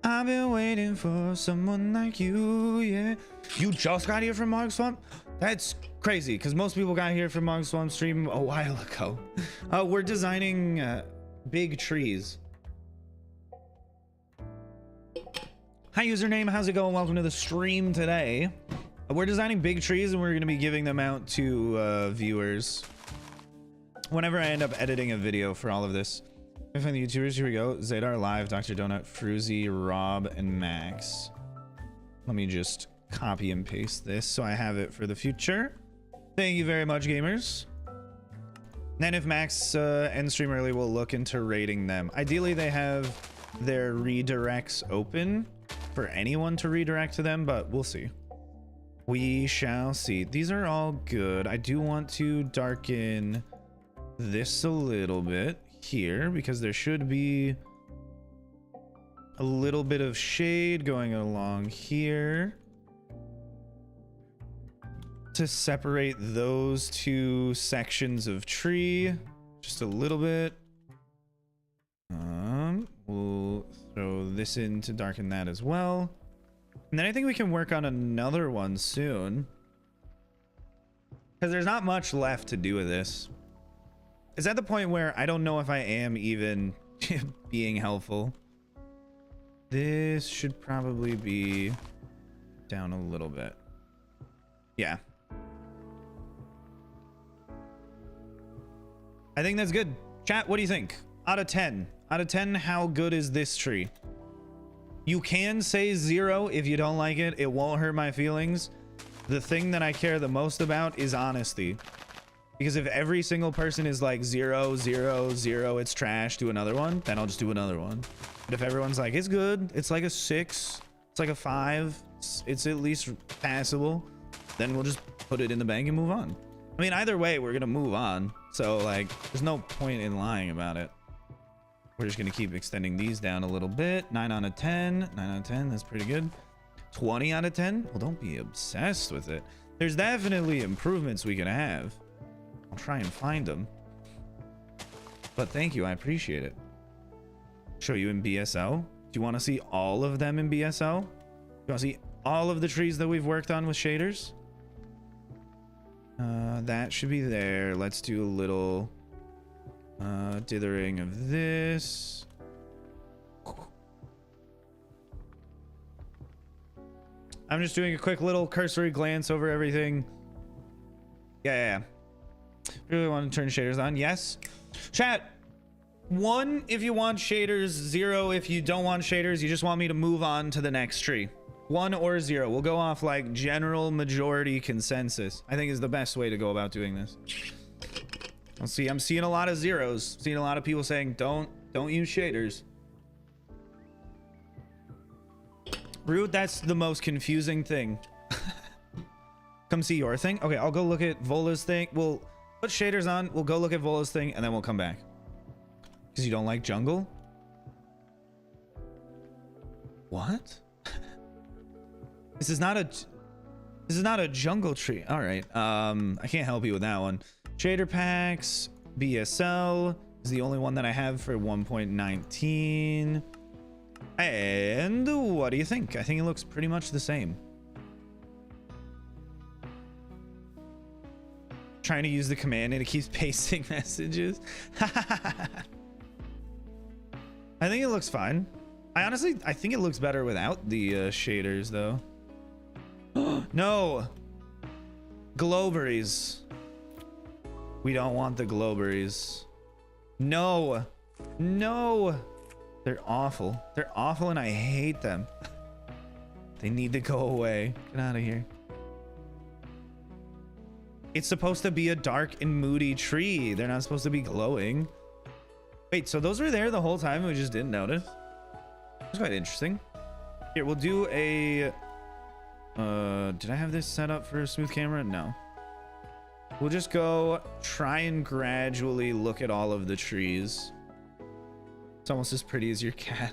waiting for someone like you. Yeah. You just got here from Mog Swamp? That's crazy because most people got here from Mog Swamp stream a while ago. We're designing big trees. Hi username, how's it going? Welcome to the stream today. We're designing big trees and we're going to be giving them out to viewers whenever I end up editing a video for all of this. I find the YouTubers. Here we go. Zadar Live, Dr. Donut, Fruzy, Rob, and Max. Let me just copy and paste this so I have it for the future. Thank you very much, gamers. Then if Max ends stream early, we'll look into rating them. Ideally, they have their redirects open for anyone to redirect to them, but we'll see. We shall see. These are all good. I do want to darken this a little bit here because there should be a little bit of shade going along here to separate those two sections of tree just a little bit. We'll throw this in to darken that as well, and then I think we can work on another one soon because there's not much left to do with this. It's at the point where I don't know if I am even being helpful. This should probably be down a little bit. Yeah. I think that's good. Chat, what do you think? Out of 10. Out of 10, how good is this tree? You can say 0 if you don't like it. It won't hurt my feelings. The thing that I care the most about is honesty. Because if every single person is like 0, 0, 0, it's trash, do another one, then I'll just do another one. But if everyone's like, it's good, it's like a 6, it's like a 5, it's at least passable, then we'll just put it in the bank and move on. I mean, either way, we're gonna move on. So like, there's no point in lying about it. We're just gonna keep extending these down a little bit. 9 out of 10, 9 out of 10, that's pretty good. 20 out of 10, well, don't be obsessed with it. There's definitely improvements we can have. I'll try and find them. But thank you, I appreciate it. Show you in BSO. Do you want to see all of them in BSO? Do you want to see all of the trees that we've worked on with shaders? That should be there. Let's do a little dithering of this. I'm just doing a quick little cursory glance over everything. Yeah. Really want to turn shaders on? Yes. Chat, 1 if you want shaders, 0 if you don't want shaders. You just want me to move on to the next tree. 1 or 0. We'll go off like general majority consensus. I think is the best way to go about doing this. Let's see. I'm seeing a lot of 0s. Seeing a lot of people saying don't use shaders. Root, that's the most confusing thing. Come see your thing. Okay, I'll go look at Vola's thing. We'll put shaders on. We'll go look at Vola's thing, and then we'll come back. Because you don't like jungle? What? This is not a jungle tree. All right. I can't help you with that one. Shader packs, BSL is the only one that I have for 1.19. And what do you think? I think it looks pretty much the same. Trying to use the command and it keeps pasting messages. I think it looks fine. I think it looks better without the shaders though. No, glowberries. We don't want the glowberries. No, no, they're awful. They're awful and I hate them. They need to go away. Get out of here. It's supposed to be a dark and moody tree. They're not supposed to be glowing. Wait, so those were there the whole time and we just didn't notice? It's quite interesting. Here, we'll do a... did I have this set up for a smooth camera? No. We'll just go try and gradually look at all of the trees. It's almost as pretty as your cat.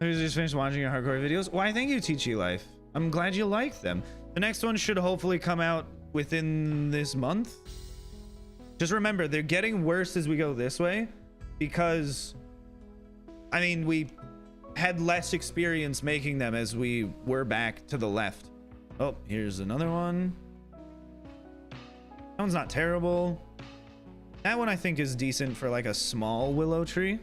I just finished watching your hardcore videos. Why, thank you, Teachy Life. I'm glad you like them. The next one should hopefully come out within this month. Just remember, they're getting worse as we go this way because, I mean, we had less experience making them as we were back to the left. Oh, here's another one. That one's not terrible. That one I think is decent for like a small willow tree.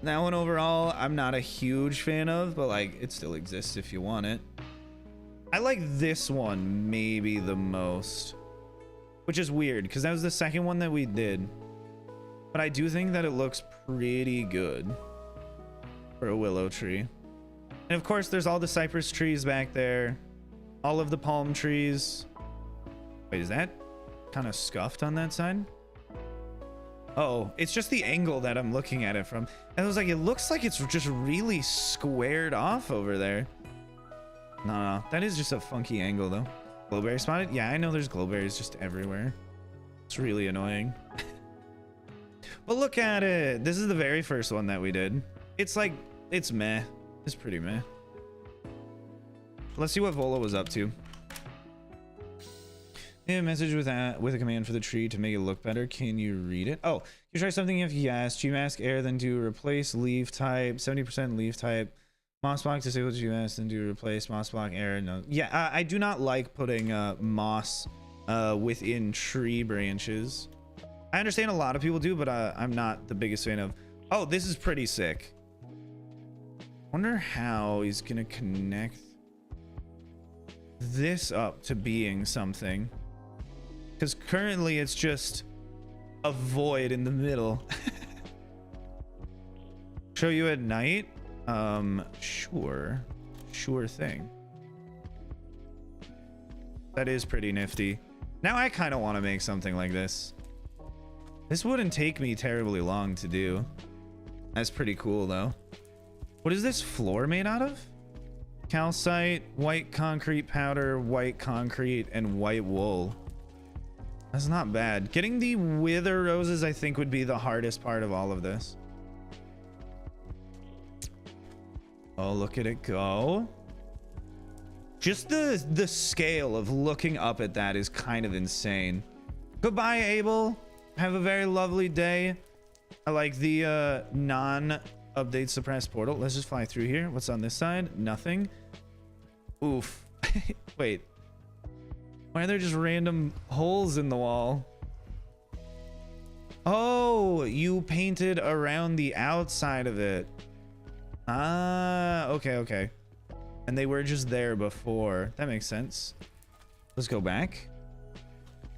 That one overall, I'm not a huge fan of, but like it still exists if you want it. I like this one maybe the most, which is weird because that was the second one that we did. But I do think that it looks pretty good for a willow tree. And of course, there's all the cypress trees back there. All of the palm trees. Wait, is that kind of scuffed on that side? Oh, it's just the angle that I'm looking at it from. And I was like, it looks like it's just really squared off over there. No, that is just a funky angle though. Glowberry spotted? Yeah, I know there's glowberries just everywhere. It's really annoying. But look at it. This is the very first one that we did. It's like, it's meh. It's pretty meh. Let's see what Vola was up to. A message with a command for the tree to make it look better. Can you read it? Oh, you try something if yes. Gmask air, then do replace leaf type. 70% leaf type. Moss block disable Gmask, then do replace moss block air. No, yeah, I do not like putting moss within tree branches. I understand a lot of people do, but I'm not the biggest fan of. Oh, this is pretty sick. Wonder how he's gonna connect this up to being something, because currently it's just a void in the middle. Show you at night? Sure thing. That is pretty nifty. Now I kind of want to make something like this. This wouldn't take me terribly long to do. That's pretty cool though. What is this floor made out of? Calcite, white concrete powder, white concrete, and white wool. That's not bad. Getting the wither roses, I think, would be the hardest part of all of this. Oh, look at it go. Just the scale of looking up at that is kind of insane. Goodbye, Abel. Have a very lovely day. I like the non-update suppressed portal. Let's just fly through here. What's on this side? Nothing. Oof. Wait. Why are there just random holes in the wall? Oh, you painted around the outside of it. Ah, okay. And they were just there before. That makes sense. Let's go back.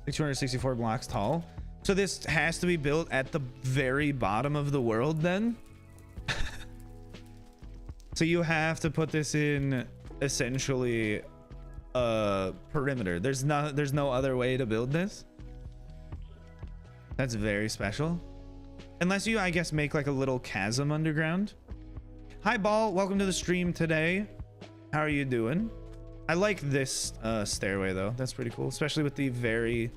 264 blocks tall. So this has to be built at the very bottom of the world then? So you have to put this in essentially a perimeter. There's no other way to build this. That's very special. Unless you, I guess, make like a little chasm underground. Hi, Ball. Welcome to the stream today. How are you doing? I like this stairway, though. That's pretty cool, especially with the very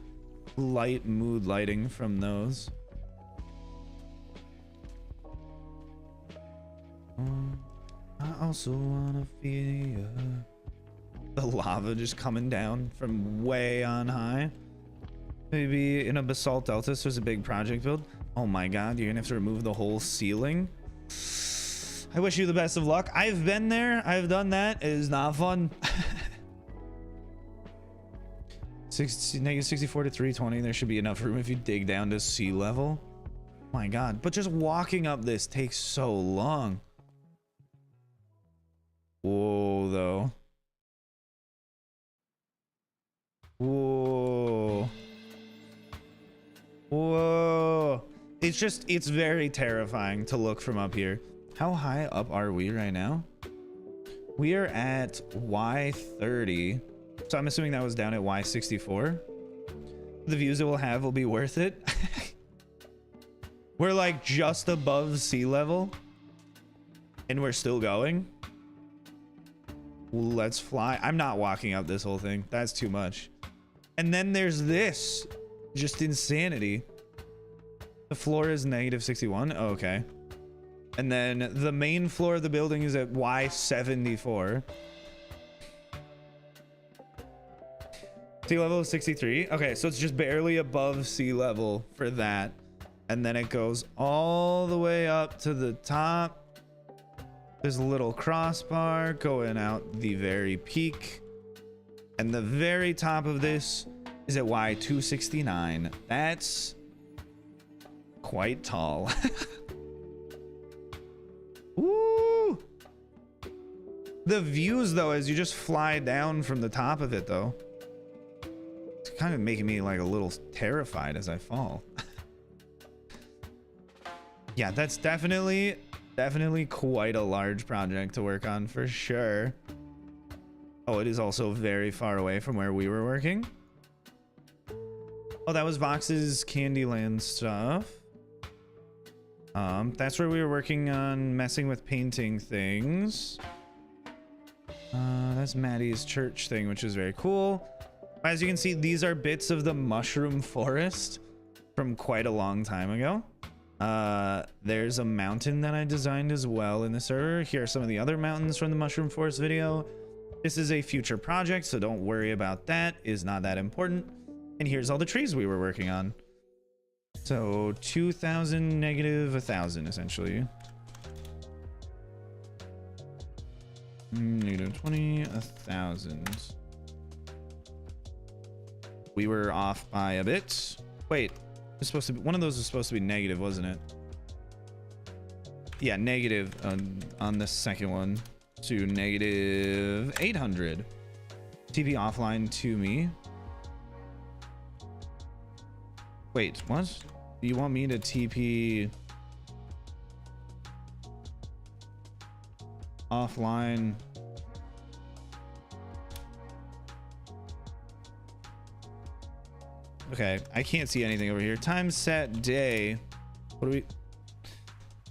light mood lighting from those. I also wanna feel ya. The lava just coming down from way on high. Maybe in a basalt delta, so there's a big project build. Oh my god, you're gonna have to remove the whole ceiling. I wish you the best of luck. I've been there. I've done that. It is not fun. Negative 64 to 320. There should be enough room if you dig down to sea level. My god, but just walking up this takes so long. Whoa, though. Whoa. Whoa. It's very terrifying to look from up here. How high up are we right now? We are at Y30. So I'm assuming that was down at Y64. The views it will have will be worth it. We're like just above sea level. And we're still going. Let's fly. I'm not walking up this whole thing. That's too much. And then there's this. Just insanity. The floor is negative 61. Oh, okay. And then the main floor of the building is at Y74. Sea level is 63. Okay, so it's just barely above sea level for that. And then it goes all the way up to the top. There's a little crossbar going out the very peak. And the very top of this is at Y269. That's quite tall. Woo! The views, though, as you just fly down from the top of it, though, it's kind of making me like a little terrified as I fall. Yeah, that's definitely quite a large project to work on for sure. Oh, it is also very far away from where we were working. Oh, that was Vox's Candyland stuff. That's where we were working on messing with painting things. That's Maddie's church thing, which is very cool. As you can see, these are bits of the mushroom forest from quite a long time ago. There's a mountain that I designed as well in the server. Here are some of the other mountains from the mushroom forest video. This is a future project, so don't worry about that. It's not that important. And here's all the trees we were working on. So 2,000 negative 1,000 essentially. Negative 20, 1,000. We were off by a bit. Wait, it's supposed to be, one of those was supposed to be negative, wasn't it? Yeah, negative on the second one to negative 800. TP offline to me. Wait, what? Do you want me to TP offline? Okay, I can't see anything over here. Time set day. What do we...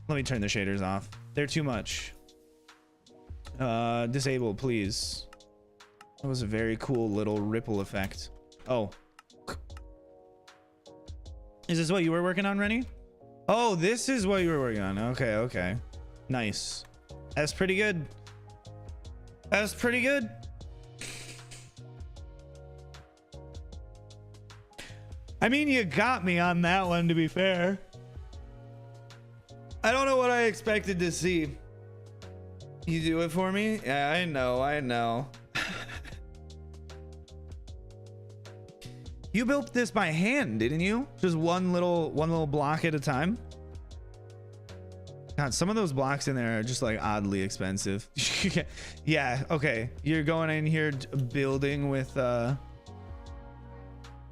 Let me turn the shaders off. They're too much. Disable, please. That was a very cool little ripple effect. Oh. Is this what you were working on, Rennie? Oh, this is what you were working on. Okay, okay. Nice. That's pretty good. That's pretty good. I mean, you got me on that one, to be fair. I don't know what I expected to see. You do it for me? Yeah, I know, I know. You built this by hand, didn't you? Just one little block at a time? God, some of those blocks in there are just like oddly expensive. Yeah, okay. You're going in here building with yeah,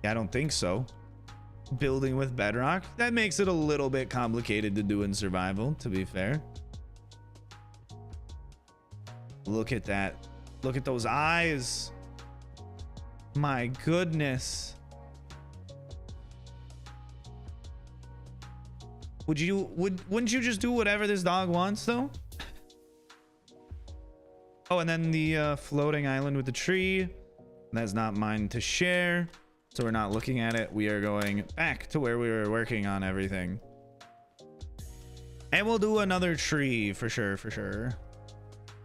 I don't think so. Building with bedrock. That makes it a little bit complicated to do in survival, to be fair. Look at that. Look at those eyes. My goodness. Wouldn't you just do whatever this dog wants, though? Oh, and then the floating island with the tree. That's not mine to share. So we're not looking at it. We are going back to where we were working on everything. And we'll do another tree for sure, for sure.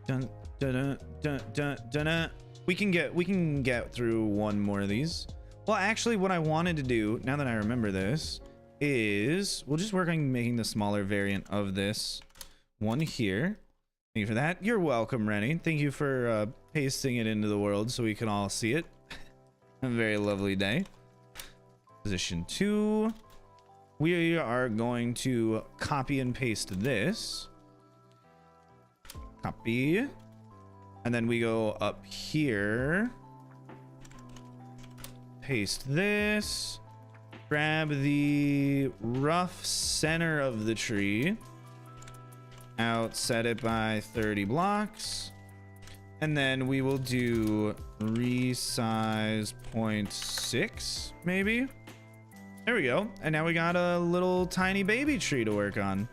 Dun, dun, dun, dun, dun, dun, dun. We can get through one more of these. Well, actually, what I wanted to do, now that I remember this, is we'll just work on making the smaller variant of this one here. Thank you for that. You're welcome, Rennie. Thank you for pasting it into the world so we can all see it. A very lovely day. Position 2. We are going to copy and paste this. Copy. And then we go up here. Paste this. Grab the rough center of the tree. Outset it by 30 blocks. And then we will do resize 0.6, maybe. There we go. And now we got a little tiny baby tree to work on.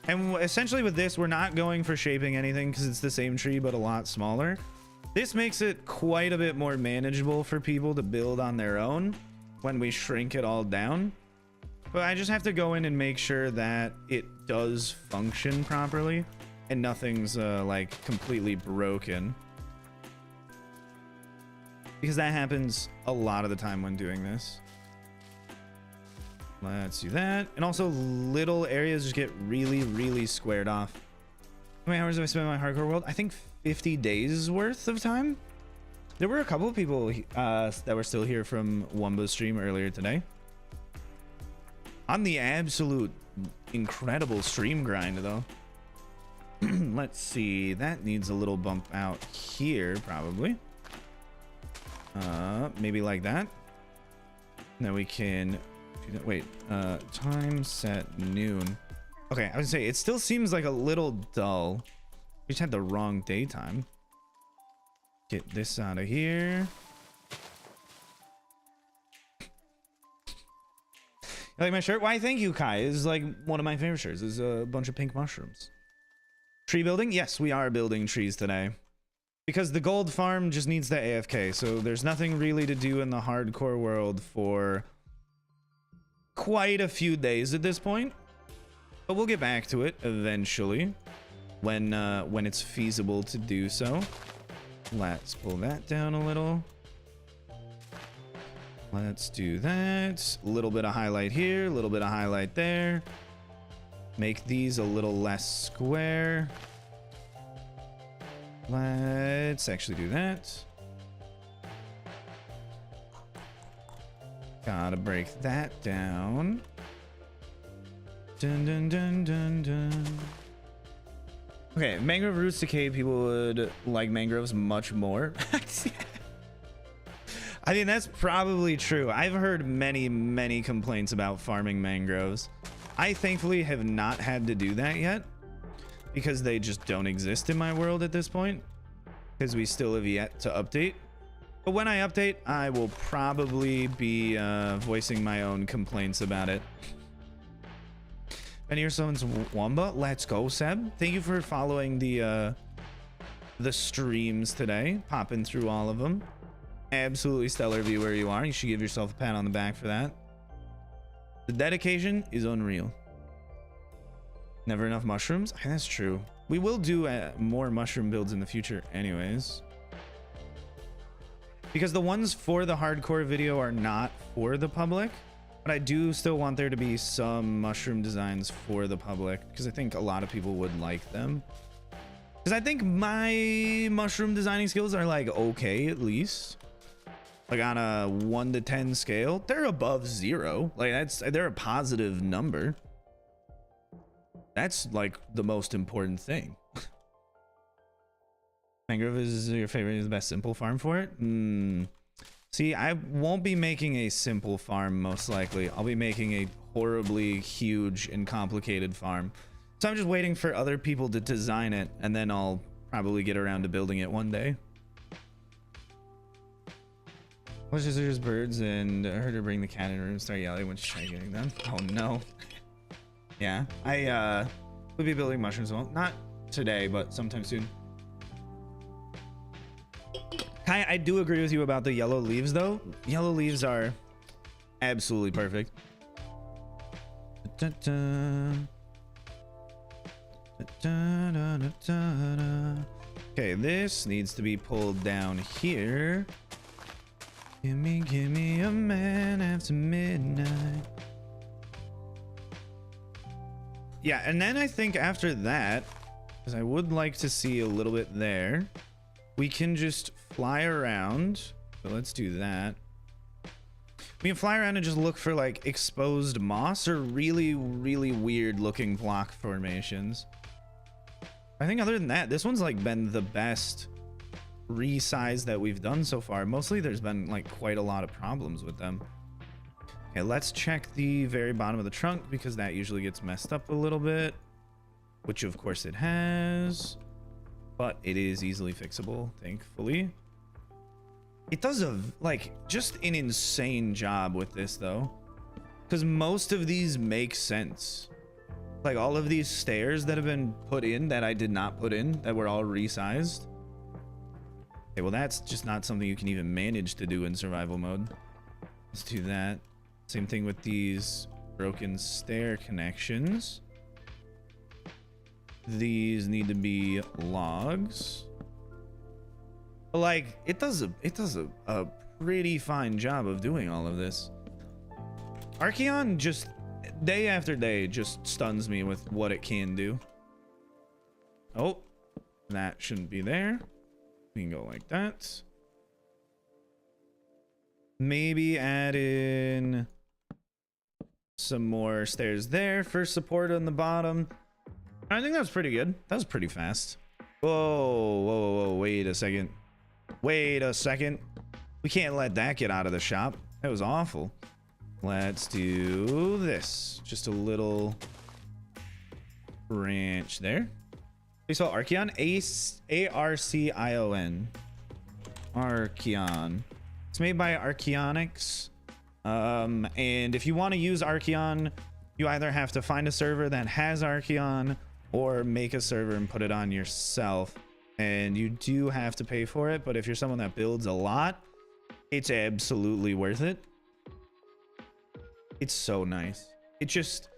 And essentially with this, we're not going for shaping anything because it's the same tree, but a lot smaller. This makes it quite a bit more manageable for people to build on their own when we shrink it all down. But I just have to go in and make sure that it does function properly and nothing's like completely broken, because that happens a lot of the time when doing this. Let's do that. And also little areas just get really squared off. How many hours have I spent in my hardcore world? I think 50 days worth of time. There were a couple of people that were still here from Wumbo's stream earlier today. On the absolute incredible stream grind though. Let's see, that needs a little bump out here probably. Maybe like that. Then we can do that. Wait, time set noon. Okay, I would say it still seems like a little dull. We just had the wrong daytime. Get this out of here. You like my shirt? Why, thank you, Kai. This is like one of my favorite shirts. There's a bunch of pink mushrooms. Tree building? Yes, we are building trees today. Because the gold farm just needs the AFK, so there's nothing really to do in the hardcore world for quite a few days at this point. But we'll get back to it eventually when it's feasible to do so. Let's pull that down a little. Let's do that. A little bit of highlight here, a little bit of highlight there. Make these a little less square. Let's actually do that. Gotta break that down. Dun dun dun dun dun. Okay, mangrove roots decay. People would like mangroves much more. I mean, that's probably true. I've heard many complaints about farming mangroves. I thankfully have not had to do that yet because they just don't exist in my world at this point, because we still have yet to update. But when I update, I will probably be voicing my own complaints about it. And here's someone's Wamba. Let's go, Seb. Thank you for following the streams today, popping through all of them. Absolutely stellar viewer you are. You should give yourself a pat on the back for that. The dedication is unreal. Never enough mushrooms? That's true. We will do more mushroom builds in the future anyways, because the ones for the hardcore video are not for the public, but I do still want there to be some mushroom designs for the public, because I think a lot of people would like them. Because I think my mushroom designing skills are like okay, at least. Like on a 1 to 10 scale, they're above 0. Like they're a positive number. That's like the most important thing. Mangrove is your favorite, is the best simple farm for it? See, I won't be making a simple farm most likely. I'll be making a horribly huge and complicated farm. So I'm just waiting for other people to design it, and then I'll probably get around to building it one day. What's just birds, and I heard her bring the cat in her room, start yelling when she's trying to get them. Oh no. Yeah, I will be building mushrooms. Well, not today, but sometime soon. I do agree with you about the yellow leaves, though. Yellow leaves are absolutely perfect. Okay, this needs to be pulled down here. Give me a man after midnight. Yeah, and then I think after that, because I would like to see a little bit there, we can just fly around. So let's do that. We can fly around and just look for like exposed moss or really weird looking block formations. I think other than that, this one's like been the best resize that we've done so far. Mostly there's been like quite a lot of problems with them. Okay, let's check the very bottom of the trunk because that usually gets messed up a little bit, which of course it has, but it is easily fixable, thankfully. It does a like just an insane job with this though, because most of these make sense. Like all of these stairs that have been put in that I did not put in, that were all resized. Okay, well that's just not something you can even manage to do in survival mode. Let's do that. Same thing with these broken stair connections. These need to be logs. But like it does a pretty fine job of doing all of this. Archeon just day after day just stuns me with what it can do. Oh, that shouldn't be there. We can go like that. Maybe add in some more stairs there for support on the bottom. I think that was pretty good. That was pretty fast. Whoa, wait a second. Wait a second. We can't let that get out of the shop. That was awful. Let's do this. Just a little branch there. You saw Archeon? A-R-C-I-O-N. Archeon. It's made by Archeonics. And if you want to use Archeon, you either have to find a server that has Archeon or make a server and put it on yourself. And you do have to pay for it, but if you're someone that builds a lot, it's absolutely worth it. It's so nice. It just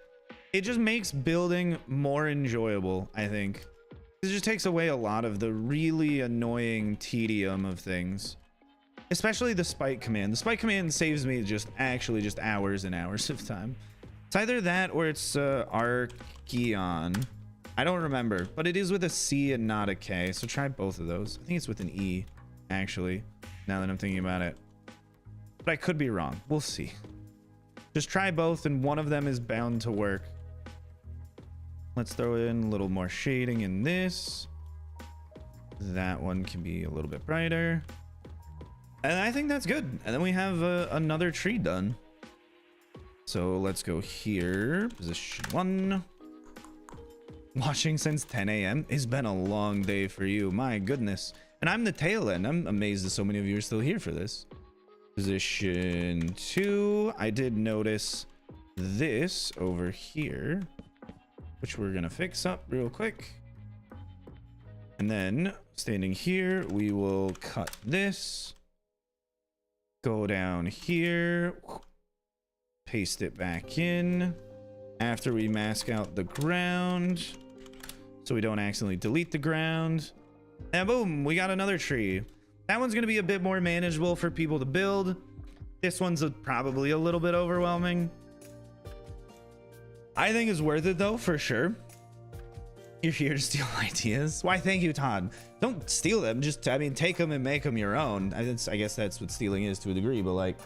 makes building more enjoyable, I think. It just takes away a lot of the really annoying tedium of things. Especially the spike command. The spike command saves me just hours and hours of time. It's either that or it's Archeon. I don't remember, but it is with a C and not a K, so try both of those. I think it's with an E, actually, now that I'm thinking about it. But I could be wrong. We'll see. Just try both, and one of them is bound to work. Let's throw in a little more shading in this. That one can be a little bit brighter. And I think that's good. And then we have another tree done. So let's go here. Position 1. Watching since 10 a.m. It's been a long day for you. My goodness. And I'm the tail end. I'm amazed that so many of you are still here for this. Position 2. I did notice this over here, which we're going to fix up real quick. And then standing here, we will cut this. Go down here. Paste it back in. After we mask out the ground, so we don't accidentally delete the ground. And boom, we got another tree. That one's gonna be a bit more manageable for people to build. This one's probably a little bit overwhelming. I think it's worth it though, for sure. You're here to steal ideas. Why, thank you, Todd. Don't steal them, just, I mean, take them and make them your own. I guess that's what stealing is to a degree, but like,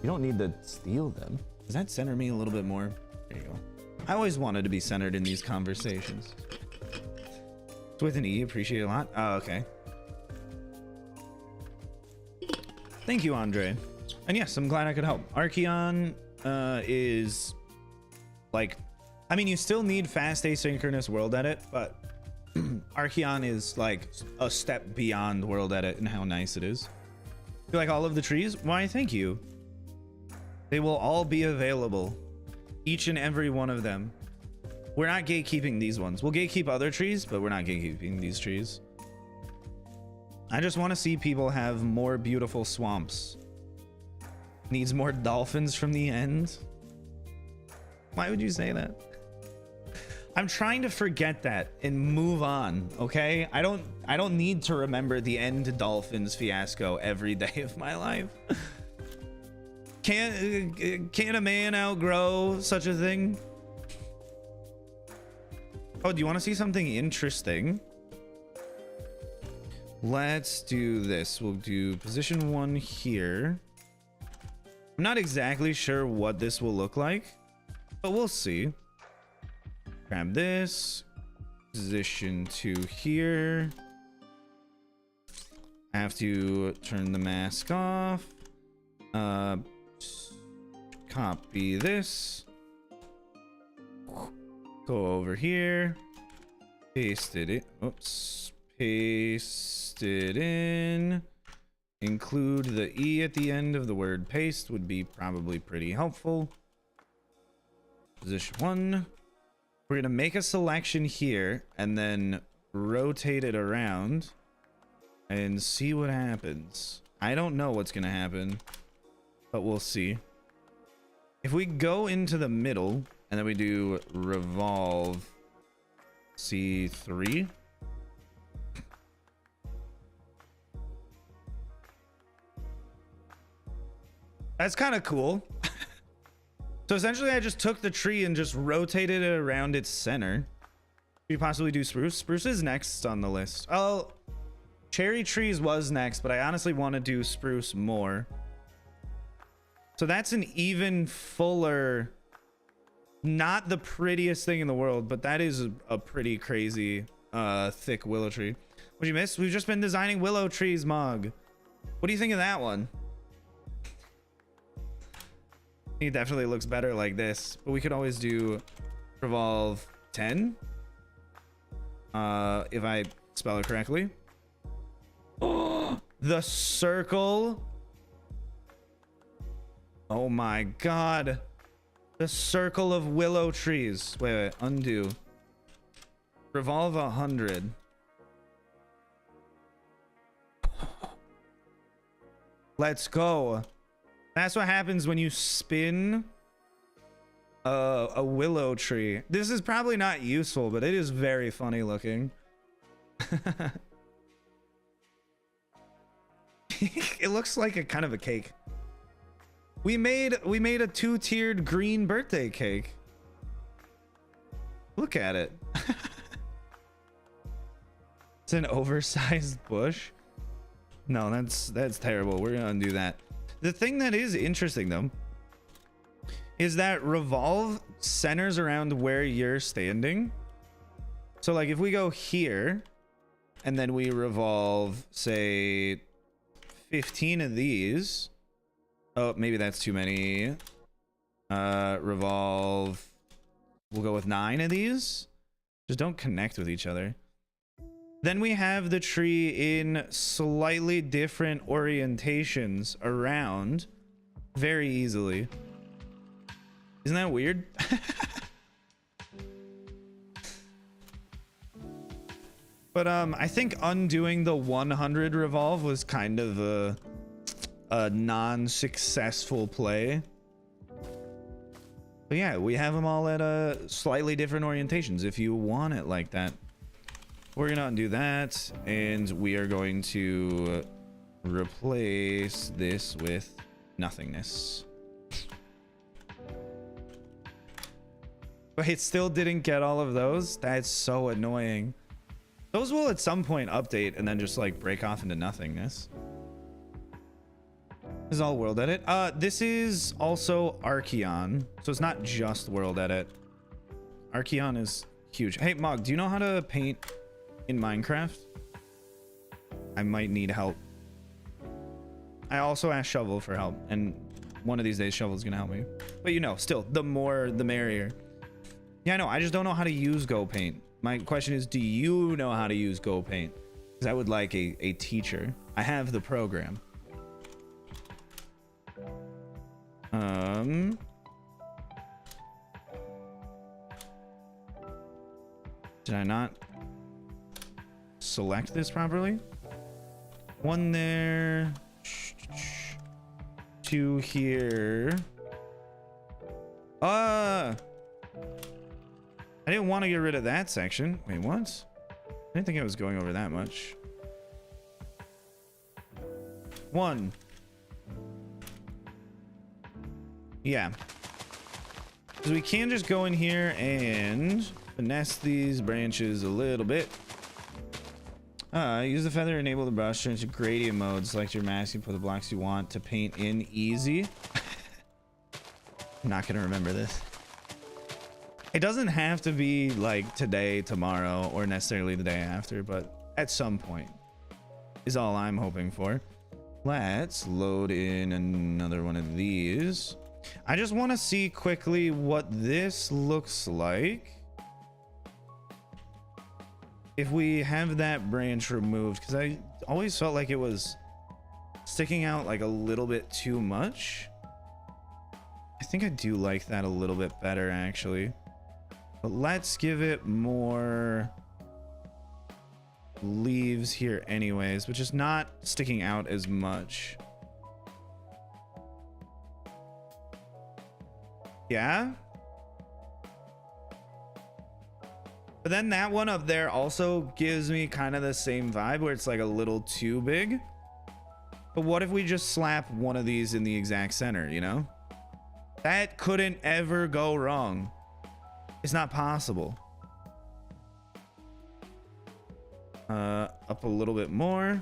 you don't need to steal them. Does that center me a little bit more? There you go. I always wanted to be centered in these conversations. It's with an E, appreciate it a lot. Oh, okay. Thank you, Andre. And yes, I'm glad I could help. Archeon is like, I mean, you still need fast asynchronous world edit, but Archeon is like a step beyond world edit and how nice it is. You like all of the trees? Why, thank you. They will all be available. Each and every one of them. We're not gatekeeping these ones. We'll gatekeep other trees, but we're not gatekeeping these trees. I just want to see people have more beautiful swamps. Needs more dolphins from the end. Why would you say that? I'm trying to forget that and move on, okay? I don't need to remember the end dolphins fiasco every day of my life. Can a man outgrow such a thing? Oh, do you want to see something interesting? Let's do this. We'll do position 1 here. I'm not exactly sure what this will look like, but we'll see. Grab this. Position 2 here. I have to turn the mask off. Copy this. Go over here. Paste it in. Oops. Paste it in. Include the E at the end of the word paste would be probably pretty helpful. Position 1. We're going to make a selection here and then rotate it around and see what happens. I don't know what's going to happen, but we'll see. If we go into the middle and then we do revolve C3. That's kind of cool. So essentially I just took the tree and just rotated it around its center. Could you possibly do spruce? Spruce is next on the list. Oh, cherry trees was next, but I honestly want to do spruce more. So that's an even fuller, not the prettiest thing in the world, but that is a pretty crazy thick willow tree. What'd you miss? We've just been designing willow trees, Mog. What do you think of that one? It definitely looks better like this, but we could always do revolve 10 if I spell it correctly. Oh, the circle. Oh my god, the circle of willow trees. Wait, undo. Revolve 100. Let's go. That's what happens when you spin a willow tree. This is probably not useful, but it is very funny looking. It looks like a kind of a cake. We made a 2-tiered green birthday cake. Look at it. It's an oversized bush. No, that's terrible. We're gonna undo that. The thing that is interesting though is that revolve centers around where you're standing. So like if we go here and then we revolve, say 15 of these. Oh, maybe that's too many. Revolve. We'll go with 9 of these. Just don't connect with each other. Then we have the tree in slightly different orientations around very easily. Isn't that weird? But I think undoing the 100 revolve was kind of a non-successful play. But yeah, we have them all at slightly different orientations if you want it like that. We're gonna undo that, and we are going to replace this with nothingness. But it still didn't get all of those. That's so annoying. Those will at some point update and then just like break off into nothingness. This is all world edit. This is also Archeon, so it's not just world edit. Archeon is huge. Hey Mog, do you know how to paint in Minecraft? I might need help. I also asked Shovel for help, and one of these days Shovel's gonna help me. But you know, still, the more the merrier. Yeah, I know. I just don't know how to use Go Paint. My question is, do you know how to use Go Paint? Because I would like a teacher. I have the program. Did I not select this properly? One there. 2 here. I didn't want to get rid of that section. Wait, what? I didn't think I was going over that much. 1. Yeah. So we can just go in here and finesse these branches a little bit. Use the feather, enable the brush, turn to gradient mode, select your mask, and put the blocks you want to paint in easy. I'm not gonna remember this. It doesn't have to be like today, tomorrow, or necessarily the day after, but at some point is all I'm hoping for. Let's load in another one of these. I just want to see quickly what this looks like if we have that branch removed, because I always felt like it was sticking out like a little bit too much. I think I do like that a little bit better, actually. But let's give it more leaves here anyways, which is not sticking out as much. Yeah. But then that one up there also gives me kind of the same vibe where it's like a little too big. But what if we just slap one of these in the exact center, you know? That couldn't ever go wrong. It's not possible. Up a little bit more.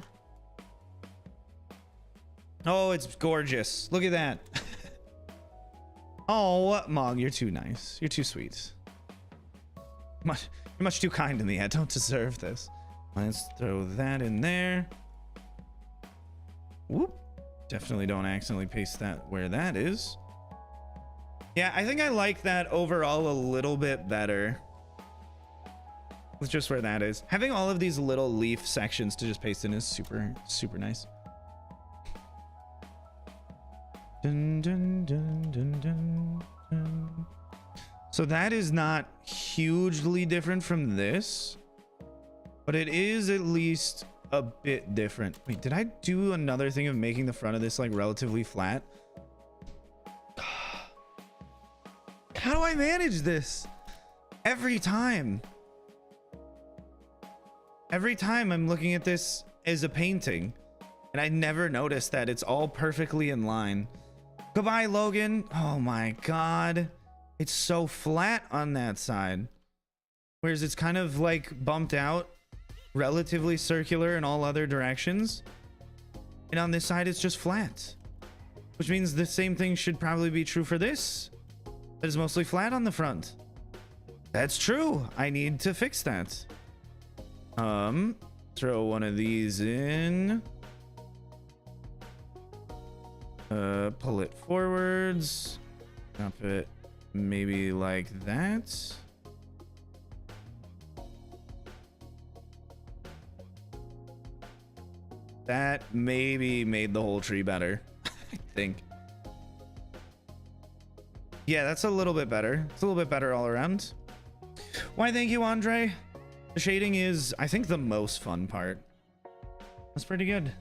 Oh, it's gorgeous. Look at that. Oh, Mog, you're too nice. You're too sweet. You're much too kind to me. I don't deserve this. Let's throw that in there. Whoop. Definitely don't accidentally paste that where that is. Yeah, I think I like that overall a little bit better. With just where that is. Having all of these little leaf sections to just paste in is super, super nice. Dun, dun, dun, dun, dun, dun. So that is not hugely different from this, but it is at least a bit different. Wait, did I do another thing of making the front of this like relatively flat? How do I manage this? Every time I'm looking at this as a painting and I never noticed that it's all perfectly in line. Goodbye, Logan. Oh my God. It's so flat on that side. Whereas it's kind of like bumped out, relatively circular in all other directions. And on this side, it's just flat. Which means the same thing should probably be true for this. That is mostly flat on the front. That's true. I need to fix that. Throw one of these in. Pull it forwards. Drop it maybe like that. That maybe made the whole tree better. I think. Yeah, that's a little bit better. It's a little bit better all around. Why, thank you, Andre. The shading is, I think, the most fun part. That's pretty good.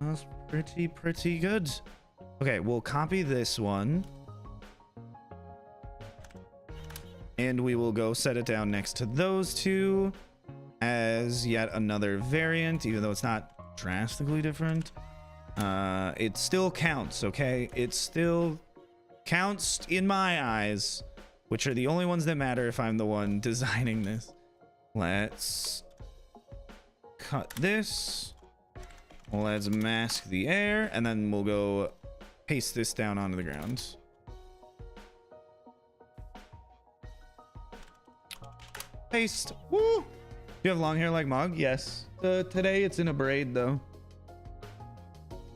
That's pretty good. Okay, we'll copy this one. And we will go set it down next to those two as yet another variant, even though it's not drastically different. It still counts, okay? It still counts in my eyes, which are the only ones that matter if I'm the one designing this. Let's cut this. Let's mask the air, and then we'll go paste this down onto the ground. Paste. Woo! You have long hair like Mog? Yes. Today it's in a braid though.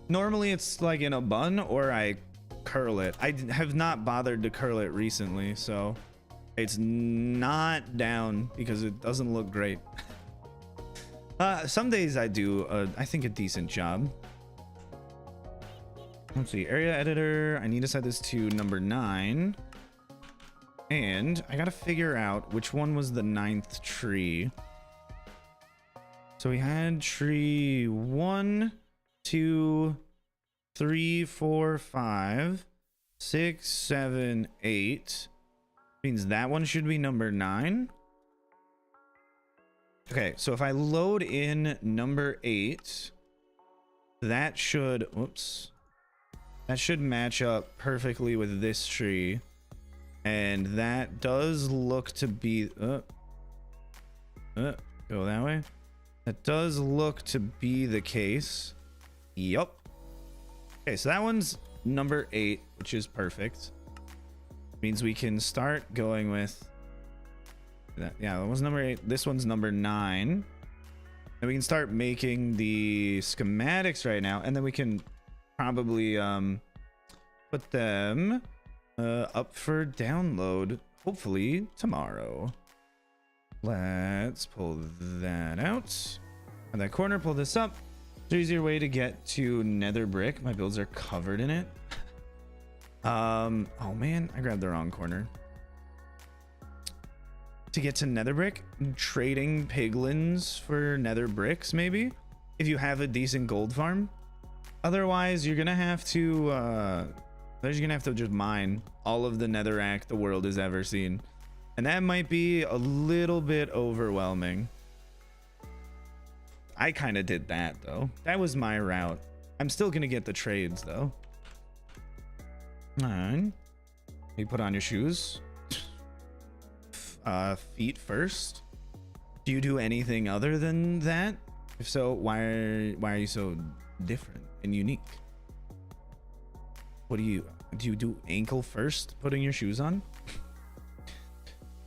Normally it's like in a bun or I curl it. I have not bothered to curl it recently, so it's not down because it doesn't look great. Some days I do, I think, a decent job. Let's see, area editor. I need to set this to number 9. And I gotta figure out which one was the 9th tree. So we had tree 1, 2, 3, 4, 5, 6, 7, 8. Means that one should be number 9. Okay, so if I load in number 8, that should, whoops, that should match up perfectly with this tree. And that does look to be, go that way. That does look to be the case. Yup. Okay, so that one's number 8, which is perfect. Means we can start going with that. Yeah, that was number 8. This one's number 9. And we can start making the schematics right now, and then we can probably put them up for download hopefully tomorrow. Let's pull that out. On that corner, pull this up. There's an easier way to get to nether brick. My builds are covered in it. Oh man, I grabbed the wrong corner. To get to nether brick, trading piglins for nether bricks, maybe, if you have a decent gold farm. Otherwise, you're gonna have to just mine all of the netherrack the world has ever seen, and that might be a little bit overwhelming. I kind of did that though. That was my route. I'm still gonna get the trades though. All right, you put on your shoes. Feet first. Do you do anything other than that? If so, why are you so different and unique? What do you do ankle first, putting your shoes on?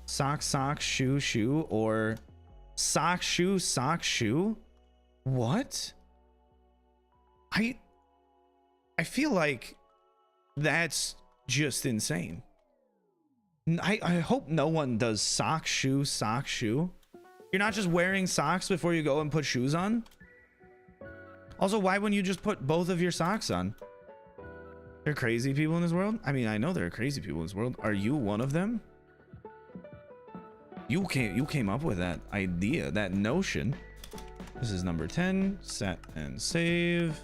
Sock, shoe, or sock, shoe? What? I feel like that's just insane. I hope no one does sock, shoe. You're not just wearing socks before you go and put shoes on? Also, why wouldn't you just put both of your socks on? There are crazy people in this world. I mean, I know there are crazy people in this world. Are you one of them? You came up with that idea, that notion. This is number 10. Set and save.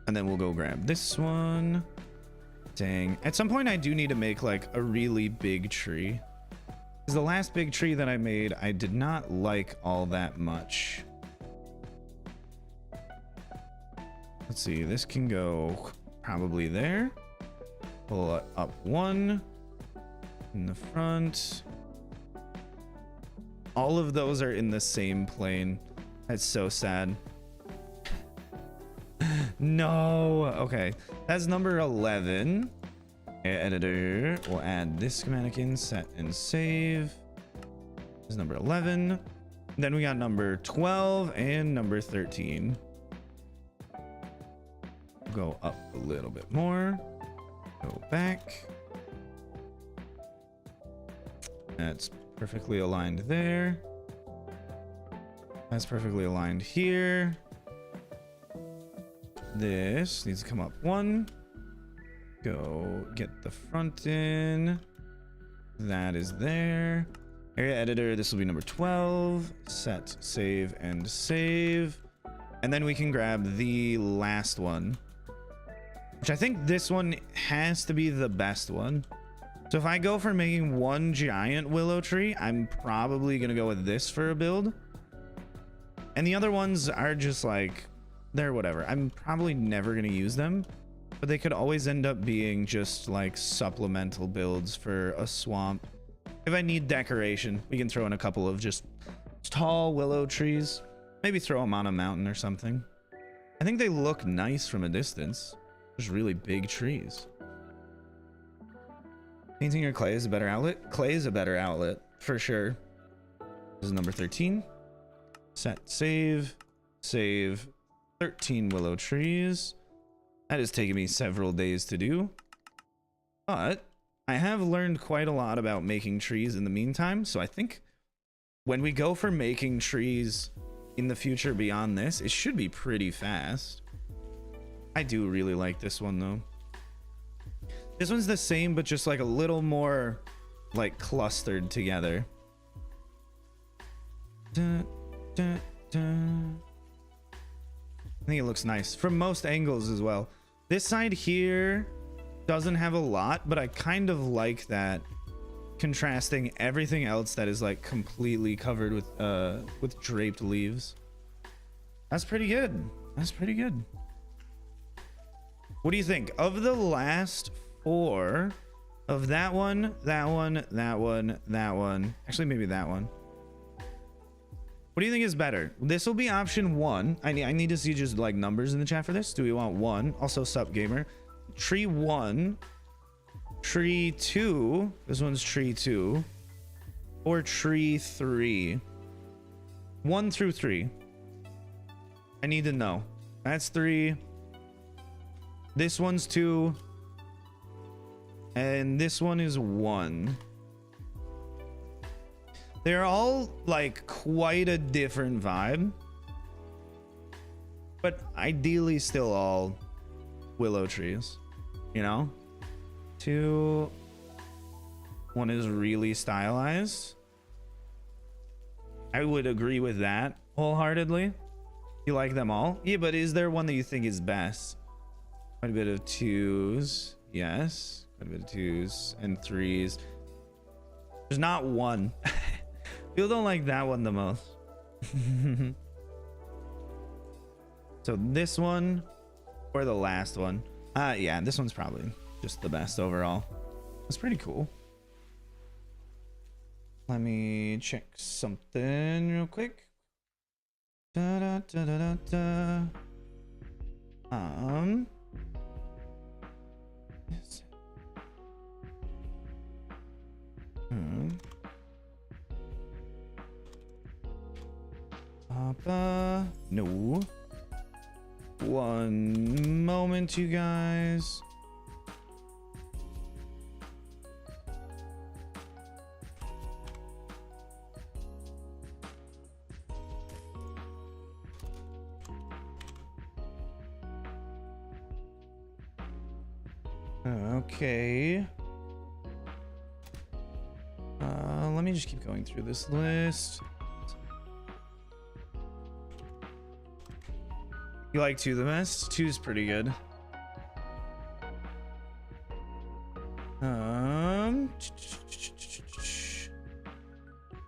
And then we'll go grab this one. Dang. At some point, I do need to make like a really big tree. Because the last big tree that I made, I did not like all that much. Let's see. This can go probably there. Pull it up one in the front. All of those are in the same plane. That's so sad. No. Okay, that's number 11. Editor, we'll add this schematic in, set and save. This is number 11. Then we got number 12 and number 13. Go up a little bit more. Go back. That's perfectly aligned there. That's perfectly aligned here. This needs to come up one. Go get the front in. That is there. Area editor, this will be number 12. Set, save, and save. And then we can grab the last one, which I think this one has to be the best one. So if I go for making one giant willow tree, I'm probably gonna go with this for a build. And the other ones are just like, they're whatever. I'm probably never gonna use them, but they could always end up being just like supplemental builds for a swamp. If I need decoration, we can throw in a couple of just tall willow trees. Maybe throw them on a mountain or something. I think they look nice from a distance. There's really big trees. Painting your clay is a better outlet. Clay is a better outlet for sure. This is number 13. Set, save, save. 13 willow trees. That has taken me several days to do, but I have learned quite a lot about making trees in the meantime. So I think when we go for making trees in the future beyond this, it should be pretty fast. I do really like this one though. This one's the same, but just like a little more like clustered together. Dun, dun, dun. I think it looks nice from most angles as well. This side here doesn't have a lot, but I kind of like that, contrasting everything else that is like completely covered with draped leaves. That's pretty good. That's pretty good. What do you think of the last 4 of that one, that one, that one, that one? Actually, maybe that one. What do you think is better? This will be option 1. I need to see just like numbers in the chat for this. Do we want 1? Also, sup gamer. Tree 1, tree 2. This one's tree 2, or tree 3. 1 through 3. I need to know. That's 3. This one's 2, and this one is 1. They're all like quite a different vibe, but ideally still all willow trees, you know? 2. 1 is really stylized. I would agree with that wholeheartedly. You like them all? Yeah, but is there one that you think is best? Quite a bit of 2s. Yes. Quite a bit of 2s and 3s. There's not one. People don't like that one the most. So this one or the last one? Yeah, this one's probably just the best overall. It's pretty cool. Let me check something real quick. Da, da, da, da, da, da. Yes. No. One moment, you guys. Okay. Let me just keep going through this list. You like 2 the best? 2's pretty good.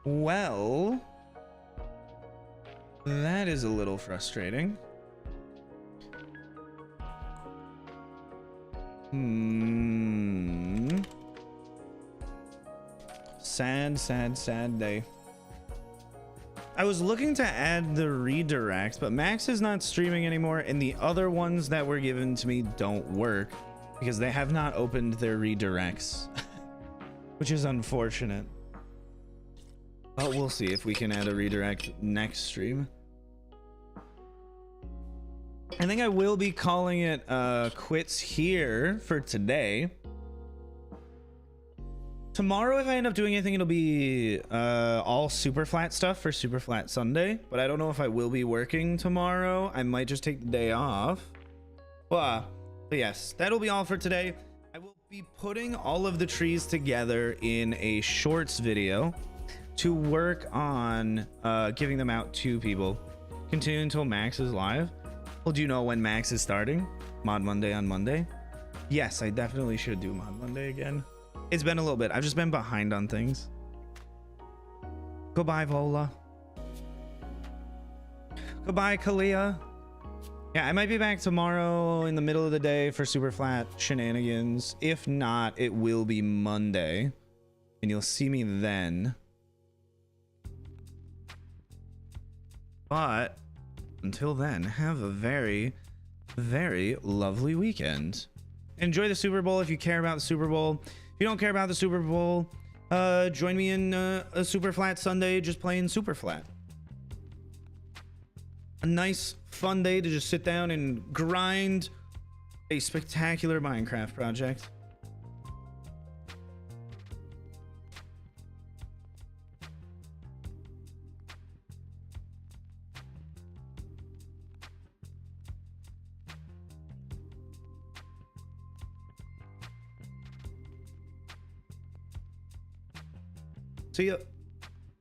Well, that is a little frustrating. Sad day. I was looking to add the redirect, but Max is not streaming anymore, and the other ones that were given to me don't work because they have not opened their redirects, which is unfortunate. But we'll see if we can add a redirect next stream. I think I will be calling it quits here for today. Tomorrow, if I end up doing anything, it'll be all super flat stuff for Super Flat Sunday. But I don't know if I will be working tomorrow. I might just take the day off. But yes, that'll be all for today. I will be putting all of the trees together in a shorts video to work on giving them out to people. Continue until Max is live. Well, do you know when Max is starting? Mod Monday on Monday? Yes, I definitely should do Mod Monday again. It's been a little bit. I've just been behind on things. Goodbye, Vola. Goodbye, Kalia. Yeah, I might be back tomorrow in the middle of the day for Super Flat shenanigans. If not, it will be Monday. And you'll see me then. But until then, have a very, very lovely weekend. Enjoy the Super Bowl if you care about the Super Bowl. If you don't care about the Super Bowl, join me in a Super Flat Sunday just playing Super Flat. A nice, fun day to just sit down and grind a spectacular Minecraft project. See ya.